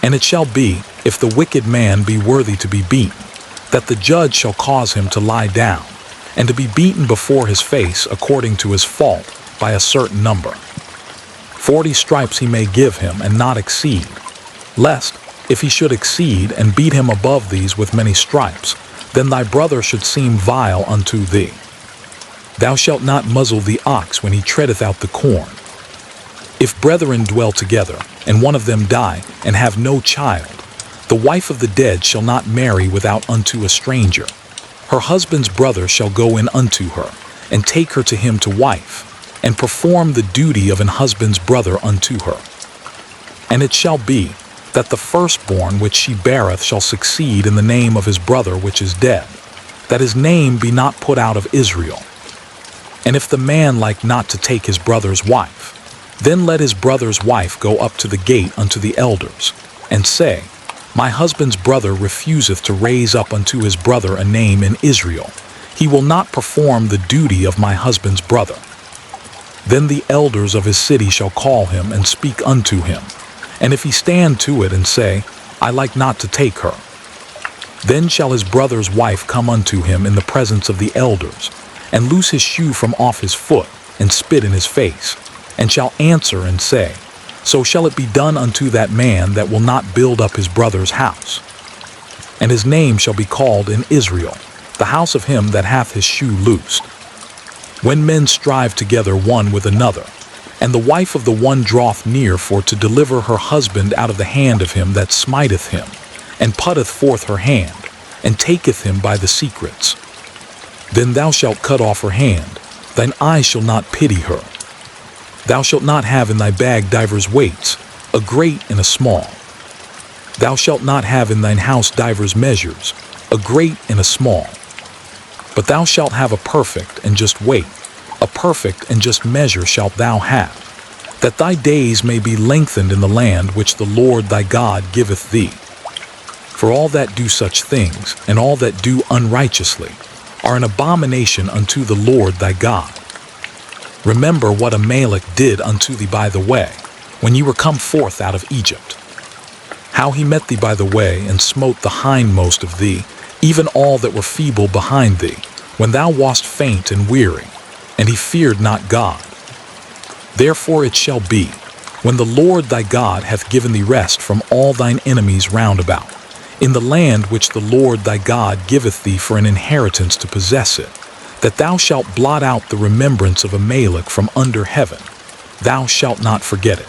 And it shall be, if the wicked man be worthy to be beaten, that the judge shall cause him to lie down, and to be beaten before his face according to his fault by a certain number. 40 stripes he may give him, and not exceed, lest, if he should exceed, and beat him above these with many stripes, then thy brother should seem vile unto thee. Thou shalt not muzzle the ox when he treadeth out the corn. If brethren dwell together, and one of them die, and have no child, the wife of the dead shall not marry without unto a stranger. Her husband's brother shall go in unto her, and take her to him to wife, and perform the duty of an husband's brother unto her. And it shall be, that the firstborn which she beareth shall succeed in the name of his brother which is dead, that his name be not put out of Israel. And if the man like not to take his brother's wife, then let his brother's wife go up to the gate unto the elders, and say, My husband's brother refuseth to raise up unto his brother a name in Israel. He will not perform the duty of my husband's brother. Then the elders of his city shall call him and speak unto him. And if he stand to it and say, I like not to take her, then shall his brother's wife come unto him in the presence of the elders, and loose his shoe from off his foot, and spit in his face, and shall answer and say, So shall it be done unto that man that will not build up his brother's house. And his name shall be called in Israel, the house of him that hath his shoe loosed. When men strive together one with another, and the wife of the one draweth near for to deliver her husband out of the hand of him that smiteth him, and putteth forth her hand, and taketh him by the secrets, then thou shalt cut off her hand, thine eye shall not pity her. Thou shalt not have in thy bag divers weights, a great and a small. Thou shalt not have in thine house divers measures, a great and a small. But thou shalt have a perfect and just weight, a perfect and just measure shalt thou have, that thy days may be lengthened in the land which the Lord thy God giveth thee. For all that do such things, and all that do unrighteously, are an abomination unto the Lord thy God. Remember what Amalek did unto thee by the way, when ye were come forth out of Egypt. How he met thee by the way, and smote the hindmost of thee, even all that were feeble behind thee, when thou wast faint and weary, and he feared not God. Therefore it shall be, when the Lord thy God hath given thee rest from all thine enemies round about, in the land which the Lord thy God giveth thee for an inheritance to possess it, that thou shalt blot out the remembrance of Amalek from under heaven, thou shalt not forget it.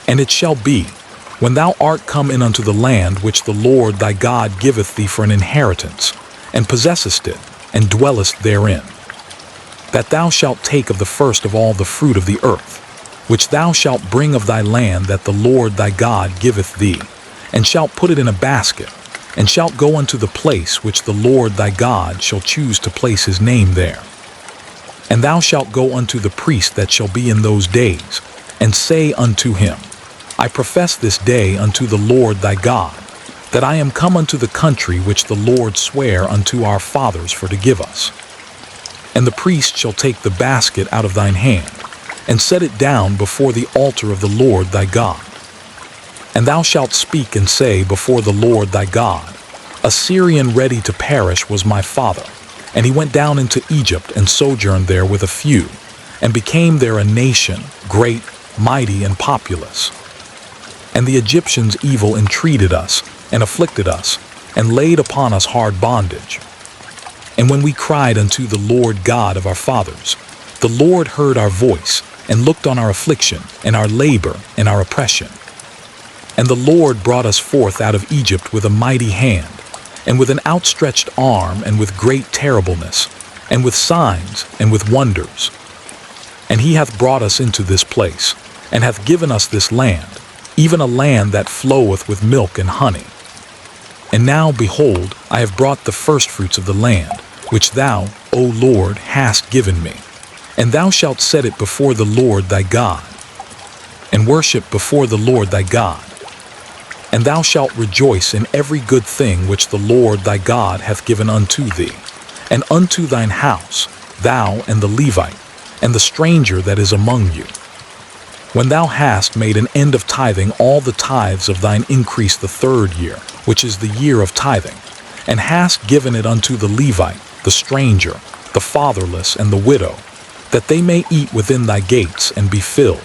And it shall be, when thou art come in unto the land which the Lord thy God giveth thee for an inheritance, and possessest it, and dwellest therein, that thou shalt take of the first of all the fruit of the earth, which thou shalt bring of thy land that the Lord thy God giveth thee, and shalt put it in a basket, and shalt go unto the place which the Lord thy God shall choose to place his name there. And thou shalt go unto the priest that shall be in those days, and say unto him, I profess this day unto the Lord thy God, that I am come unto the country which the Lord sware unto our fathers for to give us. And the priest shall take the basket out of thine hand, and set it down before the altar of the Lord thy God. And thou shalt speak and say before the Lord thy God, A Syrian ready to perish was my father, and he went down into Egypt and sojourned there with a few, and became there a nation, great, mighty, and populous. And the Egyptians evil entreated us, and afflicted us, and laid upon us hard bondage. And when we cried unto the Lord God of our fathers, the Lord heard our voice, and looked on our affliction, and our labor, and our oppression. And the Lord brought us forth out of Egypt with a mighty hand, and with an outstretched arm, and with great terribleness, and with signs, and with wonders. And he hath brought us into this place, and hath given us this land, even a land that floweth with milk and honey. And now, behold, I have brought the firstfruits of the land, which thou, O Lord, hast given me. And thou shalt set it before the Lord thy God, and worship before the Lord thy God. And thou shalt rejoice in every good thing which the Lord thy God hath given unto thee, and unto thine house, thou and the Levite, and the stranger that is among you. When thou hast made an end of tithing all the tithes of thine increase the third year, which is the year of tithing, and hast given it unto the Levite, the stranger, the fatherless, and the widow, that they may eat within thy gates and be filled.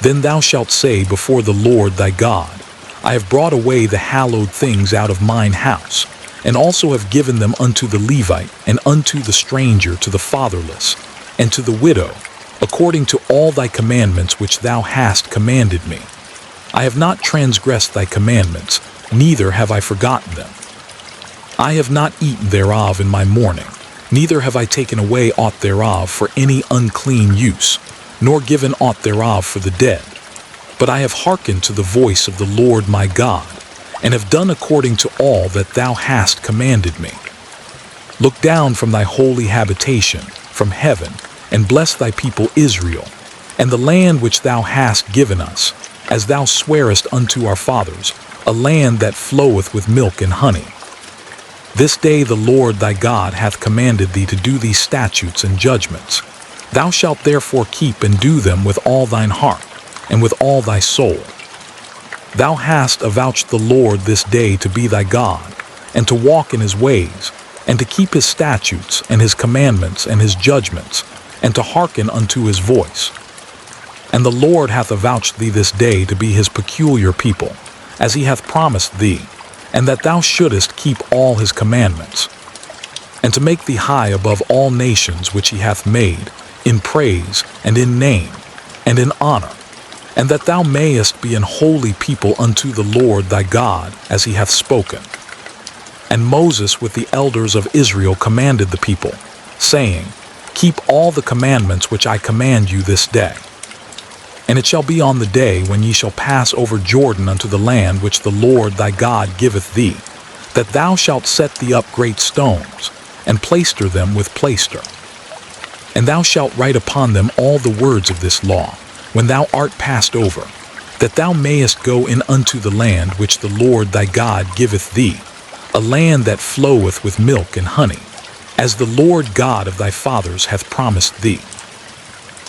Then thou shalt say before the Lord thy God, I have brought away the hallowed things out of mine house, and also have given them unto the Levite, and unto the stranger, to the fatherless, and to the widow, according to all thy commandments which thou hast commanded me. I have not transgressed thy commandments, neither have I forgotten them. I have not eaten thereof in my mourning, neither have I taken away aught thereof for any unclean use, nor given aught thereof for the dead. But I have hearkened to the voice of the Lord my God, and have done according to all that thou hast commanded me. Look down from thy holy habitation, from heaven, and bless thy people Israel, and the land which thou hast given us, as thou swarest unto our fathers, a land that floweth with milk and honey. This day the Lord thy God hath commanded thee to do these statutes and judgments. Thou shalt therefore keep and do them with all thine heart, and with all thy soul. Thou hast avouched the Lord this day to be thy God, and to walk in his ways, and to keep his statutes, and his commandments, and his judgments, and to hearken unto his voice. And the Lord hath avouched thee this day to be his peculiar people, as he hath promised thee, and that thou shouldest keep all his commandments, and to make thee high above all nations which he hath made, in praise, and in name, and in honor, and that thou mayest be an holy people unto the Lord thy God, as he hath spoken. And Moses with the elders of Israel commanded the people, saying, keep all the commandments which I command you this day. And it shall be on the day when ye shall pass over Jordan unto the land which the Lord thy God giveth thee, that thou shalt set thee up great stones, and plaister them with plaister. And thou shalt write upon them all the words of this law, when thou art passed over, that thou mayest go in unto the land which the Lord thy God giveth thee, a land that floweth with milk and honey, as the Lord God of thy fathers hath promised thee.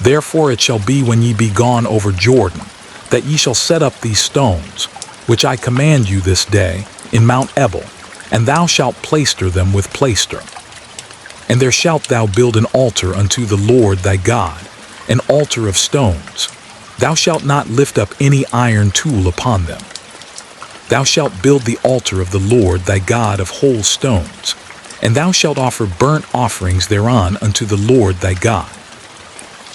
Therefore it shall be when ye be gone over Jordan, that ye shall set up these stones, which I command you this day, in Mount Ebal, and thou shalt plaister them with plaister. And there shalt thou build an altar unto the Lord thy God, an altar of stones. Thou shalt not lift up any iron tool upon them. Thou shalt build the altar of the Lord thy God of whole stones, and thou shalt offer burnt offerings thereon unto the Lord thy God.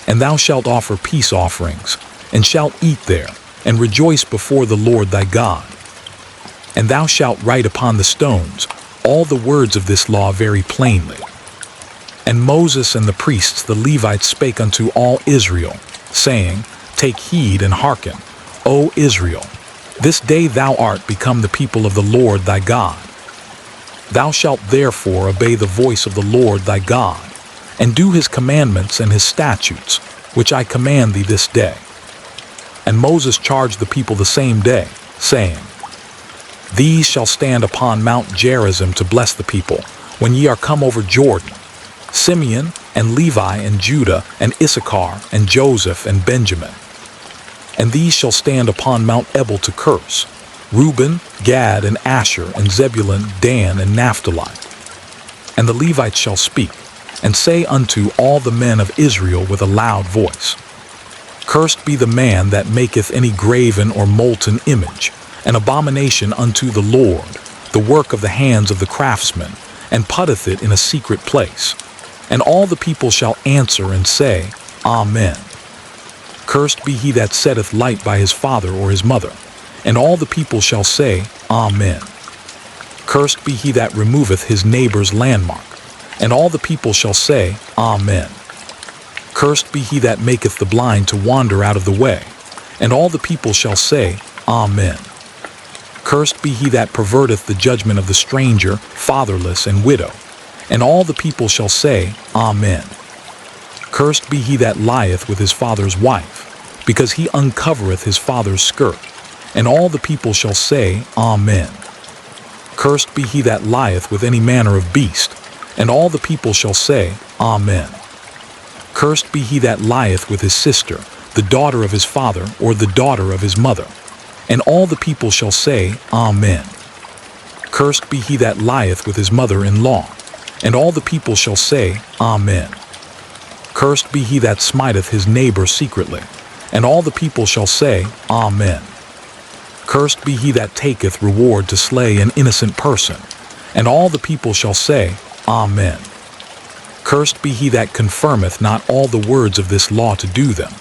And thou shalt offer peace offerings, and shalt eat there, and rejoice before the Lord thy God. And thou shalt write upon the stones all the words of this law very plainly. And Moses and the priests the Levites spake unto all Israel, saying, Take heed and hearken, O Israel, this day thou art become the people of the Lord thy God. Thou shalt therefore obey the voice of the Lord thy God, and do his commandments and his statutes, which I command thee this day. And Moses charged the people the same day, saying, These shall stand upon Mount Gerizim to bless the people, when ye are come over Jordan, Simeon and Levi and Judah and Issachar and Joseph and Benjamin. And these shall stand upon Mount Ebal to curse, Reuben, Gad, and Asher, and Zebulun, Dan, and Naphtali. And the Levites shall speak, and say unto all the men of Israel with a loud voice, Cursed be the man that maketh any graven or molten image, an abomination unto the Lord, the work of the hands of the craftsman, and putteth it in a secret place. And all the people shall answer and say, Amen. Cursed be he that setteth light by his father or his mother. And all the people shall say, Amen. Cursed be he that removeth his neighbor's landmark. And all the people shall say, Amen. Cursed be he that maketh the blind to wander out of the way. And all the people shall say, Amen. Cursed be he that perverteth the judgment of the stranger, fatherless, and widow. And all the people shall say, Amen. Cursed be he that lieth with his father's wife, because he uncovereth his father's skirt. And all the people shall say, Amen. Cursed be he that lieth with any manner of beast. And all the people shall say, Amen. Cursed be he that lieth with his sister, the daughter of his father, or the daughter of his mother. And all the people shall say, Amen. Cursed be he that lieth with his mother-in-law. And all the people shall say, Amen. Cursed be he that smiteth his neighbor secretly. And all the people shall say, Amen. Cursed be he that taketh reward to slay an innocent person. And all the people shall say, Amen. Cursed be he that confirmeth not all the words of this law to do them.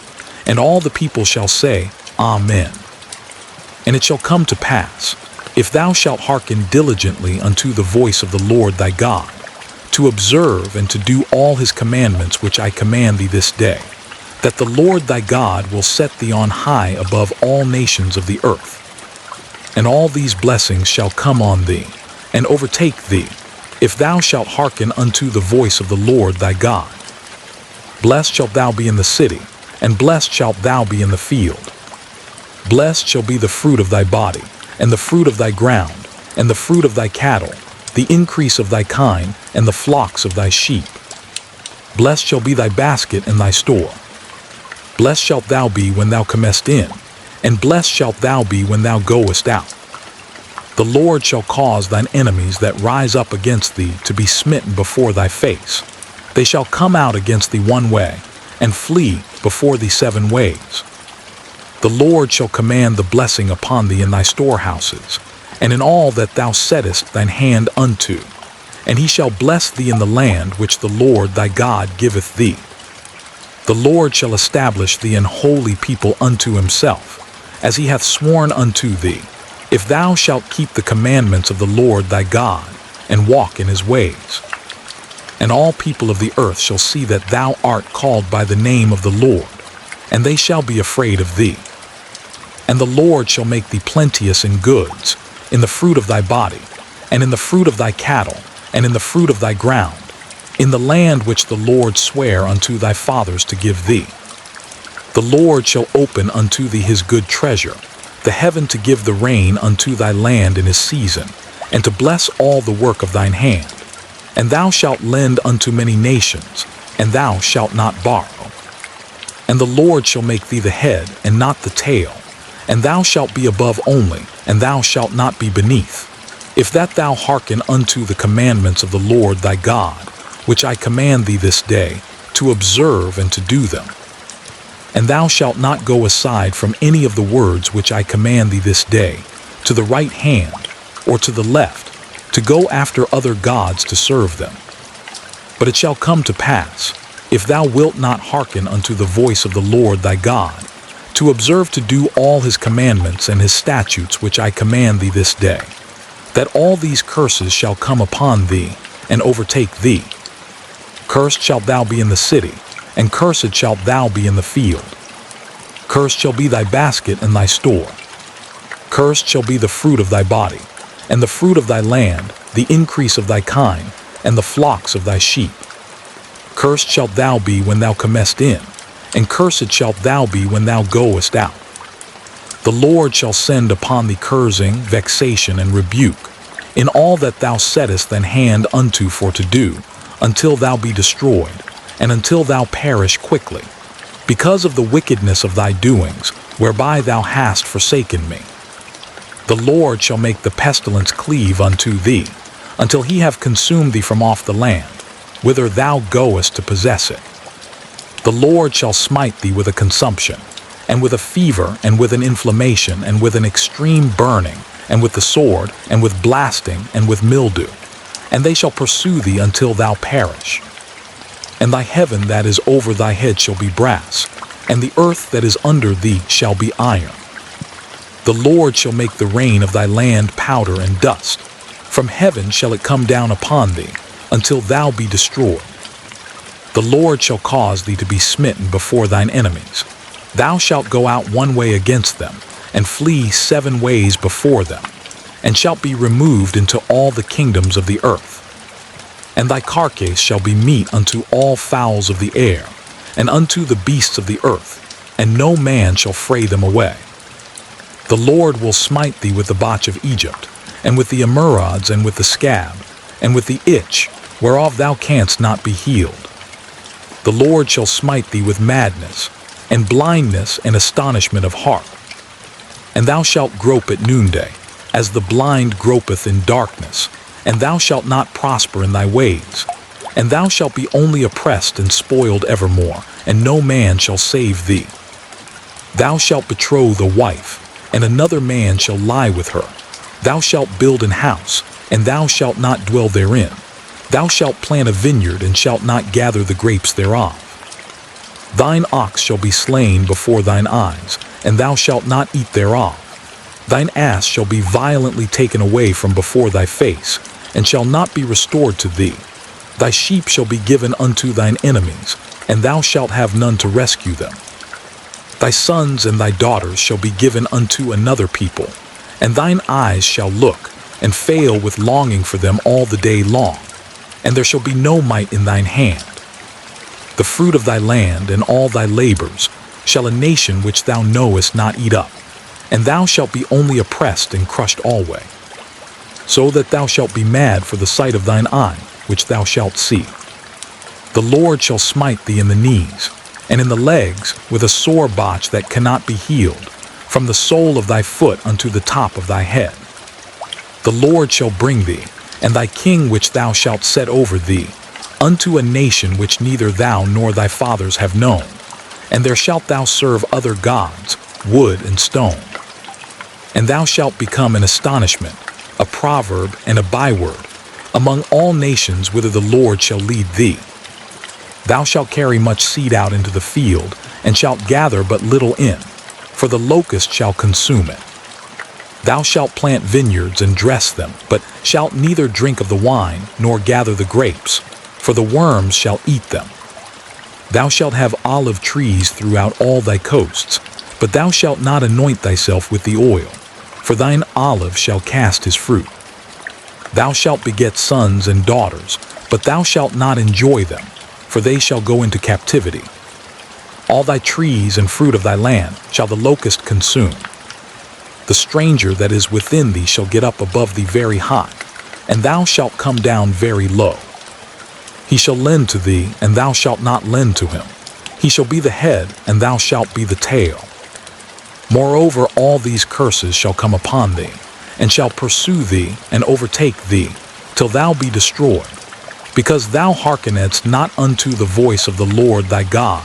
And all the people shall say, Amen. And it shall come to pass, if thou shalt hearken diligently unto the voice of the Lord thy God, to observe and to do all his commandments which I command thee this day, that the Lord thy God will set thee on high above all nations of the earth. And all these blessings shall come on thee, and overtake thee, if thou shalt hearken unto the voice of the Lord thy God. Blessed shalt thou be in the city, and blessed shalt thou be in the field. Blessed shall be the fruit of thy body, and the fruit of thy ground, and the fruit of thy cattle, the increase of thy kine, and the flocks of thy sheep. Blessed shall be thy basket and thy store. Blessed shalt thou be when thou comest in, and blessed shalt thou be when thou goest out. The Lord shall cause thine enemies that rise up against thee to be smitten before thy face. They shall come out against thee one way, and flee before thee 7 ways. The Lord shall command the blessing upon thee in thy storehouses, and in all that thou settest thine hand unto. And he shall bless thee in the land which the Lord thy God giveth thee. The Lord shall establish thee an holy people unto himself, as he hath sworn unto thee, if thou shalt keep the commandments of the Lord thy God, and walk in his ways. and all people of the earth shall see that thou art called by the name of the Lord, and they shall be afraid of thee. And the Lord shall make thee plenteous in goods, in the fruit of thy body, and in the fruit of thy cattle, and in the fruit of thy ground, in the land which the Lord sware unto thy fathers to give thee. The Lord shall open unto thee his good treasure, the heaven to give the rain unto thy land in his season, and to bless all the work of thine hand. And thou shalt lend unto many nations, and thou shalt not borrow. And the Lord shall make thee the head, and not the tail, and thou shalt be above only, and thou shalt not be beneath, if that thou hearken unto the commandments of the Lord thy God, which I command thee this day, to observe and to do them. And thou shalt not go aside from any of the words which I command thee this day, to the right hand, or to the left, to go after other gods to serve them. But it shall come to pass, if thou wilt not hearken unto the voice of the Lord thy God, to observe to do all his commandments and his statutes which I command thee this day, that all these curses shall come upon thee and overtake thee. Cursed shalt thou be in the city, and cursed shalt thou be in the field. Cursed shall be thy basket and thy store. Cursed shall be the fruit of thy body, and the fruit of thy land, the increase of thy kind, and the flocks of thy sheep. Cursed shalt thou be when thou comest in, and cursed shalt thou be when thou goest out. The Lord shall send upon thee cursing, vexation, and rebuke, in all that thou settest thine hand unto for to do, until thou be destroyed, and until thou perish quickly, because of the wickedness of thy doings, whereby thou hast forsaken me. The Lord shall make the pestilence cleave unto thee, until he have consumed thee from off the land, whither thou goest to possess it. The Lord shall smite thee with a consumption, and with a fever, and with an inflammation, and with an extreme burning, and with the sword, and with blasting, and with mildew, and they shall pursue thee until thou perish. And thy heaven that is over thy head shall be brass, and the earth that is under thee shall be iron. The Lord shall make the rain of thy land powder and dust. From heaven shall it come down upon thee, until thou be destroyed. The Lord shall cause thee to be smitten before thine enemies. Thou shalt go out one way against them, and flee 7 ways before them, and shalt be removed into all the kingdoms of the earth. And thy carcase shall be meat unto all fowls of the air, and unto the beasts of the earth, and no man shall fray them away. The Lord will smite thee with the botch of Egypt, and with the emerods, and with the scab, and with the itch, whereof thou canst not be healed. The Lord shall smite thee with madness, and blindness, and astonishment of heart. And thou shalt grope at noonday, as the blind gropeth in darkness, and thou shalt not prosper in thy ways. And thou shalt be only oppressed and spoiled evermore, and no man shall save thee. Thou shalt betroth a wife, and another man shall lie with her. Thou shalt build an house, and thou shalt not dwell therein. Thou shalt plant a vineyard, and shalt not gather the grapes thereof. Thine ox shall be slain before thine eyes, and thou shalt not eat thereof. Thine ass shall be violently taken away from before thy face, and shall not be restored to thee. Thy sheep shall be given unto thine enemies, and thou shalt have none to rescue them. Thy sons and thy daughters shall be given unto another people, and thine eyes shall look, and fail with longing for them all the day long, and there shall be no might in thine hand. The fruit of thy land and all thy labors shall a nation which thou knowest not eat up, and thou shalt be only oppressed and crushed alway, so that thou shalt be mad for the sight of thine eye, which thou shalt see. The Lord shall smite thee in the knees, and in the legs with a sore botch that cannot be healed, from the sole of thy foot unto the top of thy head. The Lord shall bring thee, and thy king which thou shalt set over thee, unto a nation which neither thou nor thy fathers have known, and there shalt thou serve other gods, wood and stone. And thou shalt become an astonishment, a proverb and a byword, among all nations whither the Lord shall lead thee. Thou shalt carry much seed out into the field, and shalt gather but little in, for the locust shall consume it. Thou shalt plant vineyards and dress them, but shalt neither drink of the wine, nor gather the grapes. for the worms shall eat them. Thou shalt have olive trees throughout all thy coasts, but thou shalt not anoint thyself with the oil, for thine olive shall cast his fruit. Thou shalt beget sons and daughters, but thou shalt not enjoy them, for they shall go into captivity. All thy trees and fruit of thy land shall the locust consume. The stranger that is within thee shall get up above thee very high, and thou shalt come down very low. He shall lend to thee, and thou shalt not lend to him. He shall be the head, and thou shalt be the tail. Moreover, all these curses shall come upon thee, and shall pursue thee, and overtake thee, till thou be destroyed, because thou hearkenedst not unto the voice of the Lord thy God,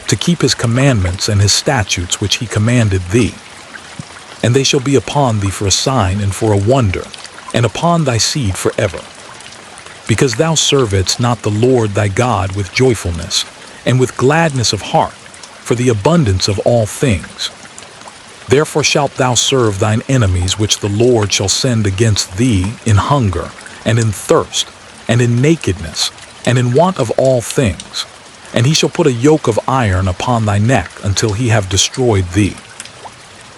to keep his commandments and his statutes which he commanded thee. And they shall be upon thee for a sign and for a wonder, and upon thy seed forever. Because thou servedst not the Lord thy God with joyfulness, and with gladness of heart, for the abundance of all things. Therefore shalt thou serve thine enemies which the Lord shall send against thee in hunger, and in thirst, and in nakedness, and in want of all things. And he shall put a yoke of iron upon thy neck until he have destroyed thee.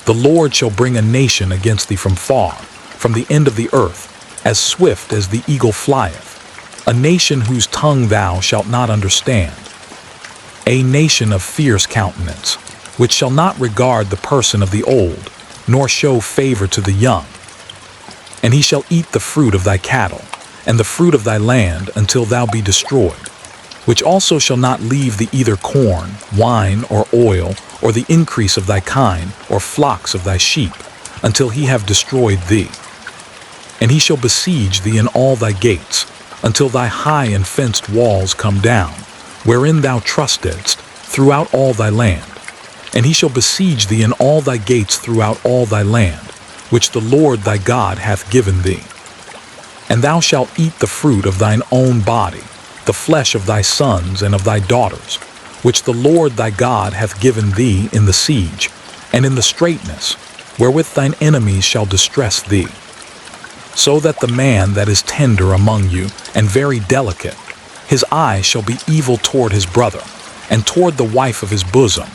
The Lord shall bring a nation against thee from far, from the end of the earth, as swift as the eagle flieth, a nation whose tongue thou shalt not understand, a nation of fierce countenance, which shall not regard the person of the old, nor show favor to the young. And he shall eat the fruit of thy cattle, and the fruit of thy land, until thou be destroyed, which also shall not leave thee either corn, wine, or oil, or the increase of thy kine, or flocks of thy sheep, until he have destroyed thee. And he shall besiege thee in all thy gates, until thy high and fenced walls come down, wherein thou trustedst, throughout all thy land. And he shall besiege thee in all thy gates throughout all thy land, which the Lord thy God hath given thee. And thou shalt eat the fruit of thine own body, the flesh of thy sons and of thy daughters, which the Lord thy God hath given thee in the siege, and in the straitness, wherewith thine enemies shall distress thee. So that the man that is tender among you, and very delicate, his eye shall be evil toward his brother, and toward the wife of his bosom,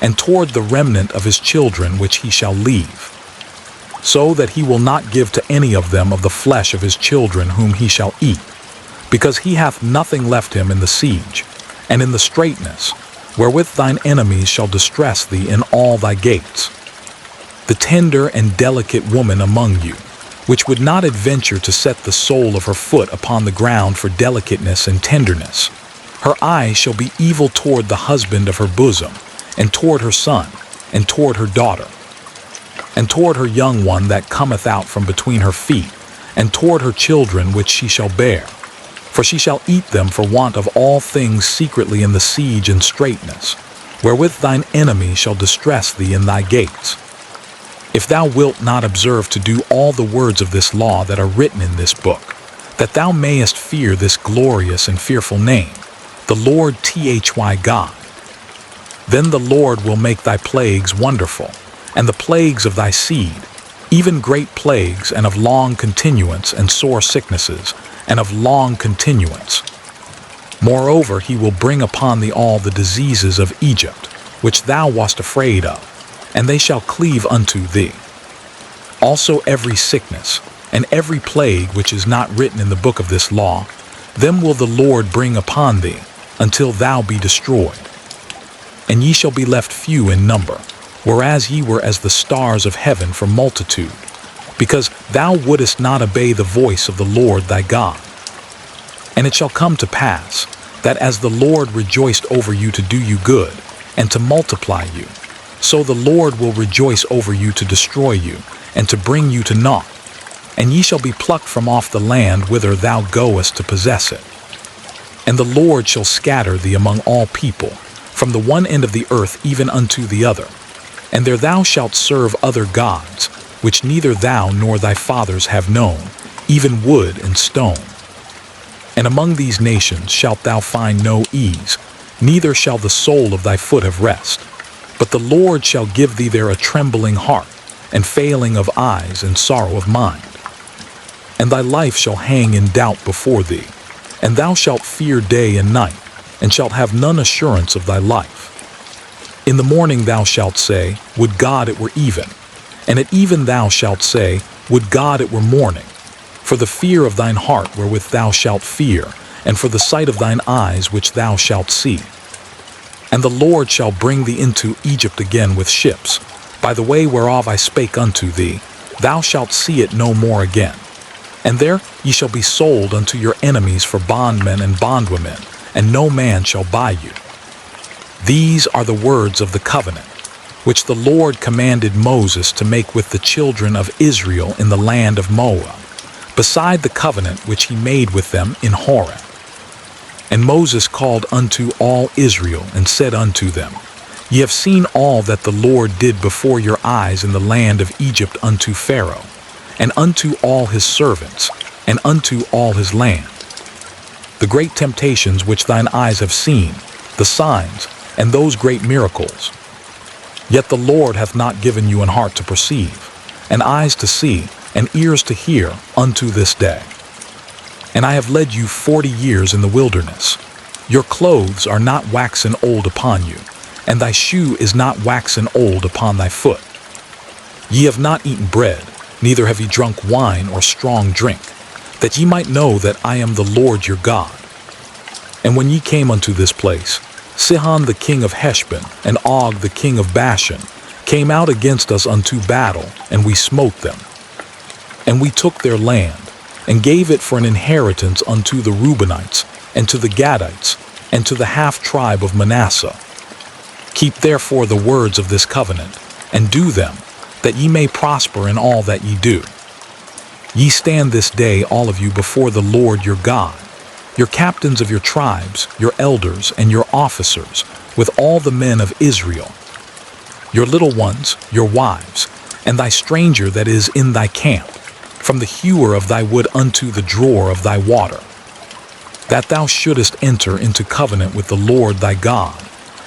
and toward the remnant of his children which he shall leave. So that he will not give to any of them of the flesh of his children whom he shall eat, because he hath nothing left him in the siege, and in the straitness, wherewith thine enemies shall distress thee in all thy gates. The tender and delicate woman among you, which would not adventure to set the sole of her foot upon the ground for delicateness and tenderness, her eye shall be evil toward the husband of her bosom, and toward her son, and toward her daughter, and toward her young one that cometh out from between her feet, and toward her children which she shall bear. For she shall eat them for want of all things secretly in the siege and straitness, wherewith thine enemy shall distress thee in thy gates. If thou wilt not observe to do all the words of this law that are written in this book, that thou mayest fear this glorious and fearful name, the Lord thy God, then the Lord will make thy plagues wonderful, and the plagues of thy seed, even great plagues, and of long continuance, and sore sicknesses, and of long continuance. Moreover, he will bring upon thee all the diseases of Egypt, which thou wast afraid of, and they shall cleave unto thee. Also every sickness, and every plague which is not written in the book of this law, them will the Lord bring upon thee, until thou be destroyed. And ye shall be left few in number, whereas ye were as the stars of heaven for multitude, because thou wouldest not obey the voice of the Lord thy God. And it shall come to pass, that as the Lord rejoiced over you to do you good, and to multiply you, so the Lord will rejoice over you to destroy you, and to bring you to naught. And ye shall be plucked from off the land whither thou goest to possess it. And the Lord shall scatter thee among all people, from the one end of the earth even unto the other. And there thou shalt serve other gods, which neither thou nor thy fathers have known, even wood and stone. And among these nations shalt thou find no ease, neither shall the sole of thy foot have rest. But the Lord shall give thee there a trembling heart, and failing of eyes, and sorrow of mind. And thy life shall hang in doubt before thee, and thou shalt fear day and night, and shalt have none assurance of thy life. In the morning thou shalt say, Would God it were even, and at even thou shalt say, Would God it were morning, for the fear of thine heart wherewith thou shalt fear, and for the sight of thine eyes which thou shalt see. And the Lord shall bring thee into Egypt again with ships, by the way whereof I spake unto thee, thou shalt see it no more again. And there ye shall be sold unto your enemies for bondmen and bondwomen, and no man shall buy you. These are the words of the covenant, which the Lord commanded Moses to make with the children of Israel in the land of Moab, beside the covenant which he made with them in Horeb. And Moses called unto all Israel, and said unto them, Ye have seen all that the Lord did before your eyes in the land of Egypt unto Pharaoh, and unto all his servants, and unto all his land. The great temptations which thine eyes have seen, the signs, and those great miracles. Yet the Lord hath not given you an heart to perceive, and eyes to see, and ears to hear, unto this day. And I have led you 40 years in the wilderness. Your clothes are not waxen old upon you, and thy shoe is not waxen old upon thy foot. Ye have not eaten bread, neither have ye drunk wine or strong drink, that ye might know that I am the Lord your God. And when ye came unto this place, Sihon the king of Heshbon, and Og the king of Bashan, came out against us unto battle, and we smote them. And we took their land, and gave it for an inheritance unto the Reubenites, and to the Gadites, and to the half-tribe of Manasseh. Keep therefore the words of this covenant, and do them, that ye may prosper in all that ye do. Ye stand this day all of you before the Lord your God, your captains of your tribes, your elders, and your officers, with all the men of Israel, your little ones, your wives, and thy stranger that is in thy camp, from the hewer of thy wood unto the drawer of thy water, that thou shouldest enter into covenant with the Lord thy God,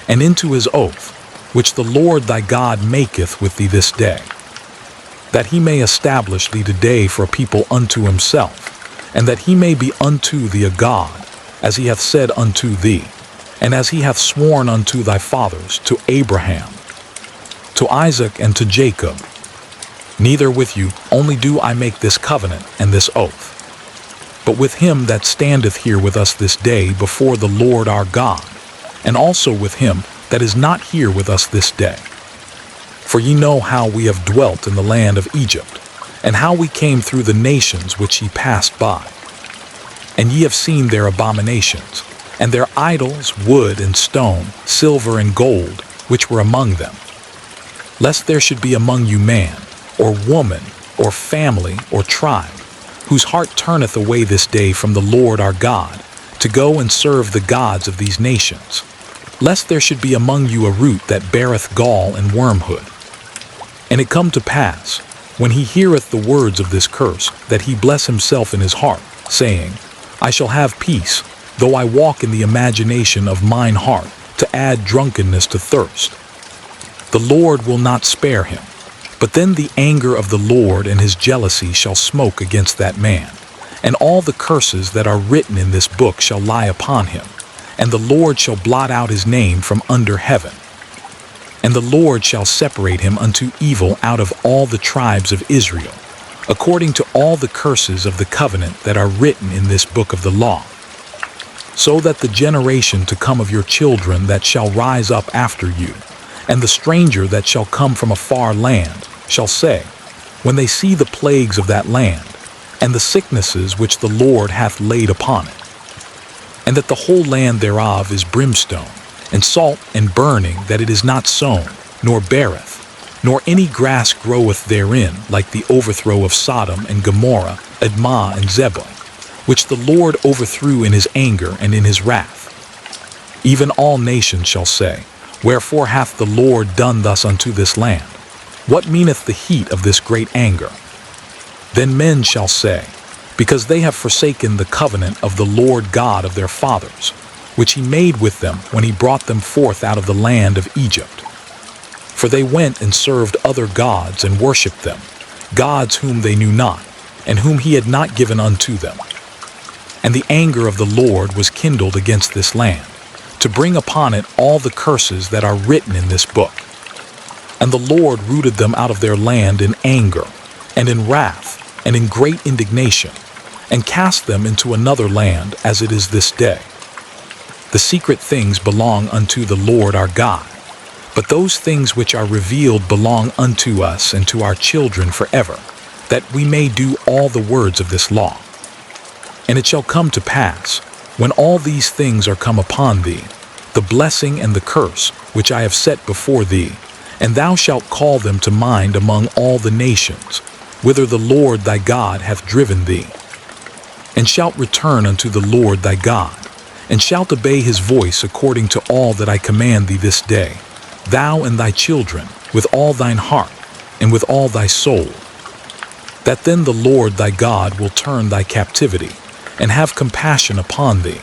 and into his oath, which the Lord thy God maketh with thee this day, that he may establish thee today for a people unto himself, and that he may be unto thee a God, as he hath said unto thee, and as he hath sworn unto thy fathers, to Abraham, to Isaac, and to Jacob. Neither with you only do I make this covenant and this oath, but with him that standeth here with us this day before the Lord our God, and also with him that is not here with us this day. For ye know how we have dwelt in the land of Egypt, and how we came through the nations which ye passed by. And ye have seen their abominations, and their idols, wood and stone, silver and gold, which were among them. Lest there should be among you man, or woman, or family, or tribe, whose heart turneth away this day from the Lord our God, to go and serve the gods of these nations. Lest there should be among you a root that beareth gall and wormwood. And it come to pass, when he heareth the words of this curse, that he bless himself in his heart, saying, I shall have peace, though I walk in the imagination of mine heart, to add drunkenness to thirst. The Lord will not spare him, but then the anger of the Lord and his jealousy shall smoke against that man, and all the curses that are written in this book shall lie upon him, and the Lord shall blot out his name from under heaven. And the Lord shall separate him unto evil out of all the tribes of Israel, according to all the curses of the covenant that are written in this book of the law. So that the generation to come of your children that shall rise up after you, and the stranger that shall come from a far land, shall say, when they see the plagues of that land, and the sicknesses which the Lord hath laid upon it, and that the whole land thereof is brimstone, and salt and burning, that it is not sown, nor beareth, nor any grass groweth therein, like the overthrow of Sodom and Gomorrah, Admah and Zeboim, which the Lord overthrew in his anger and in his wrath. Even all nations shall say, Wherefore hath the Lord done thus unto this land? What meaneth the heat of this great anger? Then men shall say, Because they have forsaken the covenant of the Lord God of their fathers, which he made with them when he brought them forth out of the land of Egypt. For they went and served other gods and worshipped them, gods whom they knew not, and whom he had not given unto them. And the anger of the Lord was kindled against this land, to bring upon it all the curses that are written in this book. And the Lord rooted them out of their land in anger, and in wrath, and in great indignation, and cast them into another land as it is this day. The secret things belong unto the Lord our God, but those things which are revealed belong unto us and to our children forever, that we may do all the words of this law. And it shall come to pass, when all these things are come upon thee, the blessing and the curse which I have set before thee, and thou shalt call them to mind among all the nations, whither the Lord thy God hath driven thee, and shalt return unto the Lord thy God, and shalt obey his voice according to all that I command thee this day, thou and thy children, with all thine heart, and with all thy soul. That then the Lord thy God will turn thy captivity, and have compassion upon thee,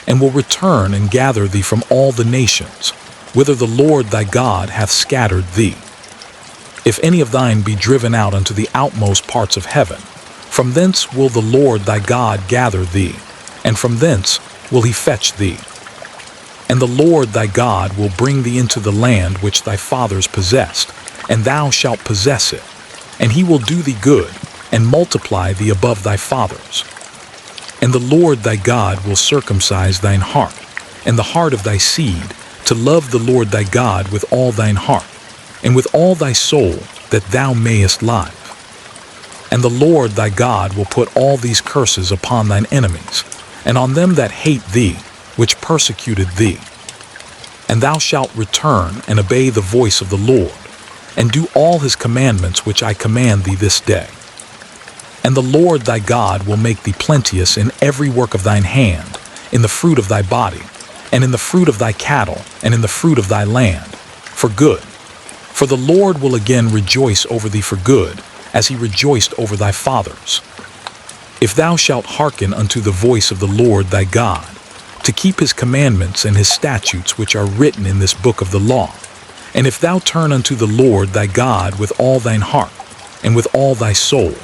and will return and gather thee from all the nations, whither the Lord thy God hath scattered thee. If any of thine be driven out unto the outmost parts of heaven, from thence will the Lord thy God gather thee, and from thence will he fetch thee. And the Lord thy God will bring thee into the land which thy fathers possessed, and thou shalt possess it, and he will do thee good, and multiply thee above thy fathers. And the Lord thy God will circumcise thine heart, and the heart of thy seed, to love the Lord thy God with all thine heart, and with all thy soul, that thou mayest live. And the Lord thy God will put all these curses upon thine enemies, and on them that hate thee, which persecuted thee. And thou shalt return and obey the voice of the Lord, and do all his commandments which I command thee this day. And the Lord thy God will make thee plenteous in every work of thine hand, in the fruit of thy body, and in the fruit of thy cattle, and in the fruit of thy land, for good. For the Lord will again rejoice over thee for good, as he rejoiced over thy fathers. If thou shalt hearken unto the voice of the Lord thy God, to keep his commandments and his statutes which are written in this book of the law, and if thou turn unto the Lord thy God with all thine heart, and with all thy soul.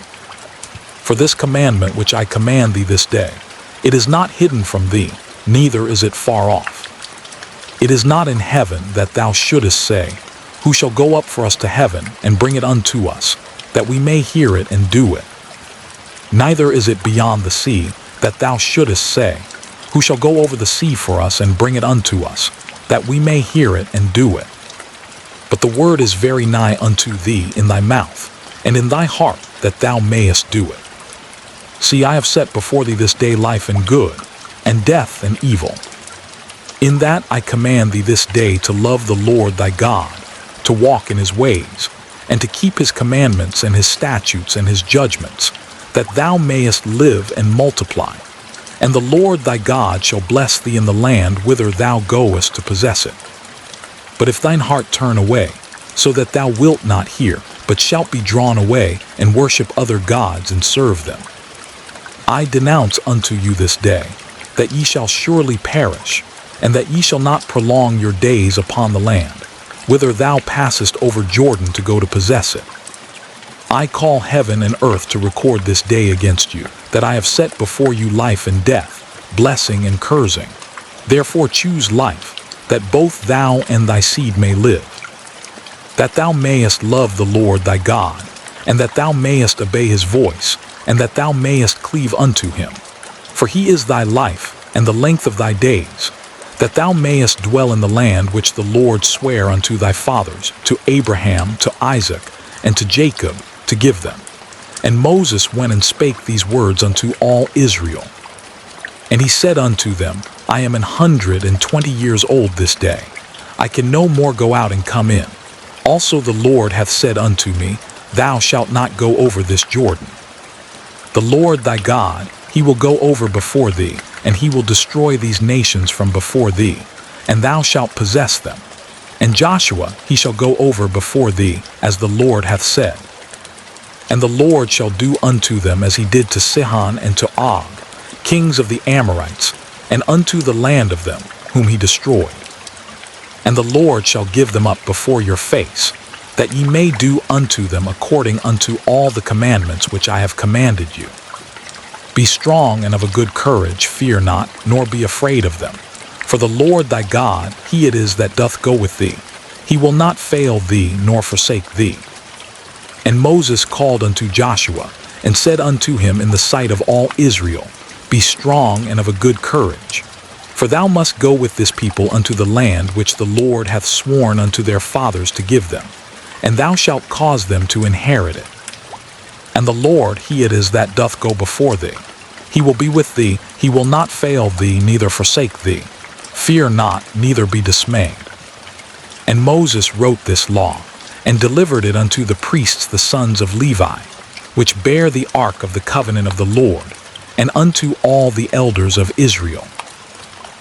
For this commandment which I command thee this day, it is not hidden from thee, neither is it far off. It is not in heaven that thou shouldest say, Who shall go up for us to heaven, and bring it unto us, that we may hear it and do it? Neither is it beyond the sea, that thou shouldest say, Who shall go over the sea for us, and bring it unto us, that we may hear it and do it? But the word is very nigh unto thee in thy mouth, and in thy heart, that thou mayest do it. See, I have set before thee this day life and good, and death and evil. In that I command thee this day to love the Lord thy God, to walk in his ways, and to keep his commandments and his statutes and his judgments, that thou mayest live and multiply. And the Lord thy God shall bless thee in the land whither thou goest to possess it. But if thine heart turn away, so that thou wilt not hear, but shalt be drawn away, and worship other gods and serve them, I denounce unto you this day, that ye shall surely perish, and that ye shall not prolong your days upon the land, whither thou passest over Jordan to go to possess it. I call heaven and earth to record this day against you, that I have set before you life and death, blessing and cursing. Therefore choose life, that both thou and thy seed may live, that thou mayest love the Lord thy God, and that thou mayest obey his voice, and that thou mayest cleave unto him. For he is thy life, and the length of thy days, that thou mayest dwell in the land which the Lord sware unto thy fathers, to Abraham, to Isaac, and to Jacob, to give them. And Moses went and spake these words unto all Israel. And he said unto them, I am 120 years old this day. I can no more go out and come in. Also the Lord hath said unto me, Thou shalt not go over this Jordan. The Lord thy God, he will go over before thee, and he will destroy these nations from before thee, and thou shalt possess them. And Joshua he shall go over before thee, as the Lord hath said. And the Lord shall do unto them as he did to Sihon and to Og, kings of the Amorites, and unto the land of them, whom he destroyed. And the Lord shall give them up before your face, that ye may do unto them according unto all the commandments which I have commanded you. Be strong and of a good courage, fear not, nor be afraid of them. For the Lord thy God, he it is that doth go with thee. He will not fail thee, nor forsake thee. And Moses called unto Joshua, and said unto him in the sight of all Israel, Be strong and of a good courage. For thou must go with this people unto the land which the Lord hath sworn unto their fathers to give them, and thou shalt cause them to inherit it. And the Lord, he it is that doth go before thee. He will be with thee, he will not fail thee, neither forsake thee. Fear not, neither be dismayed. And Moses wrote this law, and delivered it unto the priests the sons of Levi, which bear the ark of the covenant of the Lord, and unto all the elders of Israel.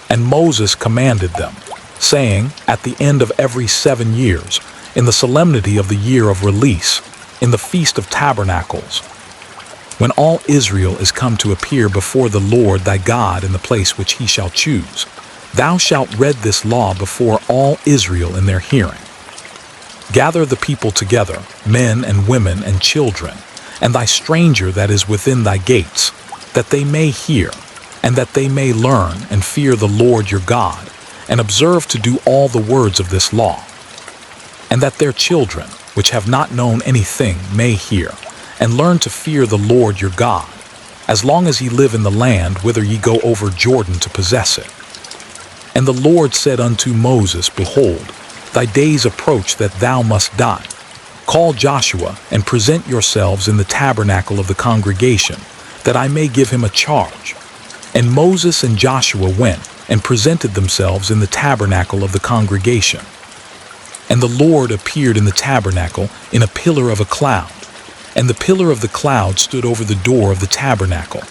And Moses commanded them, saying, At the end of every 7 years, in the solemnity of the year of release, in the Feast of Tabernacles, when all Israel is come to appear before the Lord thy God in the place which he shall choose, thou shalt read this law before all Israel in their hearing. Gather the people together, men and women and children, and thy stranger that is within thy gates, that they may hear, and that they may learn and fear the Lord your God, and observe to do all the words of this law. And that their children, which have not known anything, may hear, and learn to fear the Lord your God, as long as ye live in the land whither ye go over Jordan to possess it. And the Lord said unto Moses, Behold, thy days approach that thou must die. Call Joshua, and present yourselves in the tabernacle of the congregation, that I may give him a charge. And Moses and Joshua went, and presented themselves in the tabernacle of the congregation. And the Lord appeared in the tabernacle in a pillar of a cloud, and the pillar of the cloud stood over the door of the tabernacle.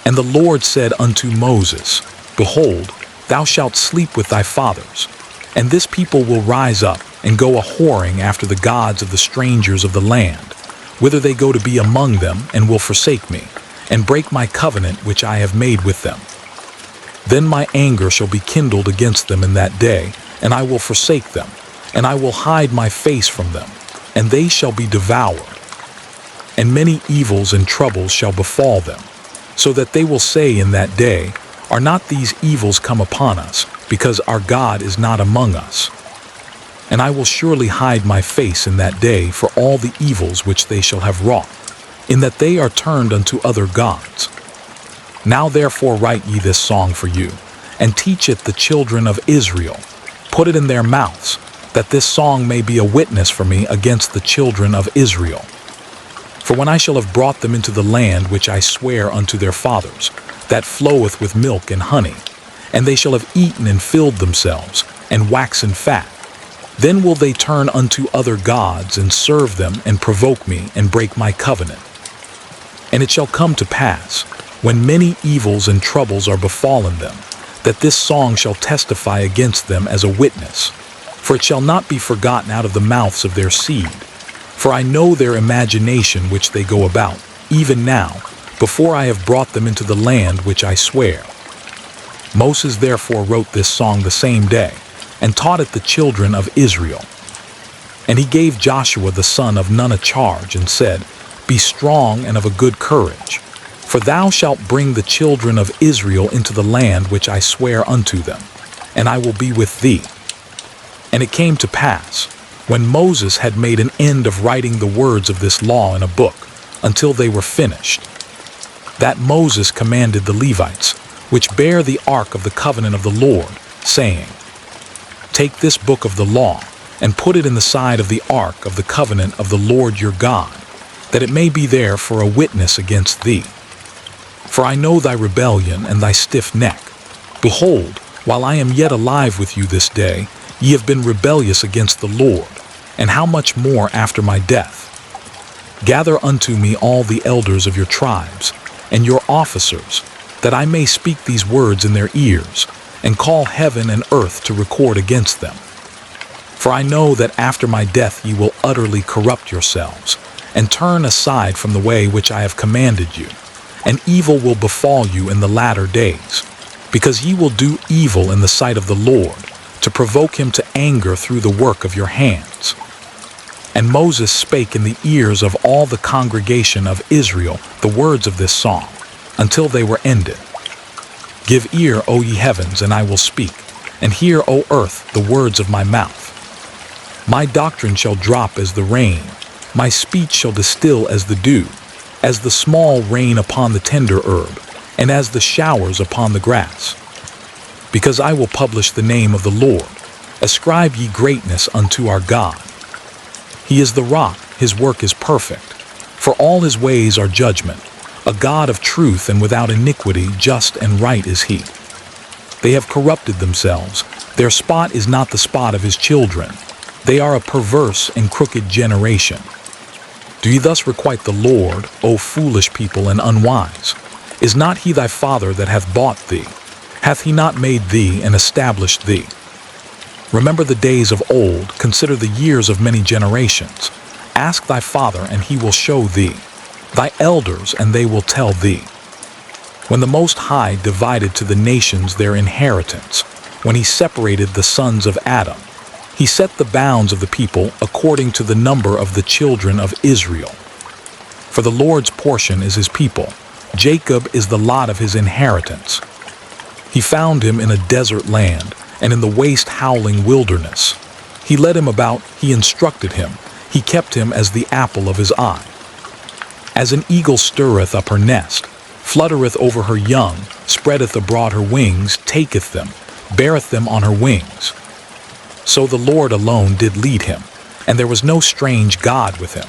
And the Lord said unto Moses, Behold, thou shalt sleep with thy fathers, and this people will rise up and go a-whoring after the gods of the strangers of the land, whither they go to be among them, and will forsake me, and break my covenant which I have made with them. Then my anger shall be kindled against them in that day, and I will forsake them, and I will hide my face from them, and they shall be devoured. And many evils and troubles shall befall them, so that they will say in that day, Are not these evils come upon us, because our God is not among us? And I will surely hide my face in that day for all the evils which they shall have wrought, in that they are turned unto other gods. Now therefore write ye this song for you, and teach it the children of Israel. Put it in their mouths, that this song may be a witness for me against the children of Israel. For when I shall have brought them into the land which I swear unto their fathers, that floweth with milk and honey, and they shall have eaten and filled themselves, and waxen fat, then will they turn unto other gods, and serve them, and provoke me, and break my covenant. And it shall come to pass, when many evils and troubles are befallen them, that this song shall testify against them as a witness. For it shall not be forgotten out of the mouths of their seed. For I know their imagination which they go about, even now, before I have brought them into the land which I swear. Moses therefore wrote this song the same day, and taught it the children of Israel. And he gave Joshua the son of Nun a charge, and said, Be strong and of a good courage, for thou shalt bring the children of Israel into the land which I swear unto them, and I will be with thee. And it came to pass, when Moses had made an end of writing the words of this law in a book, until they were finished, that Moses commanded the Levites, which bear the ark of the covenant of the Lord, saying, Take this book of the law, and put it in the side of the ark of the covenant of the Lord your God, that it may be there for a witness against thee. For I know thy rebellion and thy stiff neck. Behold, while I am yet alive with you this day, ye have been rebellious against the Lord, and how much more after my death? Gather unto me all the elders of your tribes, and your officers, that I may speak these words in their ears, and call heaven and earth to record against them. For I know that after my death ye will utterly corrupt yourselves, and turn aside from the way which I have commanded you, and evil will befall you in the latter days, because ye will do evil in the sight of the Lord, to provoke him to anger through the work of your hands. And Moses spake in the ears of all the congregation of Israel the words of this song, until they were ended. Give ear, O ye heavens, and I will speak, and hear, O earth, the words of my mouth. My doctrine shall drop as the rain, my speech shall distill as the dew, as the small rain upon the tender herb, and as the showers upon the grass. Because I will publish the name of the Lord, ascribe ye greatness unto our God. He is the rock, his work is perfect, for all his ways are judgment. A God of truth and without iniquity, just and right is he. They have corrupted themselves, their spot is not the spot of his children. They are a perverse and crooked generation. Do ye thus requite the Lord, O foolish people and unwise? Is not he thy father that hath bought thee? Hath he not made thee and established thee? Remember the days of old, consider the years of many generations. Ask thy father, and he will show thee, thy elders, and they will tell thee. When the Most High divided to the nations their inheritance, when he separated the sons of Adam, he set the bounds of the people according to the number of the children of Israel. For the Lord's portion is his people, Jacob is the lot of his inheritance. He found him in a desert land, and in the waste howling wilderness. He led him about, he instructed him, he kept him as the apple of his eye. As an eagle stirreth up her nest, fluttereth over her young, spreadeth abroad her wings, taketh them, beareth them on her wings. So the Lord alone did lead him, and there was no strange God with him.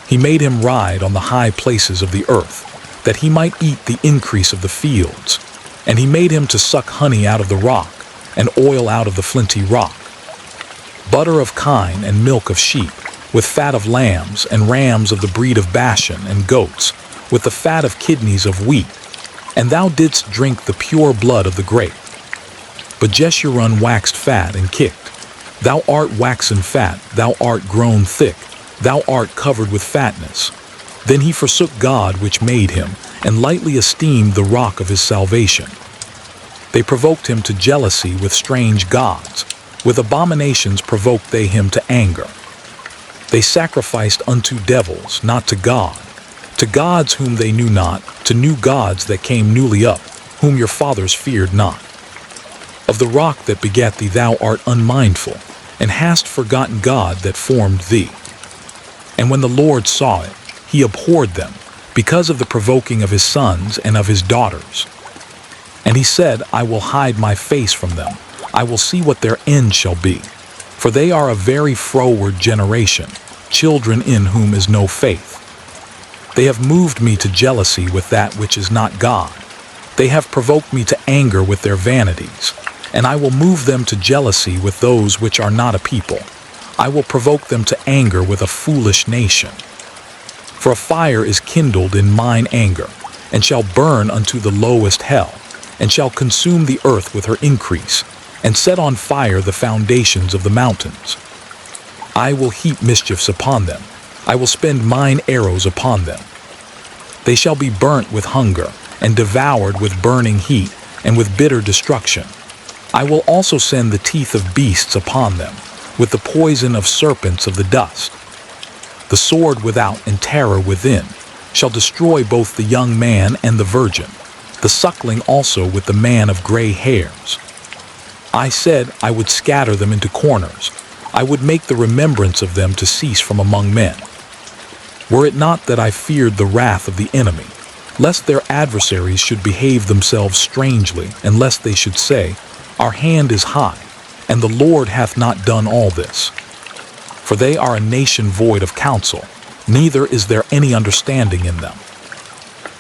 He made him ride on the high places of the earth, that he might eat the increase of the fields. And he made him to suck honey out of the rock, and oil out of the flinty rock. Butter of kine and milk of sheep, with fat of lambs and rams of the breed of Bashan, and goats, with the fat of kidneys of wheat. And thou didst drink the pure blood of the grape. But Jeshurun waxed fat and kicked. Thou art waxen fat, thou art grown thick, thou art covered with fatness. Then he forsook God which made him, and lightly esteemed the rock of his salvation. They provoked him to jealousy with strange gods. With abominations provoked they him to anger. They sacrificed unto devils, not to God, to gods whom they knew not, to new gods that came newly up, whom your fathers feared not. Of the rock that begat thee thou art unmindful, and hast forgotten God that formed thee. And when the Lord saw it, he abhorred them, because of the provoking of his sons and of his daughters. And he said, I will hide my face from them, I will see what their end shall be. For they are a very froward generation, children in whom is no faith. They have moved me to jealousy with that which is not God. They have provoked me to anger with their vanities, and I will move them to jealousy with those which are not a people. I will provoke them to anger with a foolish nation. For a fire is kindled in mine anger, and shall burn unto the lowest hell, and shall consume the earth with her increase, and set on fire the foundations of the mountains. I will heap mischiefs upon them, I will spend mine arrows upon them. They shall be burnt with hunger, and devoured with burning heat, and with bitter destruction. I will also send the teeth of beasts upon them, with the poison of serpents of the dust. The sword without and terror within shall destroy both the young man and the virgin, the suckling also with the man of gray hairs. I said I would scatter them into corners, I would make the remembrance of them to cease from among men. Were it not that I feared the wrath of the enemy, lest their adversaries should behave themselves strangely, and lest they should say, Our hand is high, and the Lord hath not done all this. For they are a nation void of counsel, neither is there any understanding in them.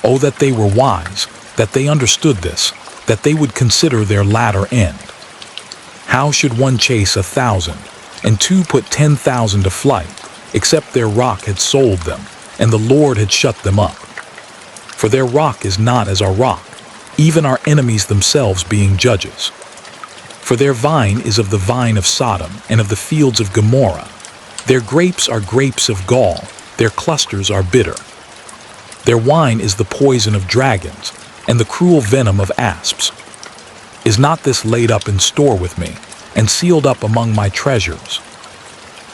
Oh, that they were wise, that they understood this, that they would consider their latter end. How should one chase 1,000, and two put 10,000 to flight, except their rock had sold them, and the Lord had shut them up? For their rock is not as our rock, even our enemies themselves being judges. For their vine is of the vine of Sodom, and of the fields of Gomorrah. Their grapes are grapes of gall, their clusters are bitter. Their wine is the poison of dragons, and the cruel venom of asps. Is not this laid up in store with me, and sealed up among my treasures?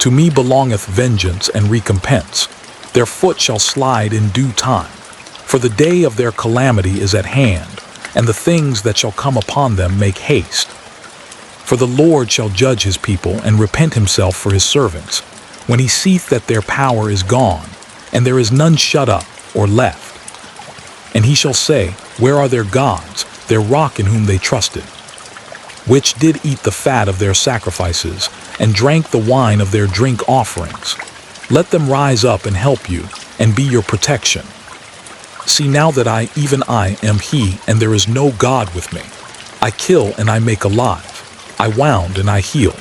To me belongeth vengeance and recompense. Their foot shall slide in due time. For the day of their calamity is at hand, and the things that shall come upon them make haste. For the Lord shall judge his people and repent himself for his servants, when he seeth that their power is gone, and there is none shut up or left. And he shall say, Where are their gods, their rock in whom they trusted? Which did eat the fat of their sacrifices, and drank the wine of their drink offerings. Let them rise up and help you, and be your protection. See now that I, even I, am he, and there is no God with me. I kill and I make alive. I wound and I heal.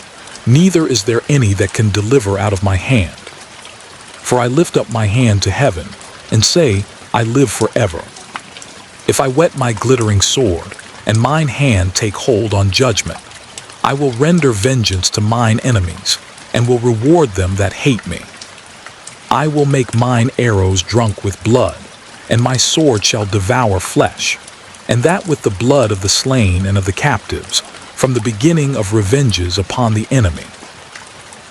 Neither is there any that can deliver out of my hand. For I lift up my hand to heaven, and say, I live forever. If I whet my glittering sword, and mine hand take hold on judgment, I will render vengeance to mine enemies, and will reward them that hate me. I will make mine arrows drunk with blood, and my sword shall devour flesh, and that with the blood of the slain and of the captives, from the beginning of revenges upon the enemy.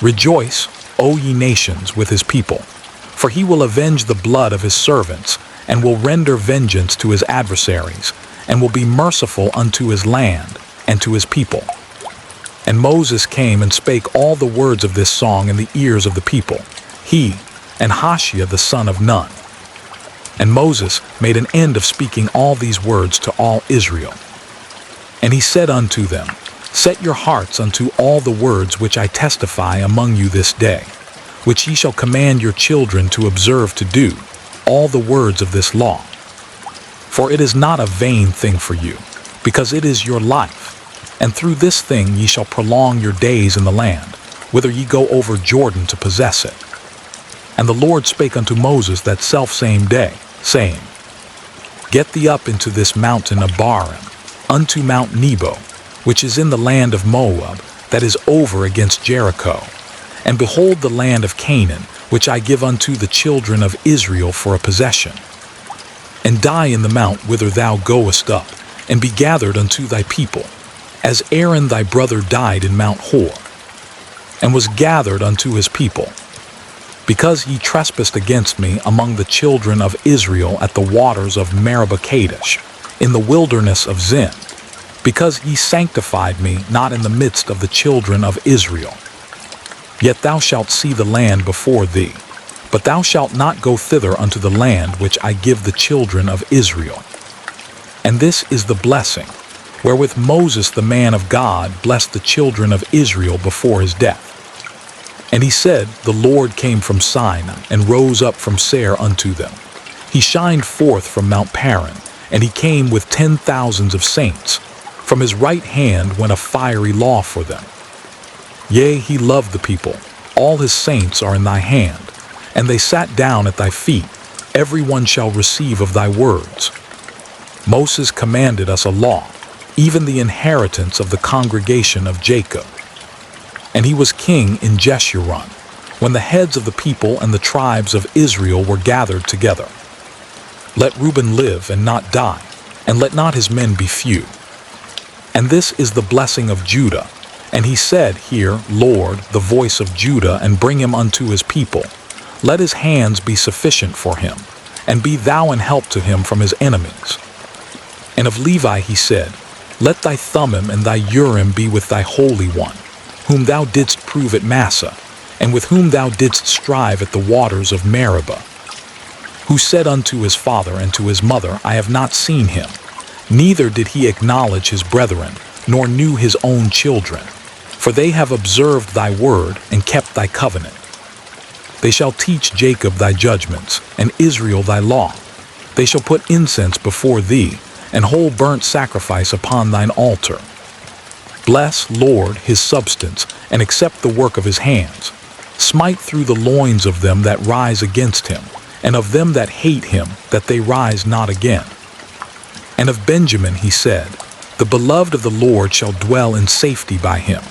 Rejoice, O ye nations, with his people, for he will avenge the blood of his servants, and will render vengeance to his adversaries, and will be merciful unto his land and to his people. And Moses came and spake all the words of this song in the ears of the people, he and Hoshea the son of Nun. And Moses made an end of speaking all these words to all Israel. And he said unto them, Set your hearts unto all the words which I testify among you this day, which ye shall command your children to observe to do, all the words of this law. For it is not a vain thing for you, because it is your life, and through this thing ye shall prolong your days in the land, whither ye go over Jordan to possess it. And the Lord spake unto Moses that selfsame day, saying, Get thee up into this mountain Abarim, unto Mount Nebo, which is in the land of Moab, that is over against Jericho, and behold the land of Canaan, which I give unto the children of Israel for a possession. And die in the mount whither thou goest up, and be gathered unto thy people, as Aaron thy brother died in Mount Hor, and was gathered unto his people, because ye trespassed against me among the children of Israel at the waters of Meribah Kadesh, in the wilderness of Zin, because ye sanctified me not in the midst of the children of Israel. Yet thou shalt see the land before thee, but thou shalt not go thither unto the land which I give the children of Israel. And this is the blessing, wherewith Moses the man of God blessed the children of Israel before his death. And he said, The Lord came from Sinai, and rose up from Seir unto them. He shined forth from Mount Paran, and he came with 10,000s of saints. From his right hand went a fiery law for them. Yea, he loved the people. All his saints are in thy hand. And they sat down at thy feet. Every one shall receive of thy words. Moses commanded us a law, even the inheritance of the congregation of Jacob. And he was king in Jeshurun, when the heads of the people and the tribes of Israel were gathered together. Let Reuben live and not die, and let not his men be few. And this is the blessing of Judah. And he said, Hear, Lord, the voice of Judah, and bring him unto his people. Let his hands be sufficient for him, and be thou an help to him from his enemies. And of Levi he said, Let thy Thummim and thy Urim be with thy Holy One, whom thou didst prove at Massa, and with whom thou didst strive at the waters of Meribah. Who said unto his father and to his mother, I have not seen him, neither did he acknowledge his brethren, nor knew his own children. For they have observed thy word, and kept thy covenant. They shall teach Jacob thy judgments, and Israel thy law. They shall put incense before thee, and whole burnt sacrifice upon thine altar. Bless, Lord, his substance, and accept the work of his hands. Smite through the loins of them that rise against him, and of them that hate him, that they rise not again. And of Benjamin he said, The beloved of the Lord shall dwell in safety by him,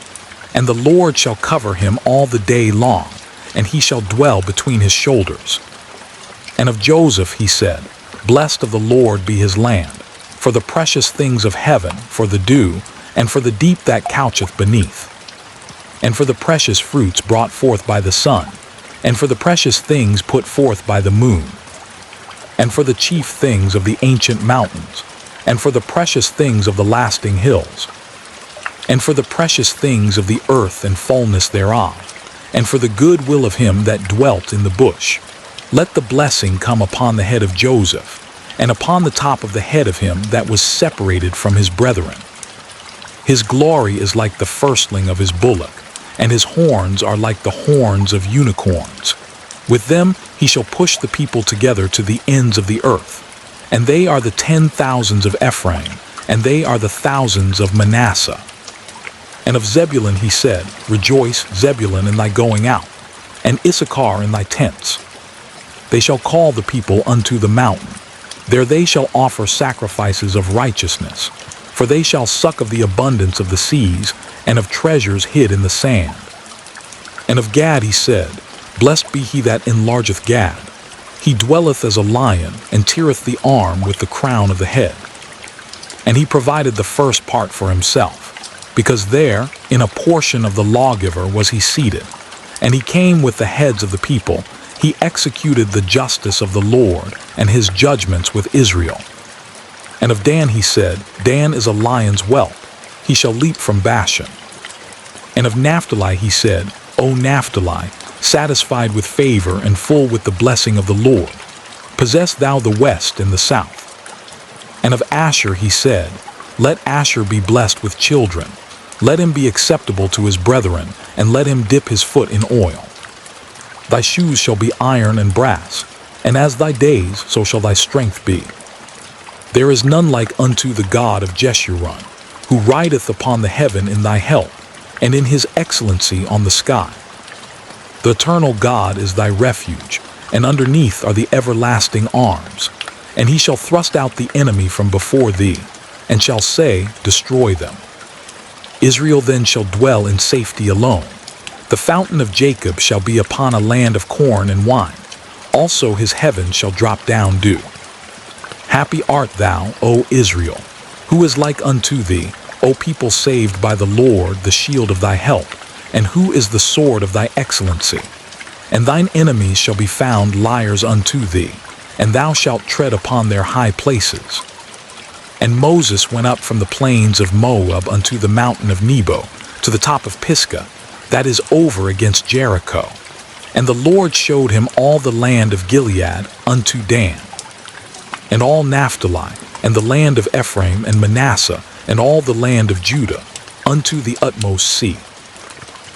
and the Lord shall cover him all the day long, and he shall dwell between his shoulders. And of Joseph he said, Blessed of the Lord be his land, for the precious things of heaven, for the dew, and for the deep that coucheth beneath, and for the precious fruits brought forth by the sun, and for the precious things put forth by the moon. and for the chief things of the ancient mountains, and for the precious things of the lasting hills, and for the precious things of the earth and fullness thereof, and for the good will of him that dwelt in the bush. Let the blessing come upon the head of Joseph, and upon the top of the head of him that was separated from his brethren. His glory is like the firstling of his bullock, and his horns are like the horns of unicorns. With them he shall push the people together to the ends of the earth. And they are the 10,000s of Ephraim, and they are the thousands of Manasseh. And of Zebulun he said, Rejoice, Zebulun, in thy going out, and Issachar in thy tents. They shall call the people unto the mountain. There they shall offer sacrifices of righteousness, for they shall suck of the abundance of the seas, and of treasures hid in the sand. And of Gad he said, Blessed be he that enlargeth Gad. He dwelleth as a lion, and teareth the arm with the crown of the head. And he provided the first part for himself, because there, in a portion of the lawgiver, was he seated. And he came with the heads of the people. He executed the justice of the Lord, and his judgments with Israel. And of Dan he said, Dan is a lion's whelp. He shall leap from Bashan. And of Naphtali he said, O Naphtali, satisfied with favor and full with the blessing of the Lord, possess thou the west and the south. And of Asher he said, Let Asher be blessed with children. Let him be acceptable to his brethren, and let him dip his foot in oil. Thy shoes shall be iron and brass, and as thy days, so shall thy strength be. There is none like unto the God of Jeshurun, who rideth upon the heaven in thy help, and in his excellency on the sky. The eternal God is thy refuge, and underneath are the everlasting arms. And he shall thrust out the enemy from before thee, and shall say, Destroy them. Israel then shall dwell in safety alone. The fountain of Jacob shall be upon a land of corn and wine. Also his heaven shall drop down dew. Happy art thou, O Israel, who is like unto thee, O people saved by the Lord, the shield of thy help, and who is the sword of thy excellency. And thine enemies shall be found liars unto thee, and thou shalt tread upon their high places. And Moses went up from the plains of Moab unto the mountain of Nebo, to the top of Pisgah, that is over against Jericho. And the Lord showed him all the land of Gilead unto Dan, and all Naphtali, and the land of Ephraim and Manasseh, and all the land of Judah, unto the utmost sea,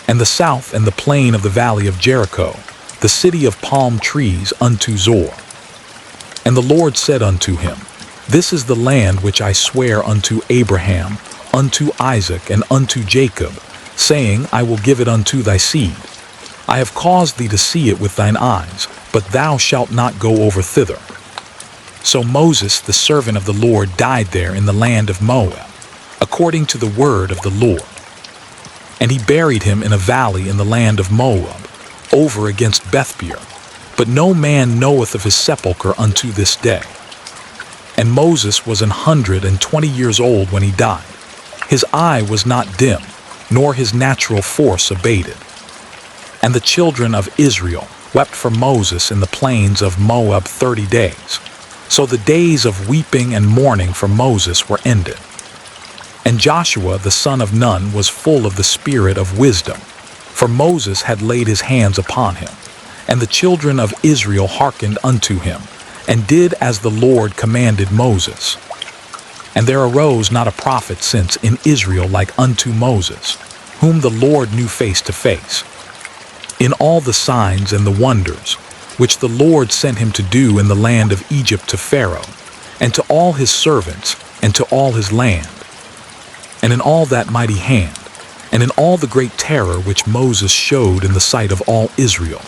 and the south and the plain of the valley of Jericho, the city of palm trees unto Zor. And the Lord said unto him, This is the land which I swear unto Abraham, unto Isaac, and unto Jacob, saying, I will give it unto thy seed. I have caused thee to see it with thine eyes, but thou shalt not go over thither. So Moses, the servant of the Lord, died there in the land of Moab, according to the word of the Lord. And he buried him in a valley in the land of Moab, over against Bethpeor. But no man knoweth of his sepulchre unto this day. And Moses was 120 years old when he died. His eye was not dim, nor his natural force abated. And the children of Israel wept for Moses in the plains of Moab 30 days. So the days of weeping and mourning for Moses were ended. And Joshua the son of Nun was full of the spirit of wisdom, for Moses had laid his hands upon him. And the children of Israel hearkened unto him, and did as the Lord commanded Moses. And there arose not a prophet since in Israel like unto Moses, whom the Lord knew face to face, in all the signs and the wonders, which the Lord sent him to do in the land of Egypt to Pharaoh, and to all his servants, and to all his land, and in all that mighty hand, and in all the great terror which Moses showed in the sight of all Israel,